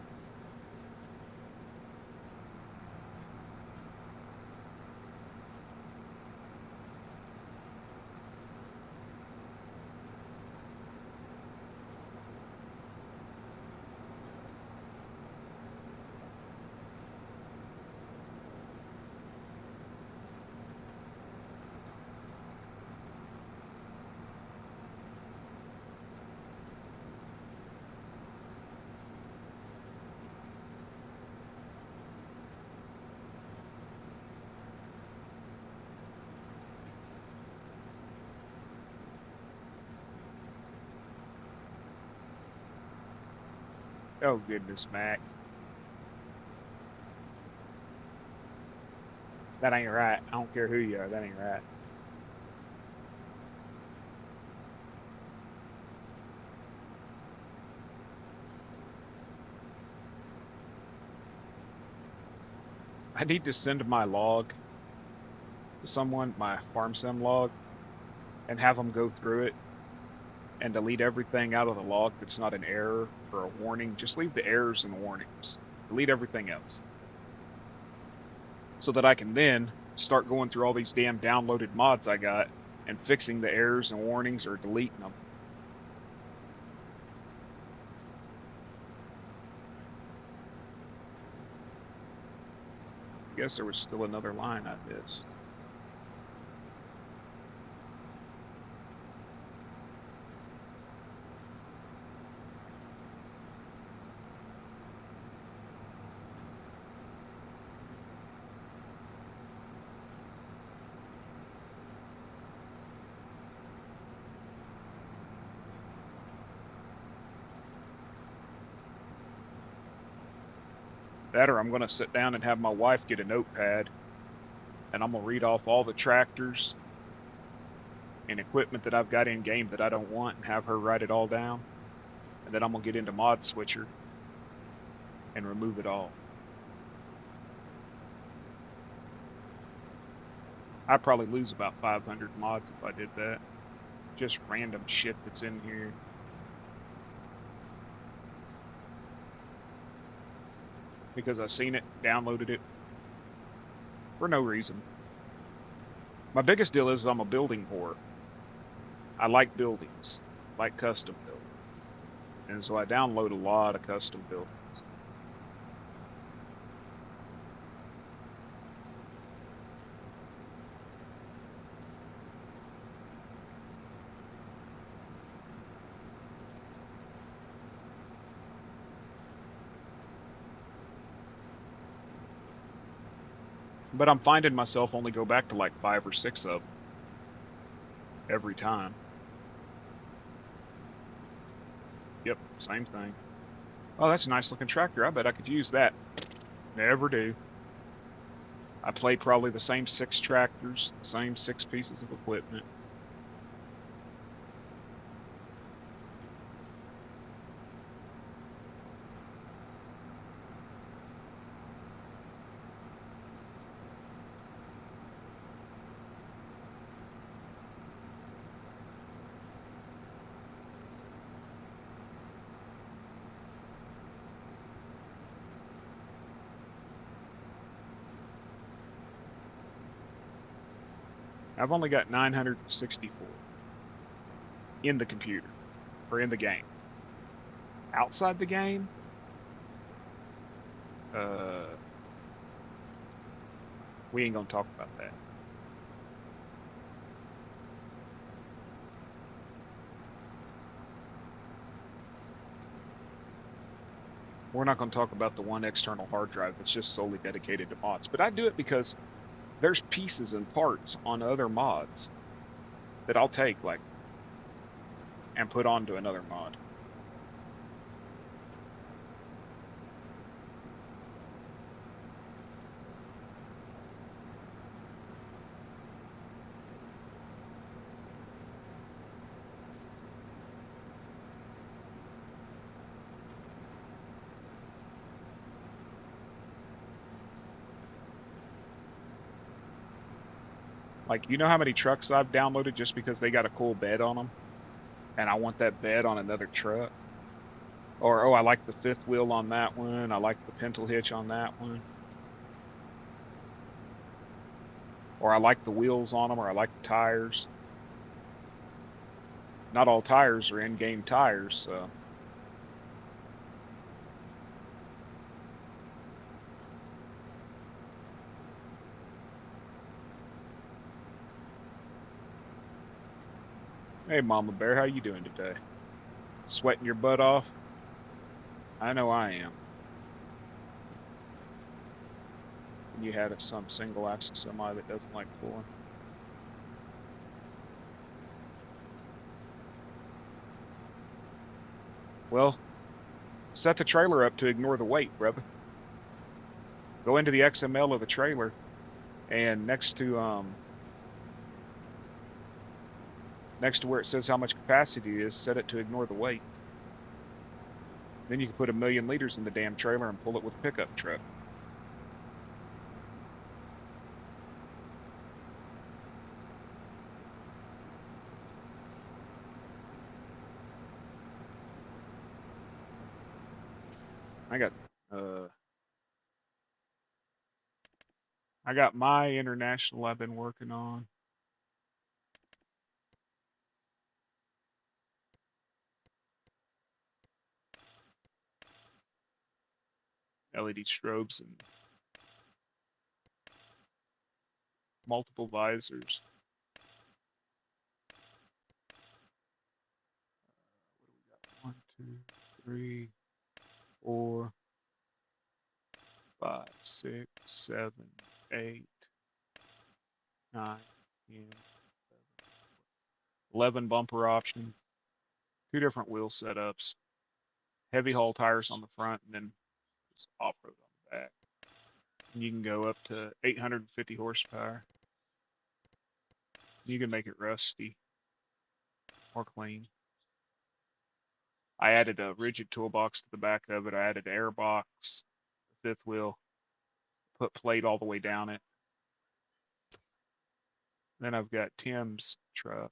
Oh goodness, Mac. That ain't right. I don't care who you are. That ain't right. I need to send my log to someone, my farm sim log, and have them go through it and delete everything out of the log that's not an error or a warning. Just leave the errors and warnings. Delete everything else. So that I can then start going through all these damn downloaded mods I got and fixing the errors and warnings or deleting them. I guess there was still another line I missed. That or I'm going to sit down and have my wife get a notepad and I'm going to read off all the tractors and equipment that I've got in game that I don't want and have her write it all down. And then I'm going to get into Mod Switcher and remove it all. I'd probably lose about 500 mods if I did that. Just random shit that's in here. Because I seen it, downloaded it for no reason. My biggest deal is I'm a building whore. I like buildings, like custom buildings. And so I download a lot of custom buildings. But I'm finding myself only go back to like 5 or 6 of them every time. Yep, same thing. Oh, that's a nice looking tractor. I bet I could use that. Never do. I play probably the same 6 tractors, the same 6 pieces of equipment. I've only got 964 in the computer or in the game. Outside the game, uh, we ain't gonna talk about that. We're not gonna talk about the one external hard drive that's just solely dedicated to mods. But I do it because there's pieces and parts on other mods that I'll take, like, and put onto another mod. Like, you know how many trucks I've downloaded just because they got a cool bed on them? And I want that bed on another truck? Or, oh, I like the fifth wheel on that one. I like the pintle hitch on that one. Or I like the wheels on them, or I like the tires. Not all tires are in-game tires, so. Hey, Mama Bear, how you doing today? Sweating your butt off? I know I am. And you had some single axle semi that doesn't like pulling. Well, set the trailer up to ignore the weight, brother. Go into the XML of the trailer, and next to where it says how much capacity it is, set it to ignore the weight. Then you can put 1,000,000 liters in the damn trailer and pull it with a pickup truck. Uh I got my international I've been working on. LED strobes and multiple visors. What do we got? 1, 2, 3, 4, 5, 6, 7, 8, 9, 10, 11 bumper options, 2 different wheel setups, heavy haul tires on the front, and then just off-road on the back. And you can go up to 850 horsepower. You can make it rusty or clean. I added a rigid toolbox to the back of it. I added an air box, fifth wheel, put plate all the way down it. Then I've got Tim's truck.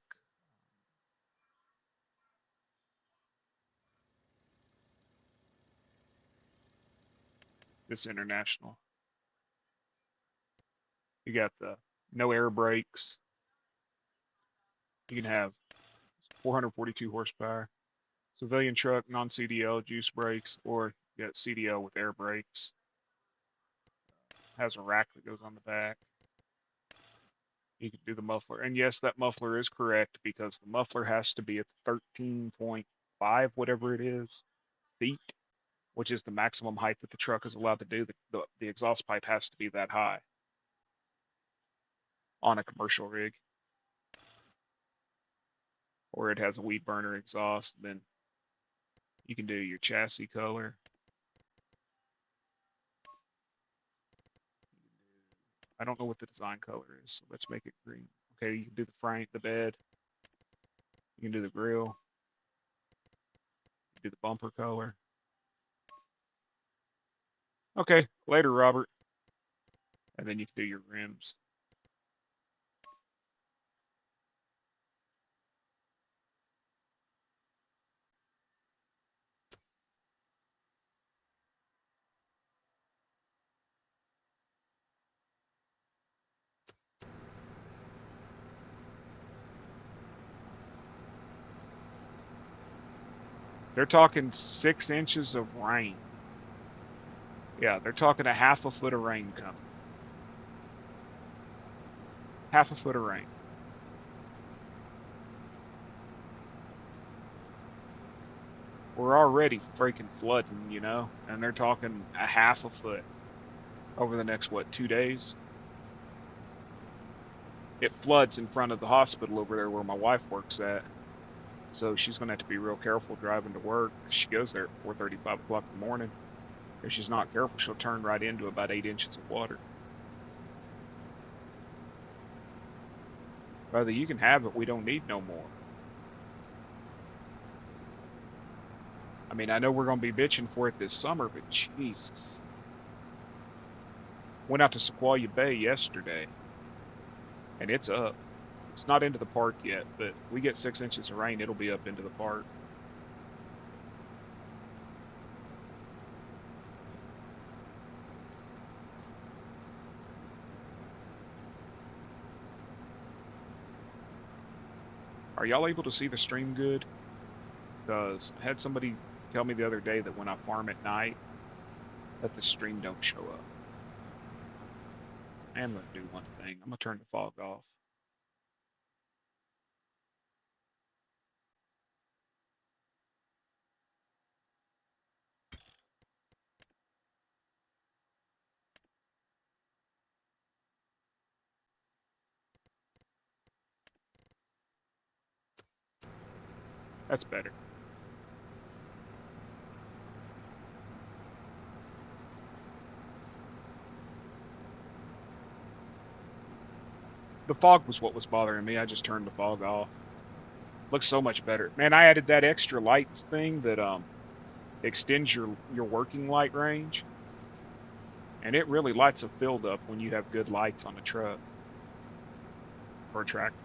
This International. You got the no air brakes. You can have 442 horsepower. Civilian truck, non-CDL, juice brakes, or you got CDL with air brakes. Has a rack that goes on the back. You can do the muffler. And yes, that muffler is correct because the muffler has to be at 13.5, whatever it is, feet, which is the maximum height that the truck is allowed to do. The exhaust pipe has to be that high on a commercial rig. Or it has a weed burner exhaust. Then you can do your chassis color. I don't know what the design color is, so let's make it green. Okay, you can do the frame, the bed. You can do the grill. Do the bumper color. Okay, later, Robert. And then you can do your rims. They're talking 6 inches of rain. Yeah, they're talking a half a foot of rain coming. Half a foot of rain. We're already freaking flooding, you know, and they're talking a half a foot over the next, what, 2 days? It floods in front of the hospital over there where my wife works at. So she's going to have to be real careful driving to work. She goes there at 4:30, 5 o'clock in the morning. If she's not careful, she'll turn right into about 8 inches of water. Brother, you can have it. We don't need no more. I mean, I know we're going to be bitching for it this summer, but Jesus. Went out to Sequoia Bay yesterday, and it's up. It's not into the park yet, but we get 6 inches of rain, it'll be up into the park. Are y'all able to see the stream good? Because I had somebody tell me the other day that when I farm at night, that the stream don't show up. I'm going to do one thing. I'm going to turn the fog off. That's better. The fog was what was bothering me. I just turned the fog off. Looks so much better. Man, I added that extra lights thing that extends your working light range. And it really lights a field up when you have good lights on a truck or a tractor.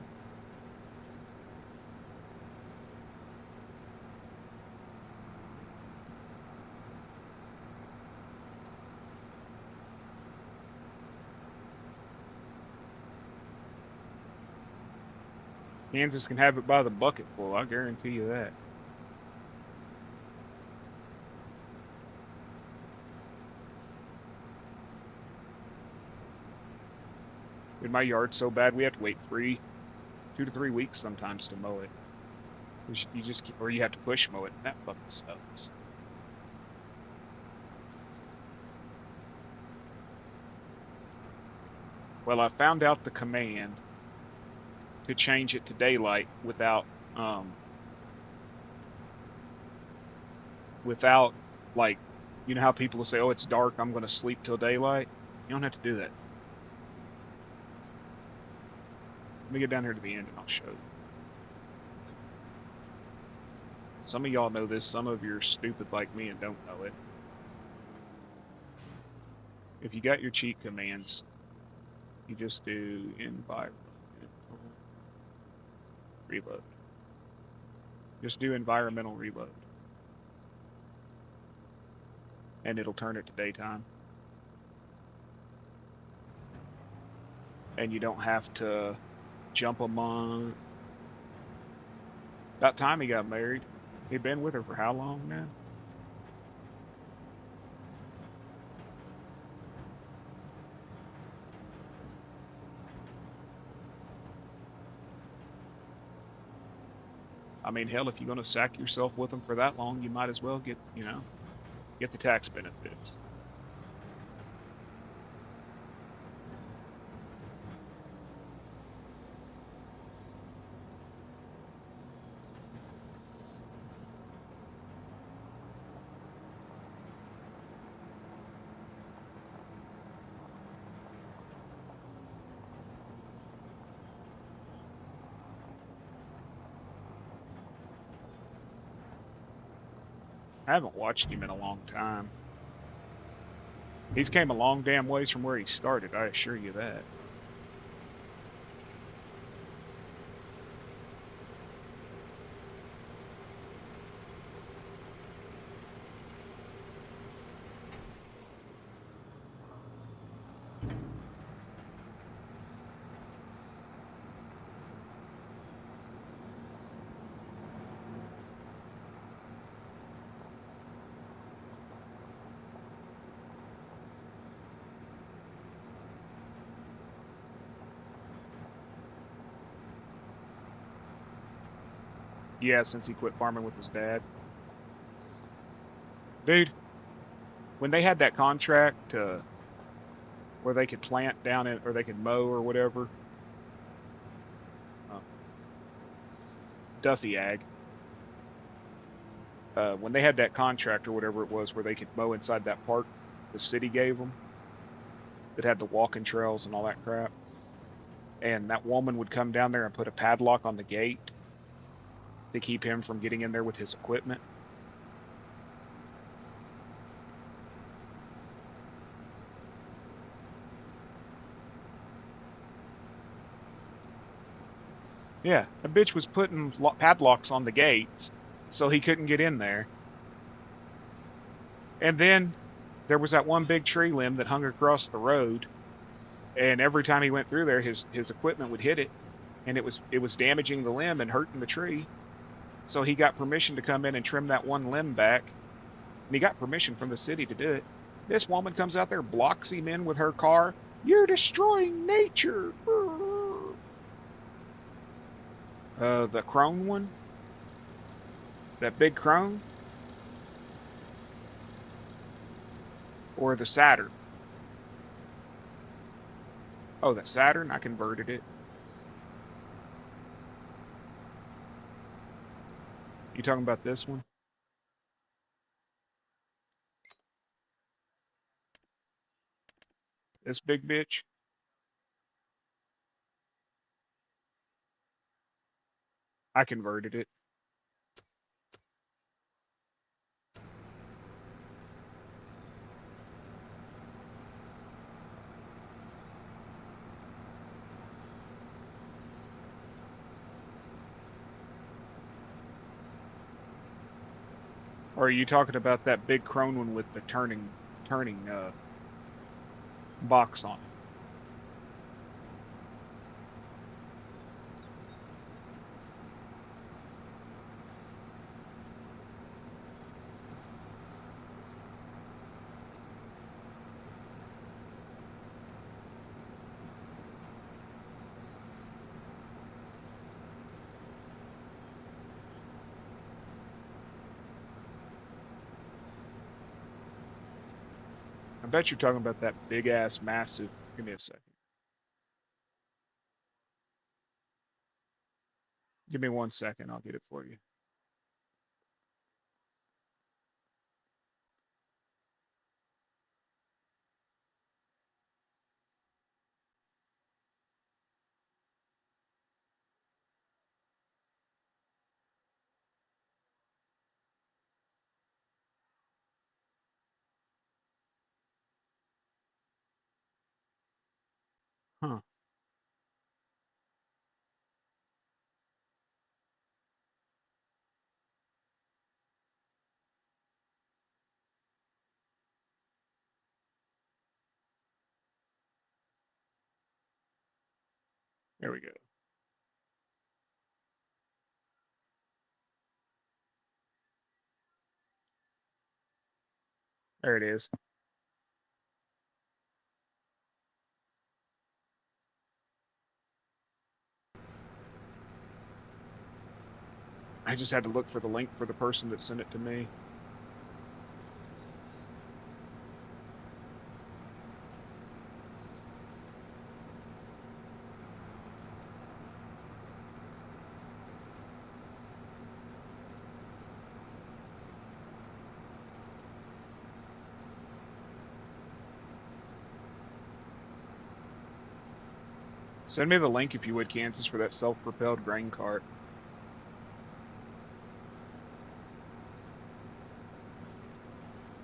Kansas can have it by the bucketful, I guarantee you that. In my yard so bad we have to wait 2 to 3 weeks sometimes to mow it. You just or you have to push mow it. That fucking sucks. Well, I found out the command to change it to daylight without without like You know how people will say, "Oh, it's dark. I'm going to sleep till daylight." You don't have to do that. Let me get down here to the end and I'll show you. Some of y'all know this. Some of you are stupid like me and don't know it. If you got your cheat commands, you just do environmental reload. Just do environmental reload. And it'll turn it to daytime. And you don't have to jump a month. About time he got married. He'd been with her for how long now? I mean, hell, if you're going to sack yourself with them for that long, you might as well get, get the tax benefits. I haven't watched him in a long time. He's came a long damn ways from where he started, I assure you that. Yeah, since he quit farming with his dad. Dude, when they had that contract where they could plant down in, or they could mow or whatever, uh, Duffy Ag, when they had that contract or whatever it was where they could mow inside that park the city gave them that had the walking trails and all that crap, and that woman would come down there and put a padlock on the gate to keep him from getting in there with his equipment. Yeah, a bitch was putting padlocks on the gates so he couldn't get in there. And then there was that one big tree limb that hung across the road, and every time he went through there, his equipment would hit it, and it was damaging the limb and hurting the tree. So he got permission to come in and trim that one limb back, and he got permission from the city to do it. This woman comes out there, blocks him in with her car. You're destroying nature. The crone one, that big crone, or the Saturn? Oh, that Saturn. I converted it. You talking about this one? This big bitch? I converted it. Or are you talking about that big crone one with the turning box on it? I bet you're talking about that big ass massive. Give me a second. Give me 1 second. I'll get it for you. There we go. There it is. I just had to look for the link for the person that sent it to me. Send me the link if you would, Kansas, for that self-propelled grain cart.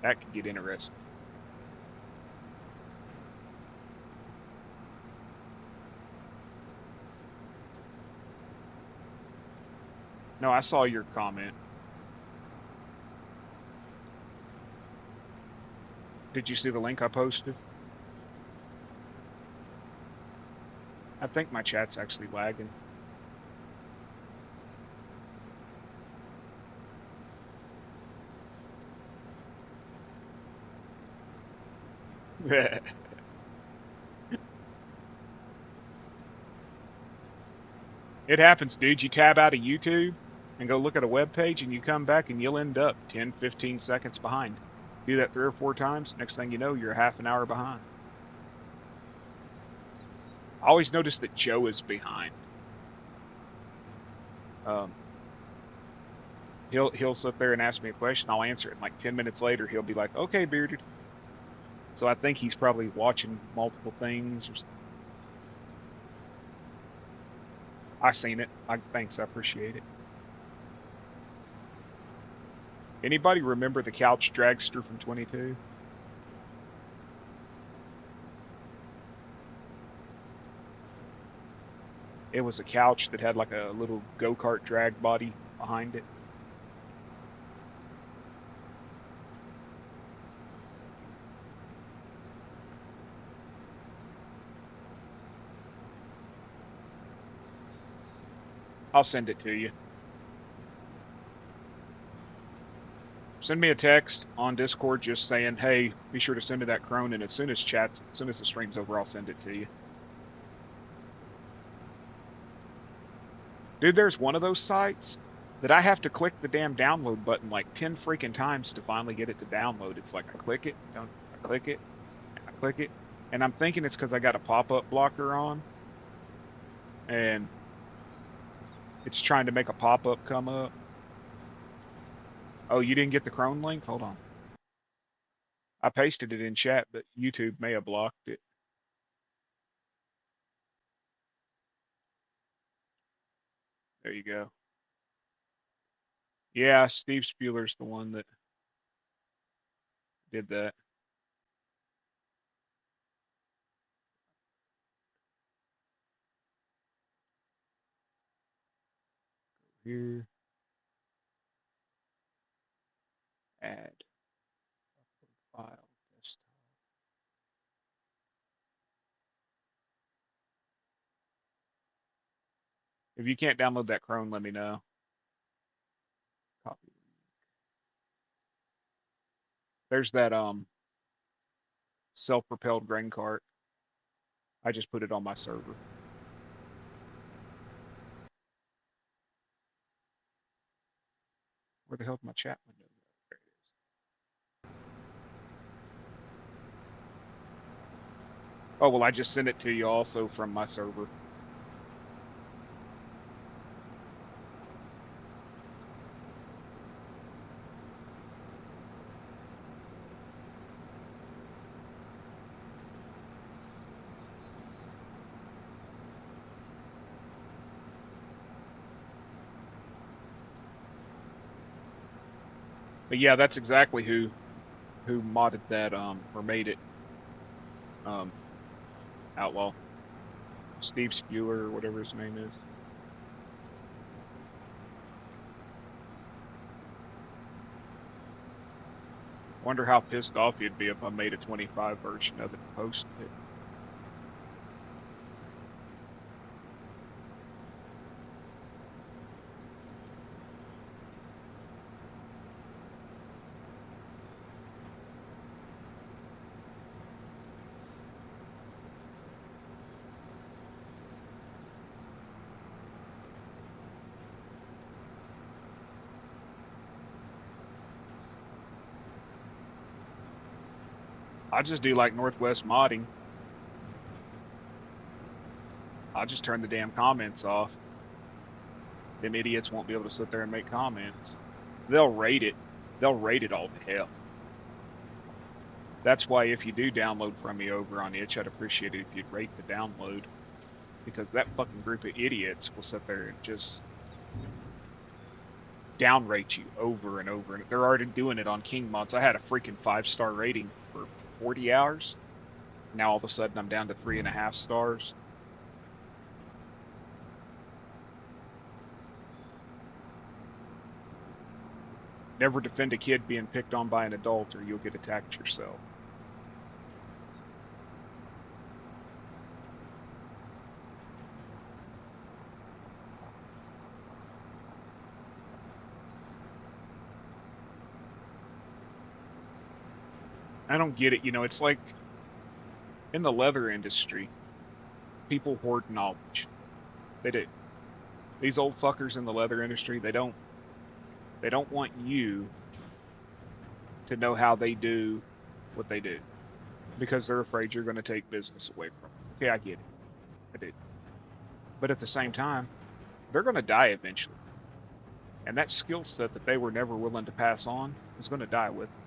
That could get interesting. No, I saw your comment. Did you see the link I posted? I think my chat's actually lagging. It happens, dude. You tab out of YouTube and go look at a web page and you come back and you'll end up 10, 15 seconds behind. Do that 3 or 4 times. Next thing you know, you're half an hour behind. I always notice that Joe is behind. He'll sit there and ask me a question. I'll answer it. And like 10 minutes later, he'll be like, "Okay, bearded." So I think he's probably watching multiple things or something. I seen it. Thanks. I appreciate it. Anybody remember the couch dragster from 22? It was a couch that had like a little go-kart drag body behind it. I'll send it to you. Send me a text on Discord just saying, "Hey, be sure to send me that Crone," and as soon as the stream's over, I'll send it to you. Dude, there's one of those sites that I have to click the damn download button like 10 freaking times to finally get it to download. It's like I click it, I click it, I click it, and I'm thinking it's because I got a pop-up blocker on, and it's trying to make a pop-up come up. Oh, you didn't get the Crone link? Hold on. I pasted it in chat, but YouTube may have blocked it. There you go. Yeah, Steve Spuler's the one that did that. Here, add file. If you can't download that Crone, let me know. Copy. There's that self-propelled grain cart. I just put it on my server. Where the hell's my chat window? There it is. Oh, well, I just sent it to you also from my server. But yeah, that's exactly who modded that or made it outlaw. Steve Spuler or whatever his name is. Wonder how pissed off you'd be if I made a 25 version of it and posted it. I just do like Northwest modding. I just turn the damn comments off. Them idiots won't be able to sit there and make comments. They'll rate it. They'll rate it all to hell. That's why if you do download from me over on itch, I'd appreciate it if you'd rate the download. Because that fucking group of idiots will sit there and just downrate you over and over. And they're already doing it on King mods. I had a freaking 5-star rating for 40 hours. Now all of a sudden I'm down to 3.5 stars. Never defend a kid being picked on by an adult or you'll get attacked yourself. I don't get it. You know, it's like in the leather industry, people hoard knowledge. They do. These old fuckers in the leather industry, they don't want you to know how they do what they do because they're afraid you're going to take business away from them. Okay, I get it. I do. But at the same time, they're going to die eventually. And that skill set that they were never willing to pass on is going to die with them.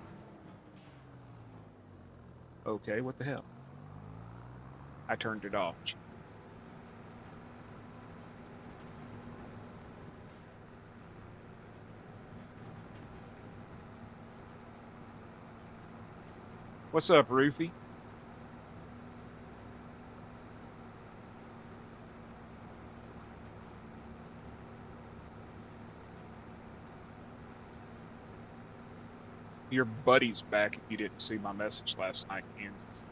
Okay, what the hell? I turned it off. What's up, Ruthie? Your buddy's back if you didn't see my message last night, Kansas.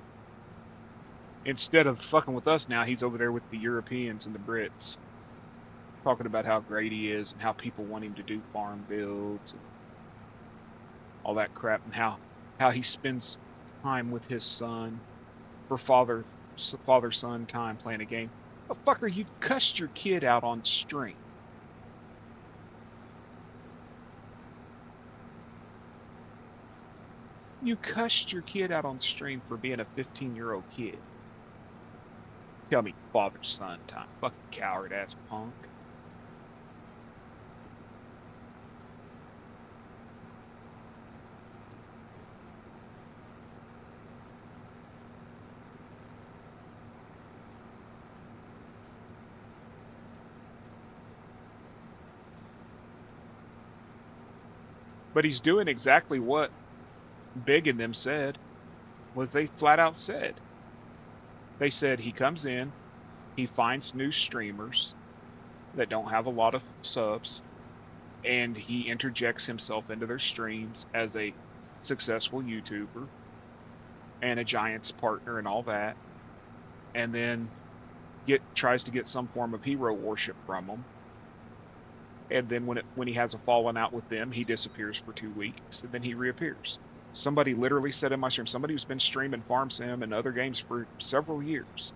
Instead of fucking with us now, he's over there with the Europeans and the Brits. Talking about how great he is and how people want him to do farm builds and all that crap and how he spends time with his son for father-son time playing a game. Oh, fucker, you cussed your kid out on stream. You cussed your kid out on stream for being a 15-year-old kid. Tell me father-son time. Fucking coward-ass punk. But he's doing exactly what Big and them said, was they flat out said. They said he comes in, he finds new streamers that don't have a lot of subs, and he interjects himself into their streams as a successful YouTuber and a Giants partner and all that, and then tries to get some form of hero worship from them. And then when he has a falling out with them, he disappears for 2 weeks, and then he reappears. Somebody literally said in my stream, somebody who's been streaming Farm Sim and other games for several years,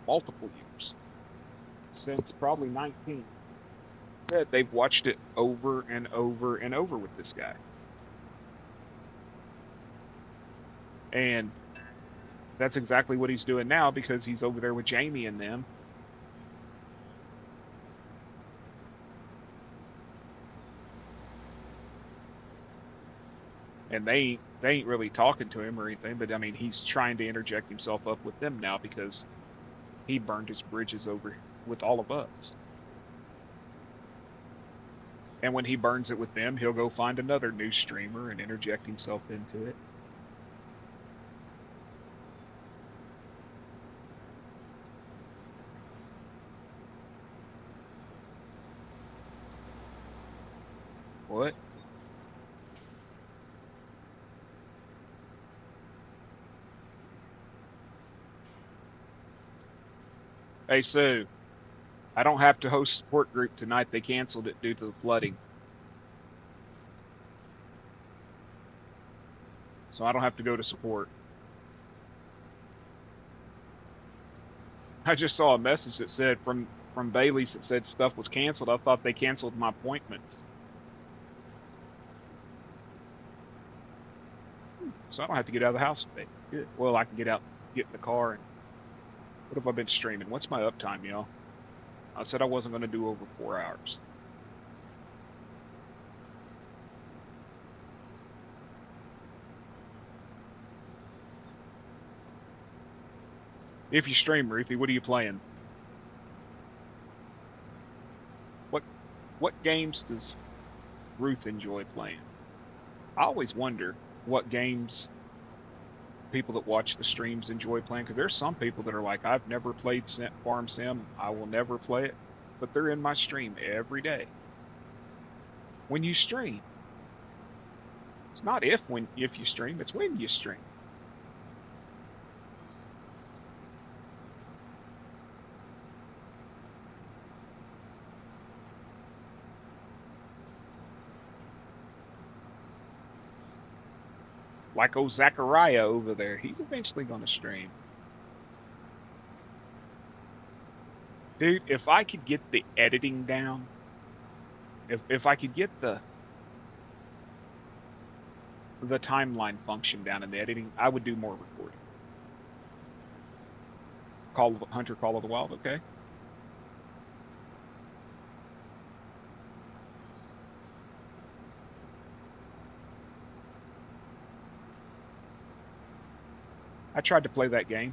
multiple years, since probably 19, said they've watched it over and over and over with this guy. And that's exactly what he's doing now because he's over there with Jamie and them. And they ain't really talking to him or anything, but I mean, he's trying to interject himself up with them now because he burned his bridges over with all of us. And when he burns it with them, he'll go find another new streamer and interject himself into it. What? Hey, Sue, I don't have to host support group tonight. They canceled it due to the flooding. So I don't have to go to support. I just saw a message that said from Bailey's that said stuff was canceled. I thought they canceled my appointments. So I don't have to get out of the house today. Good. Well, I can get out, get in the car, and what have I been streaming? What's my uptime, y'all? I said I wasn't going to do over 4 hours. If you stream, Ruthie, what are you playing? What games does Ruth enjoy playing? I always wonder what games people that watch the streams enjoy playing, because there's some people that are like, I've never played Farm Sim, I will never play it, but they're in my stream every day. When you stream, it's not if you stream, it's when you stream. Like old Zachariah over there, he's eventually going to stream. Dude, if I could get the editing down, if I could get the timeline function down in the editing, I would do more recording. Hunter Call of the Wild, okay. I tried to play that game.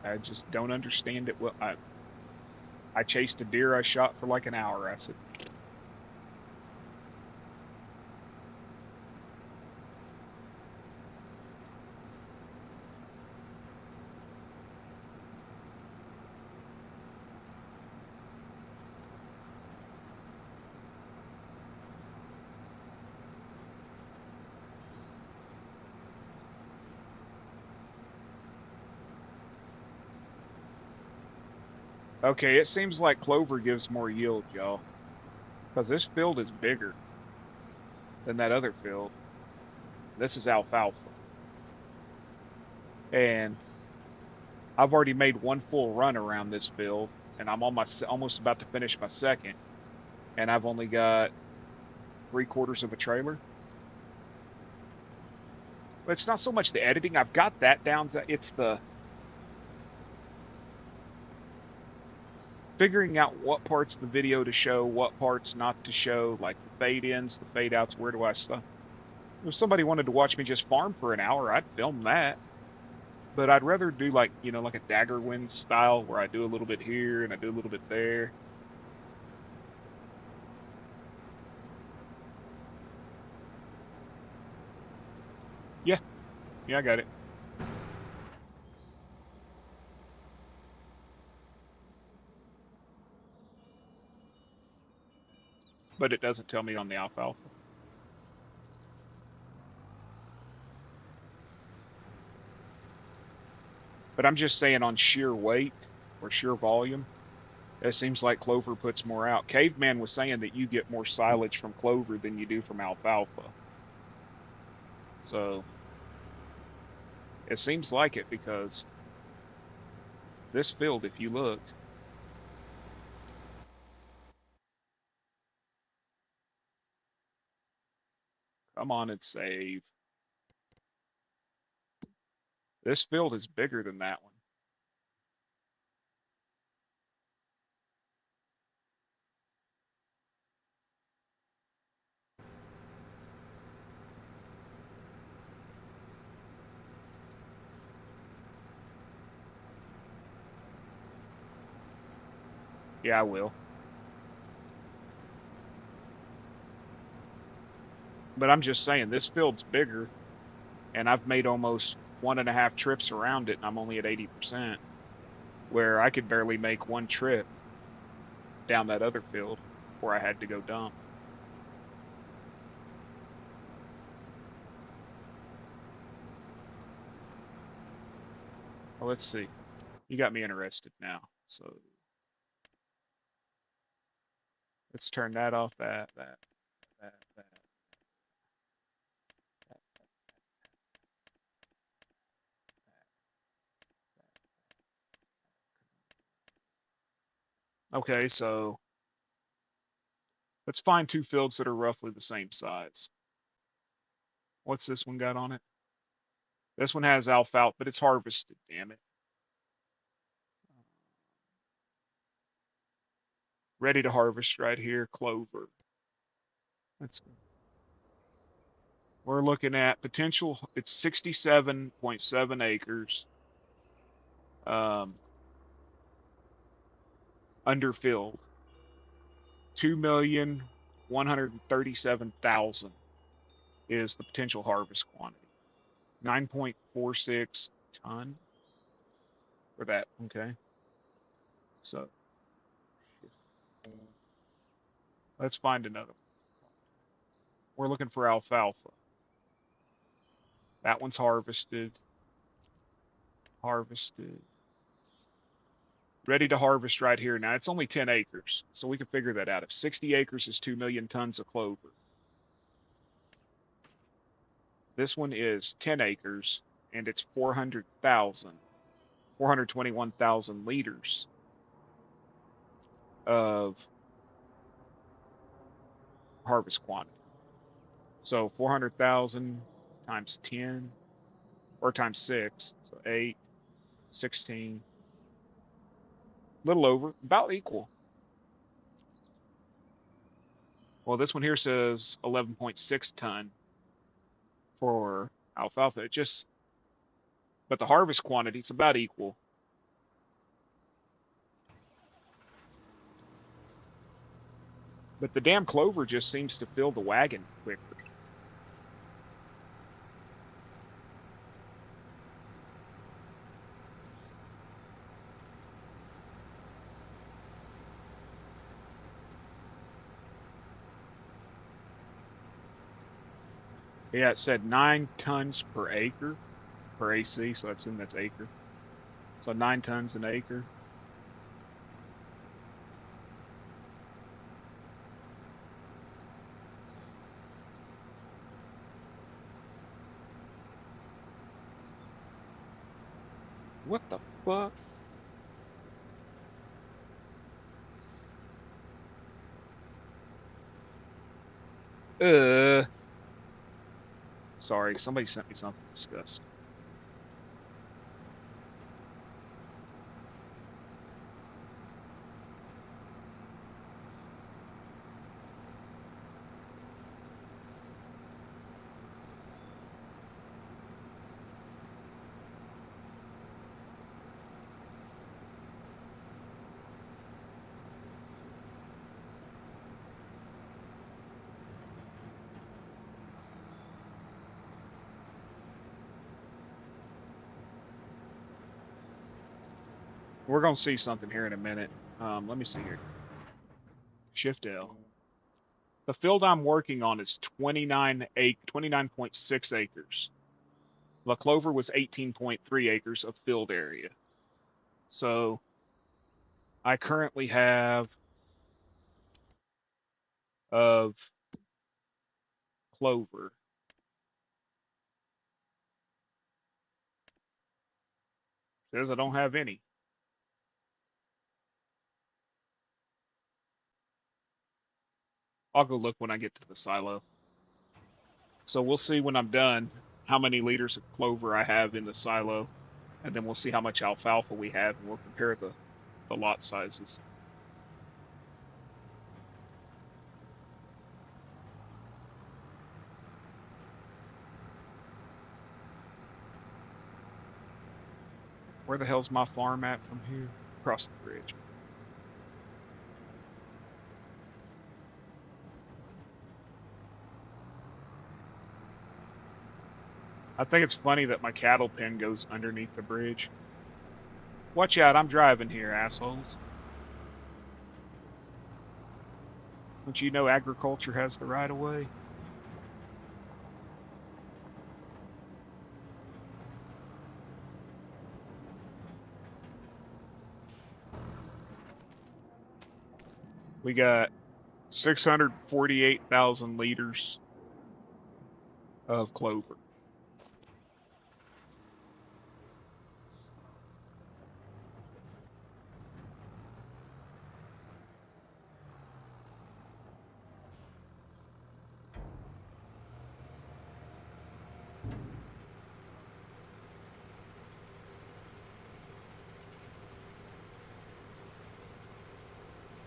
I just don't understand it. Well, I chased a deer I shot for like an hour. I said, okay, it seems like clover gives more yield, y'all, because this field is bigger than that other field. This is alfalfa. And I've already made one full run around this field, and I'm on almost about to finish my second, and I've only got 3/4 of a trailer. But it's not so much the editing. I've got that down. It's the figuring out what parts of the video to show, what parts not to show, like the fade ins, the fade outs. Where do I stop? If somebody wanted to watch me just farm for an hour, I'd film that. But I'd rather do like, like a Daggerwind style where I do a little bit here and I do a little bit there. Yeah, yeah, I got it. But it doesn't tell me on the alfalfa. But I'm just saying on sheer weight or sheer volume, it seems like clover puts more out. Caveman was saying that you get more silage from clover than you do from alfalfa. So it seems like it because this field, if you look, come on and save. This field is bigger than that one. Yeah, I will. But I'm just saying this field's bigger, and I've made almost 1.5 trips around it, and I'm only at 80%, where I could barely make one trip down that other field where I had to go dump. Well, let's see. You got me interested now. So let's turn that off, that. Okay, so let's find two fields that are roughly the same size. What's this one got on it? This one has alfalfa, but it's harvested, damn it. Ready to harvest right here, clover. That's good. We're looking at potential, it's 67.7 acres. Underfilled. 2,137,000 is the potential harvest quantity. 9.46 ton for that. Okay. So let's find another one. We're looking for alfalfa. That one's harvested. Harvested. Ready to harvest right here. Now it's only 10 acres, so we can figure that out. If 60 acres is 2 million tons of clover, this one is 10 acres and it's 421,000 liters of harvest quantity. So 400,000 times 10 or times 6, so 8, 16, little over, about equal. Well, this one here says 11.6 ton for alfalfa. It just, but the harvest quantity is about equal. But the damn clover just seems to fill the wagon quicker. Yeah, it said 9 tons per acre per AC, so that's acre. So 9 tons an acre. What the fuck? Uh, Sorry, somebody sent me something disgusting. We're gonna see something here in a minute. Let me see here. Shift L. The field I'm working on is 29.6 acres. La Clover was 18.3 acres of field area. So I currently have of clover. Says I don't have any. I'll go look when I get to the silo. So we'll see when I'm done how many liters of clover I have in the silo, and then we'll see how much alfalfa we have, and we'll compare the lot sizes. Where the hell's my farm at from here? Across the bridge. I think it's funny that my cattle pen goes underneath the bridge. Watch out, I'm driving here, assholes. Don't you know agriculture has the right of way? We got 648,000 liters of clover.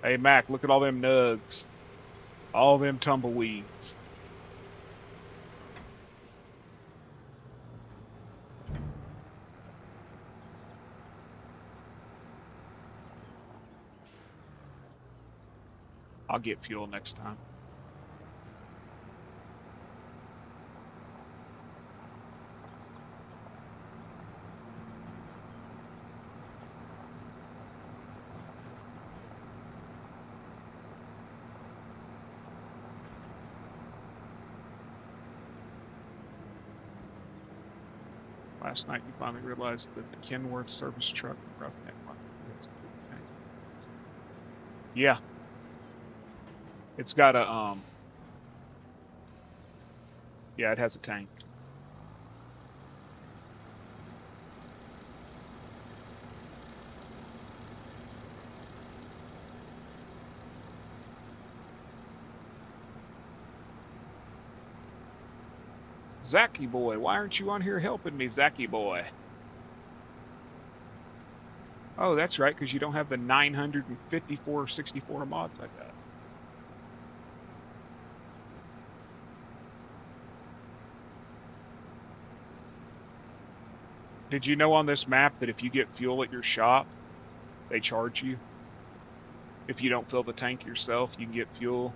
Hey, Mac, look at all them nugs. All them tumbleweeds. I'll get fuel next time. Last night you finally realized that the Kenworth service truck from Roughneck Market has a fuel tank. Yeah, it's got a yeah, it has a tank. Zacky boy, why aren't you on here helping me, Zacky boy? Oh, that's right, because you don't have the 954 64 mods I got. Did you know on this map that if you get fuel at your shop, they charge you? If you don't fill the tank yourself, you can get fuel,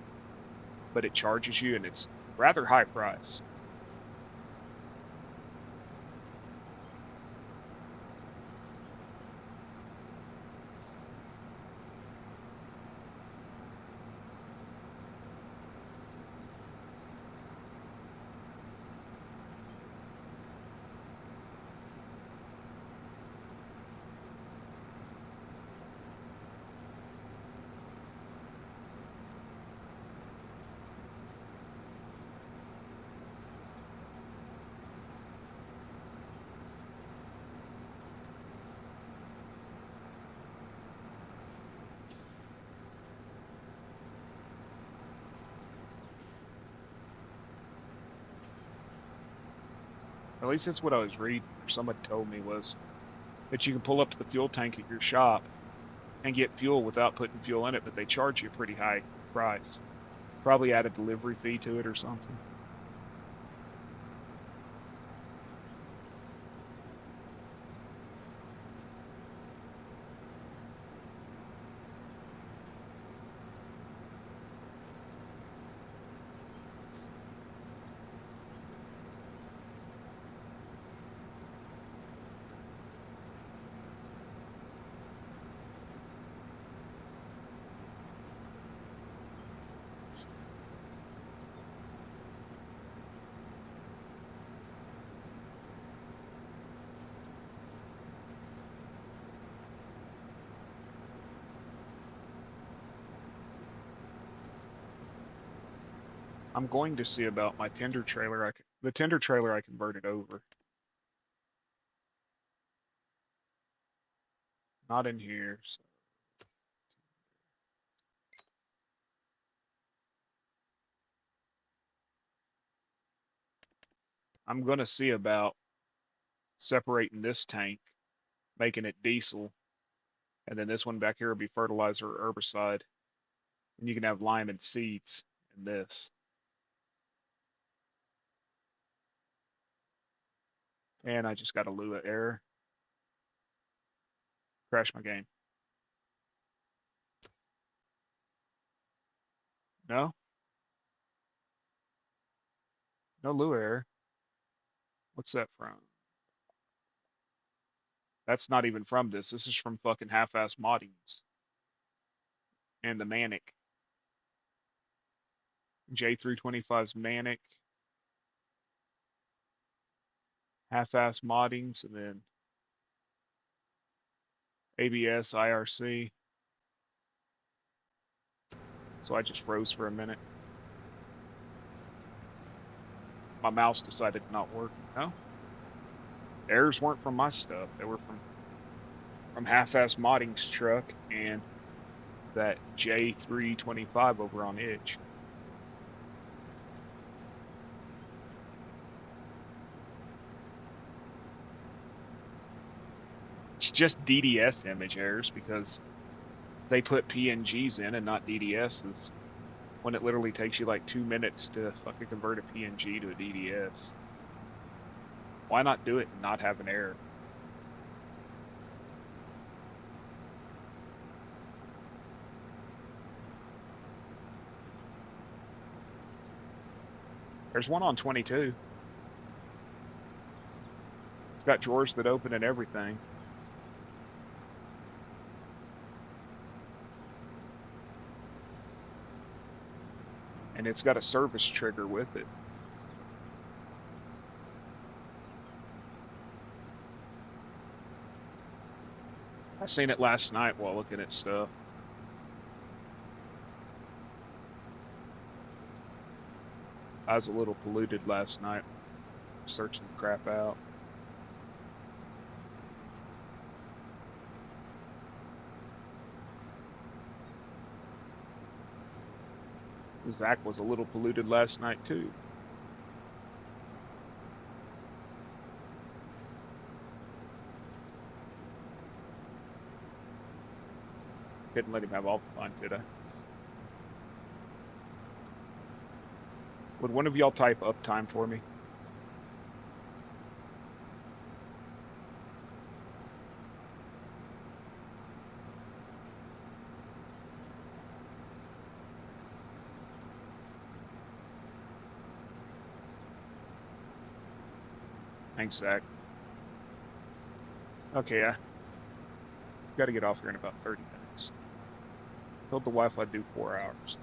but it charges you, and it's rather high price. At least that's what I was reading, or somebody told me, was that you can pull up to the fuel tank at your shop and get fuel without putting fuel in it, but they charge you a pretty high price. Probably add a delivery fee to it or something. I'm going to see about my tender trailer. The tender trailer I converted over. Not in here. So. I'm going to see about separating this tank, making it diesel, and then this one back here will be fertilizer or herbicide. And you can have lime and seeds in this. And I just got a Lua error. Crash my game. No? No Lua error. What's that from? That's not even from this. This is from fucking half-ass moddings. And the Manic. J325's Manic. Half-ass moddings, and then ABS, IRC. So I just froze for a minute. My mouse decided to not work. No? Errors weren't from my stuff. They were from half-ass modding's truck and that J325 over on Itch. It's just DDS image errors because they put PNGs in and not DDSs when it literally takes you like 2 minutes to fucking convert a PNG to a DDS. Why not do it and not have an error? There's one on 22. It's got drawers that open and everything. And it's got a service trigger with it. I seen it last night while looking at stuff. I was a little polluted last night, searching the crap out. Zach was a little polluted last night too. Couldn't let him have all the fun, could I? Would one of y'all type uptime for me? Thanks, Zach. Okay, I gotta get off here in about 30 minutes. Told the wife I'd do 4 hours.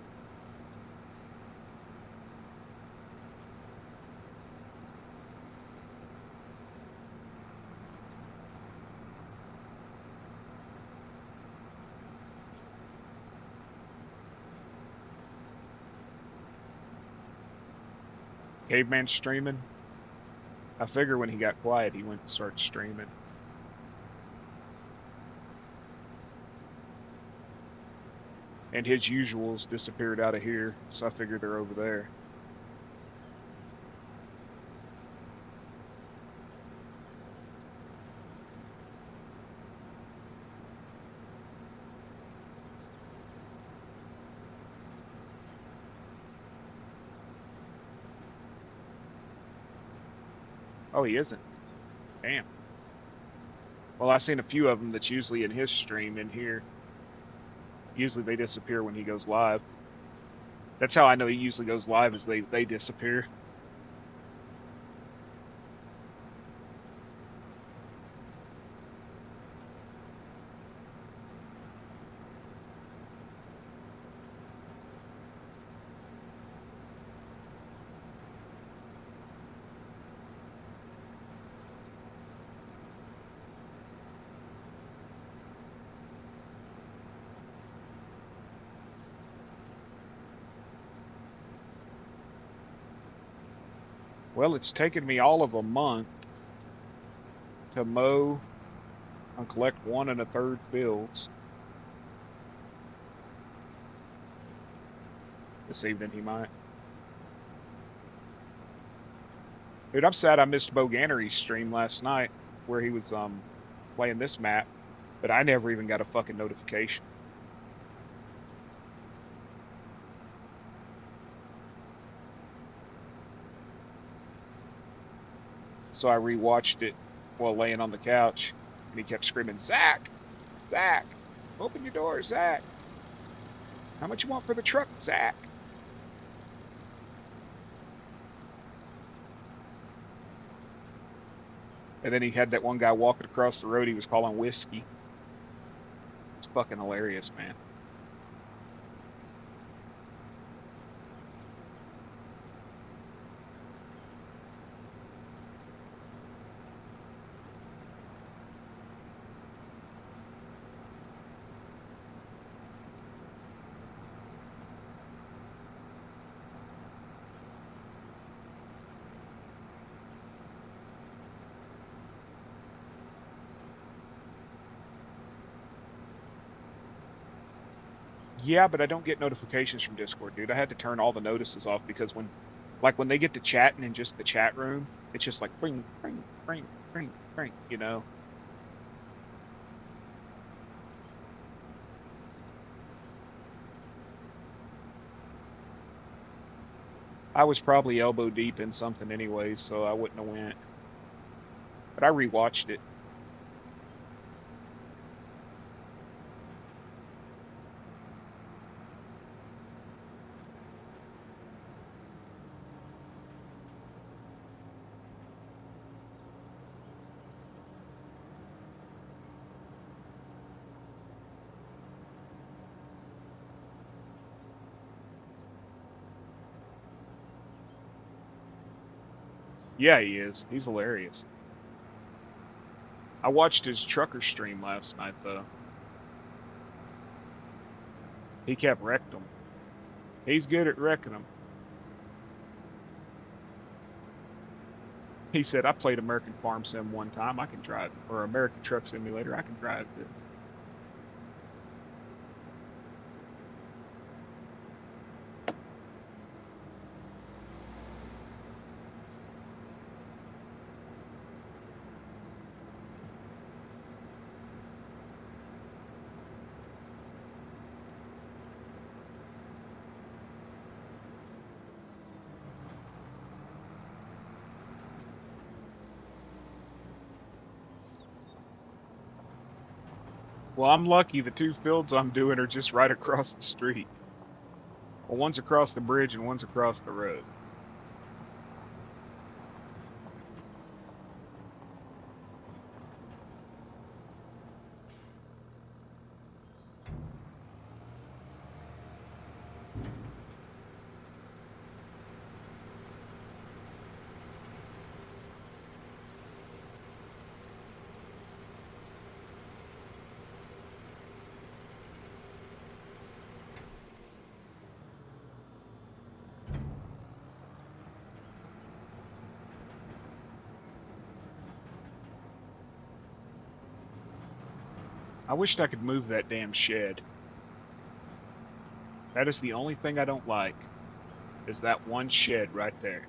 Caveman streaming. I figure when he got quiet, he went to start streaming. And his usuals disappeared out of here, so I figure they're over there. Oh, he isn't. Damn. Well, I've seen a few of them that's usually in his stream in here. Usually they disappear when he goes live. That's how I know he usually goes live, is they disappear. Well, it's taken me all of a month to mow and collect 1 1/3 fields. This evening he might. Dude, I'm sad I missed Bo Gannery's stream last night where he was playing this map, but I never even got a fucking notification. So I rewatched it while laying on the couch, and he kept screaming, "Zach! Zach! Open your door, Zach! How much you want for the truck, Zach?" And then he had that one guy walking across the road he was calling Whiskey. It's fucking hilarious, man. Yeah, but I don't get notifications from Discord, dude. I had to turn all the notices off because when they get to chatting in just the chat room, it's just like ring, ring, ring, ring, ring, you know? I was probably elbow deep in something anyway, so I wouldn't have went. But I rewatched it. Yeah, he is. He's hilarious. I watched his trucker stream last night though. He kept wrecking them. He's good at wrecking them. He said, "I played American Farm Sim one time. I can drive, or American Truck Simulator. I can drive this." Well, I'm lucky. The two fields I'm doing are just right across the street. Well, one's across the bridge and one's across the road. I wished I could move that damn shed. That is the only thing I don't like, is that one shed right there.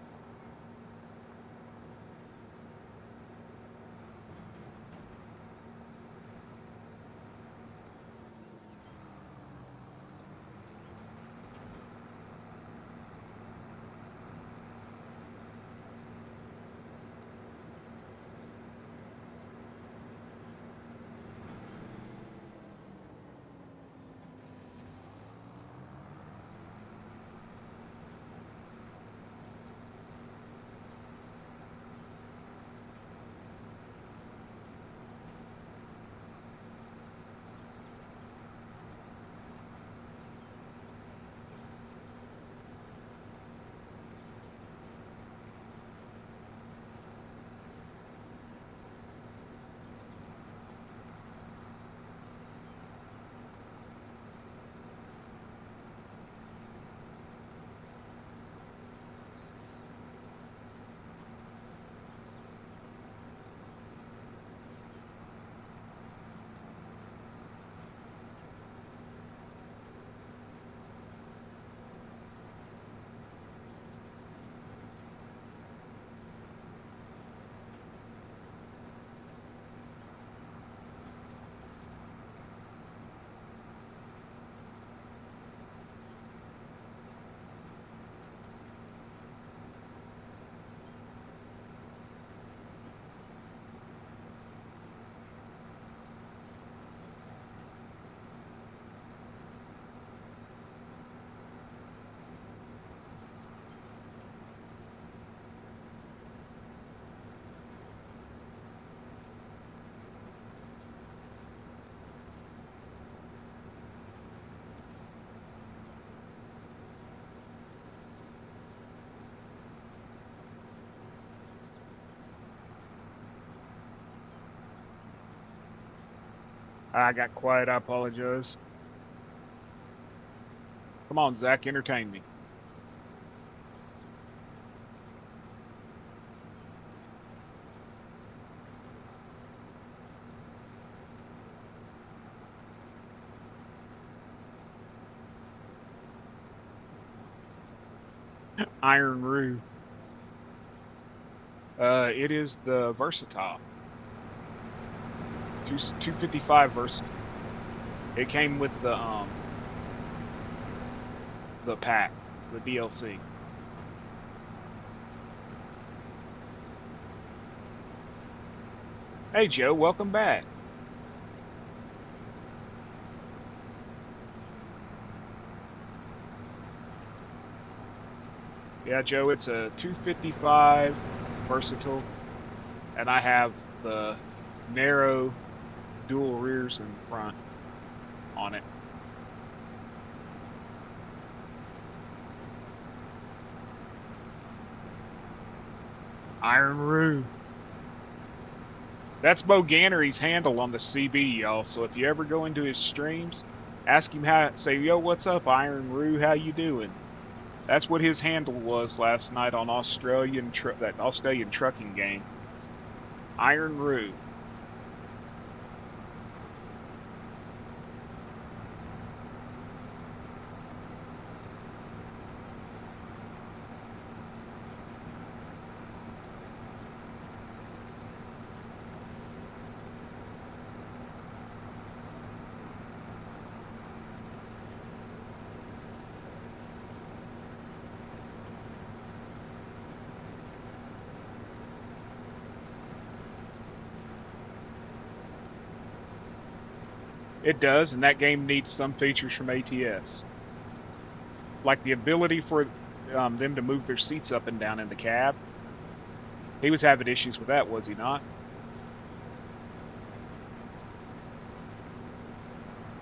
I got quiet. I apologize. Come on, Zach, entertain me. Iron Roo. It is the Versatile. 255 Versatile. It came with the pack, the DLC. Hey, Joe, welcome back. Yeah, Joe, it's a 255 versatile, and I have the narrow dual rears in front on it. Iron Roo. That's Bo Gannery's handle on the CB, y'all. So if you ever go into his streams, ask him how. Say, yo, what's up, Iron Roo? How you doing? That's what his handle was last night on that Australian trucking game. Iron Roo. It does, and that game needs some features from ATS, like the ability for them to move their seats up and down in the cab. He was having issues with that, was he not?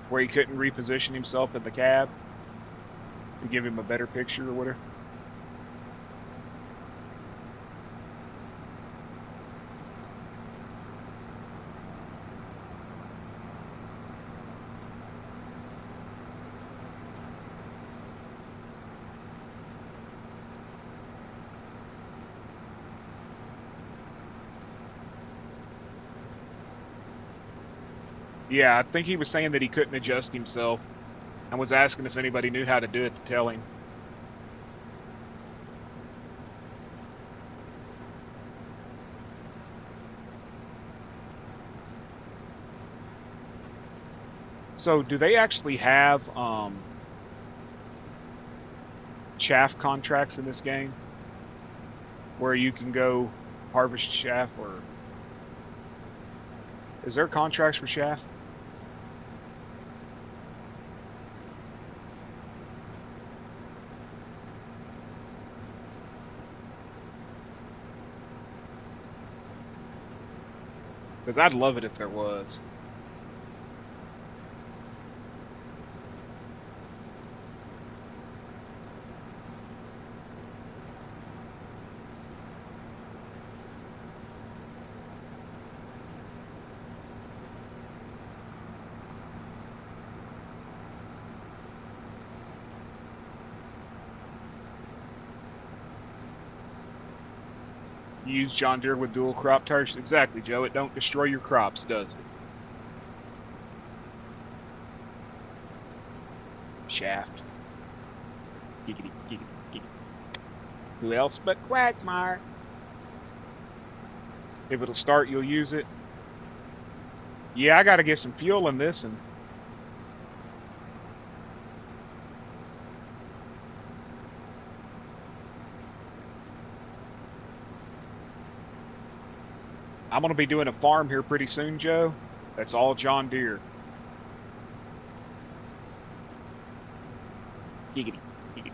Where he couldn't reposition himself in the cab to give him a better picture or whatever. Yeah, I think he was saying that he couldn't adjust himself and was asking if anybody knew how to do it to tell him. So, do they actually have chaff contracts in this game where you can go harvest chaff, or is there contracts for chaff? Because I'd love it if there was. You use John Deere with dual crop tires? Exactly, Joe. It don't destroy your crops, does it? Shaft. Giggity, giggity, giggity. Who else but Quagmire? If it'll start, you'll use it. Yeah, I got to get some fuel in this, and I'm going to be doing a farm here pretty soon, Joe. That's all John Deere. Giggity, giggity.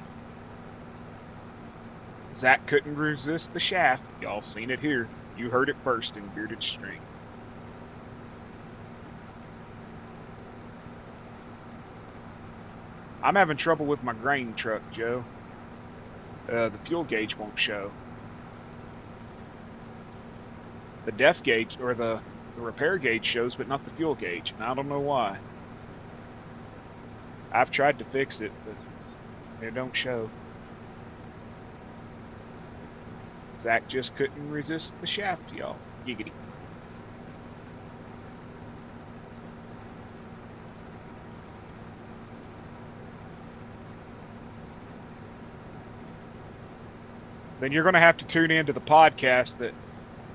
Zach couldn't resist the shaft. Y'all seen it here. You heard it first in Bearded String. I'm having trouble with my grain truck, Joe. The fuel gauge won't show. The def gauge, or the repair gauge shows, but not the fuel gauge. And I don't know why. I've tried to fix it, but it don't show. Zach just couldn't resist the shaft, y'all. Giggity. Then you're going to have to tune into the podcast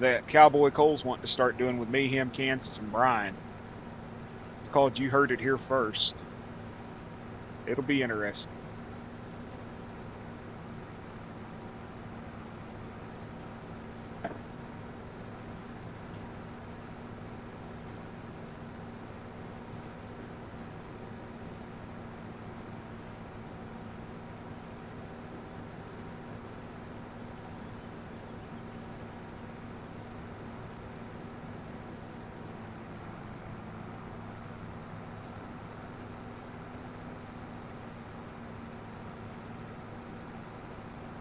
that Cowboy Cole's wanting to start doing with me, him, Kansas, and Brian. It's called You Heard It Here First. It'll be interesting.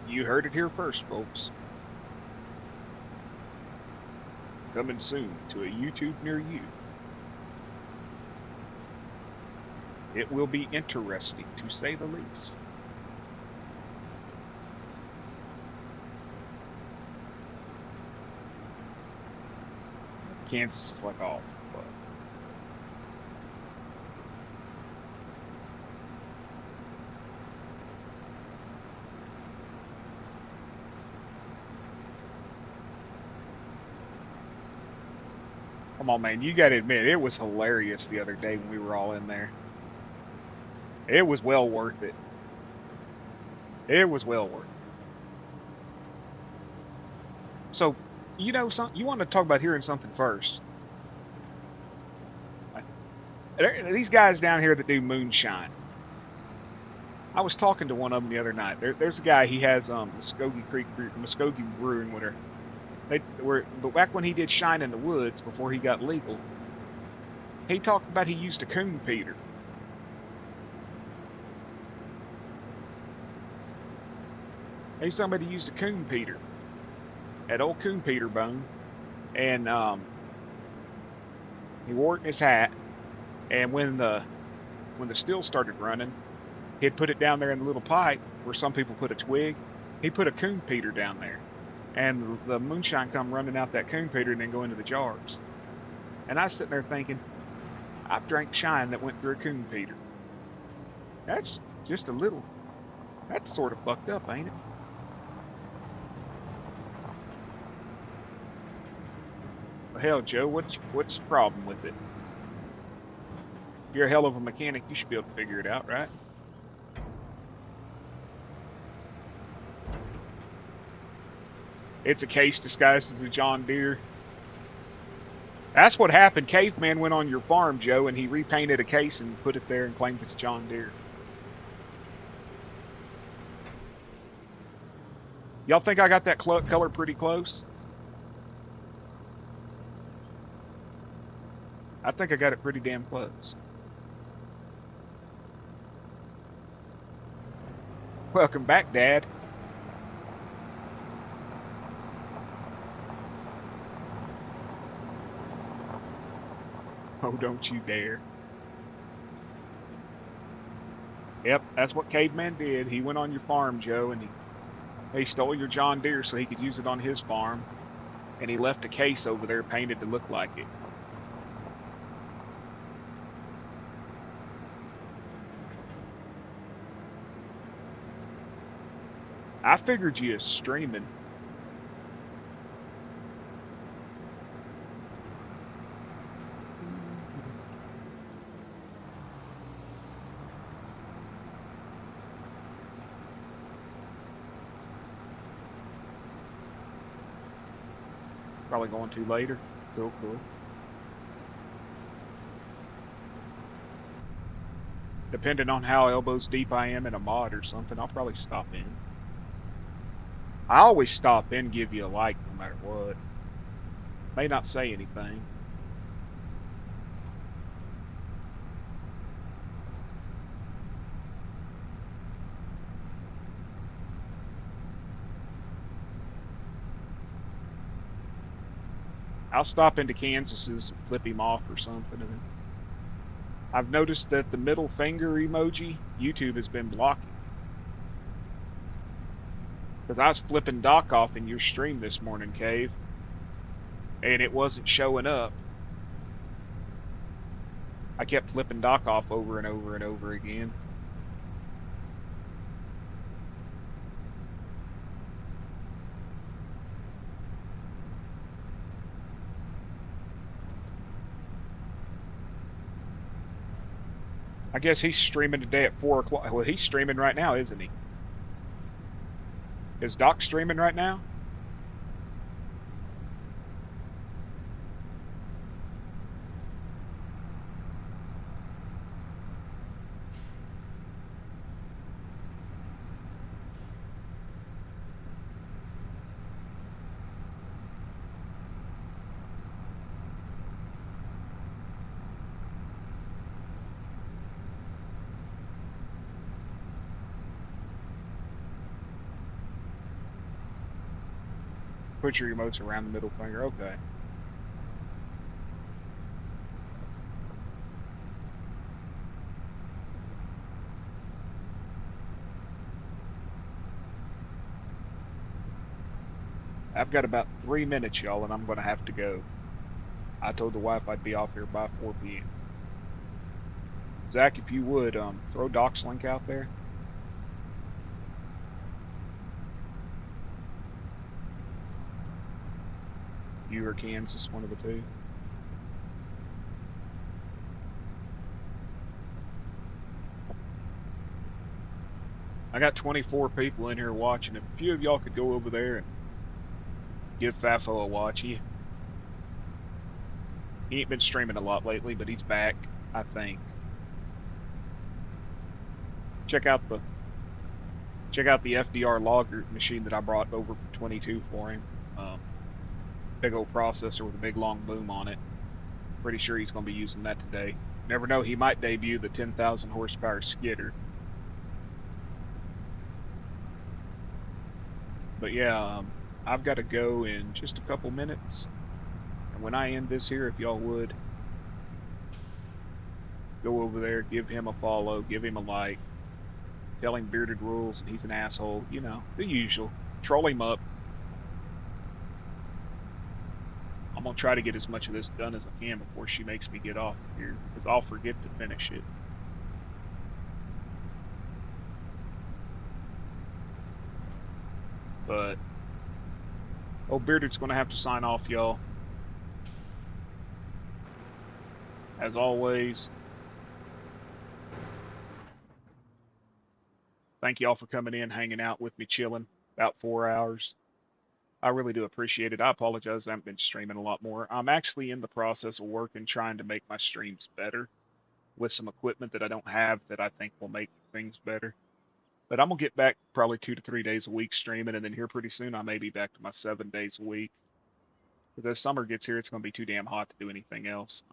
You heard it here first, folks. Coming soon to a YouTube near you. It will be interesting, to say the least. Kansas is like off, but come on, man, you got to admit it was hilarious the other day when we were all in there. It was well worth it. It was well worth it. So, you know, you want to talk about hearing something first? These guys down here that do moonshine. I was talking to one of them the other night. There's a guy. He has Muskogee Brewing, whatever. But back when he did shine in the woods before he got legal, he talked about he used a coon peter. He's somebody used a coon peter, that old coon peter bone, and he wore it in his hat. And when the still started running, he'd put it down there in the little pipe where some people put a twig. He put a coon peter down there, and the moonshine come running out that coon peter and then go into the jars. And I was sitting there thinking, I've drank shine that went through a coon peter. That's just a little. That's sort of fucked up, ain't it? Well, hell, Joe, what's the problem with it? You're a hell of a mechanic. You should be able to figure it out, right? It's a case disguised as a John Deere. That's what happened. Caveman went on your farm, Joe, and he repainted a case and put it there and claimed it's John Deere. Y'all think I got that color pretty close? I think I got it pretty damn close. Welcome back, Dad. Oh, don't you dare. Yep, that's what Caveman did. He went on your farm, Joe, and he stole your John Deere so he could use it on his farm. And he left a case over there painted to look like it. I figured you as streaming. Probably going to later. Cool. Depending on how elbows deep I am in a mod or something, I'll probably stop in. I always stop in, give you a like no matter what. May not say anything. I'll stop into Kansas's and flip him off or something. And I've noticed that the middle finger emoji, YouTube has been blocking. Because I was flipping Doc off in your stream this morning, Cave, and it wasn't showing up. I kept flipping Doc off over and over and over again. I guess he's streaming today at 4 o'clock. Well, he's streaming right now, isn't he? Is Doc streaming right now? Put your emotes around the middle finger. Okay. I've got about 3 minutes, y'all, and I'm going to have to go. I told the wife I'd be off here by 4 p.m. Zach, if you would, throw Doc's link out there. You or Kansas, one of the two. I got 24 people in here watching. If a few of y'all could go over there and give Fafo a watch. He ain't been streaming a lot lately, but he's back, I think. Check out the FDR logger machine that I brought over from 22 for him. Big old processor with a big long boom on it. Pretty sure he's going to be using that today. Never know, he might debut the 10,000 horsepower skidder. But yeah, I've got to go in just a couple minutes. And when I end this here, if y'all would, go over there, give him a follow, give him a like, tell him Bearded rules and he's an asshole. You know, the usual. Troll him up. I'm going to try to get as much of this done as I can before she makes me get off of here, because I'll forget to finish it. But, oh, Bearded's going to have to sign off, y'all. As always, thank y'all for coming in, hanging out with me, chilling about 4 hours. I really do appreciate it. I apologize, I haven't been streaming a lot more. I'm actually in the process of working, trying to make my streams better with some equipment that I don't have that I think will make things better. But I'm gonna get back probably 2 to 3 days a week streaming, and then here pretty soon I may be back to my 7 days a week. Because as summer gets here, it's gonna be too damn hot to do anything else.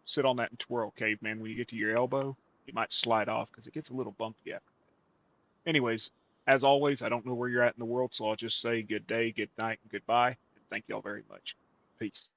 Sit on that and twirl, caveman. When you get to your elbow, you might slide off because it gets a little bumpy after that. Anyways, as always, I don't know where you're at in the world, so I'll just say good day, good night, and goodbye. And thank y'all very much. Peace.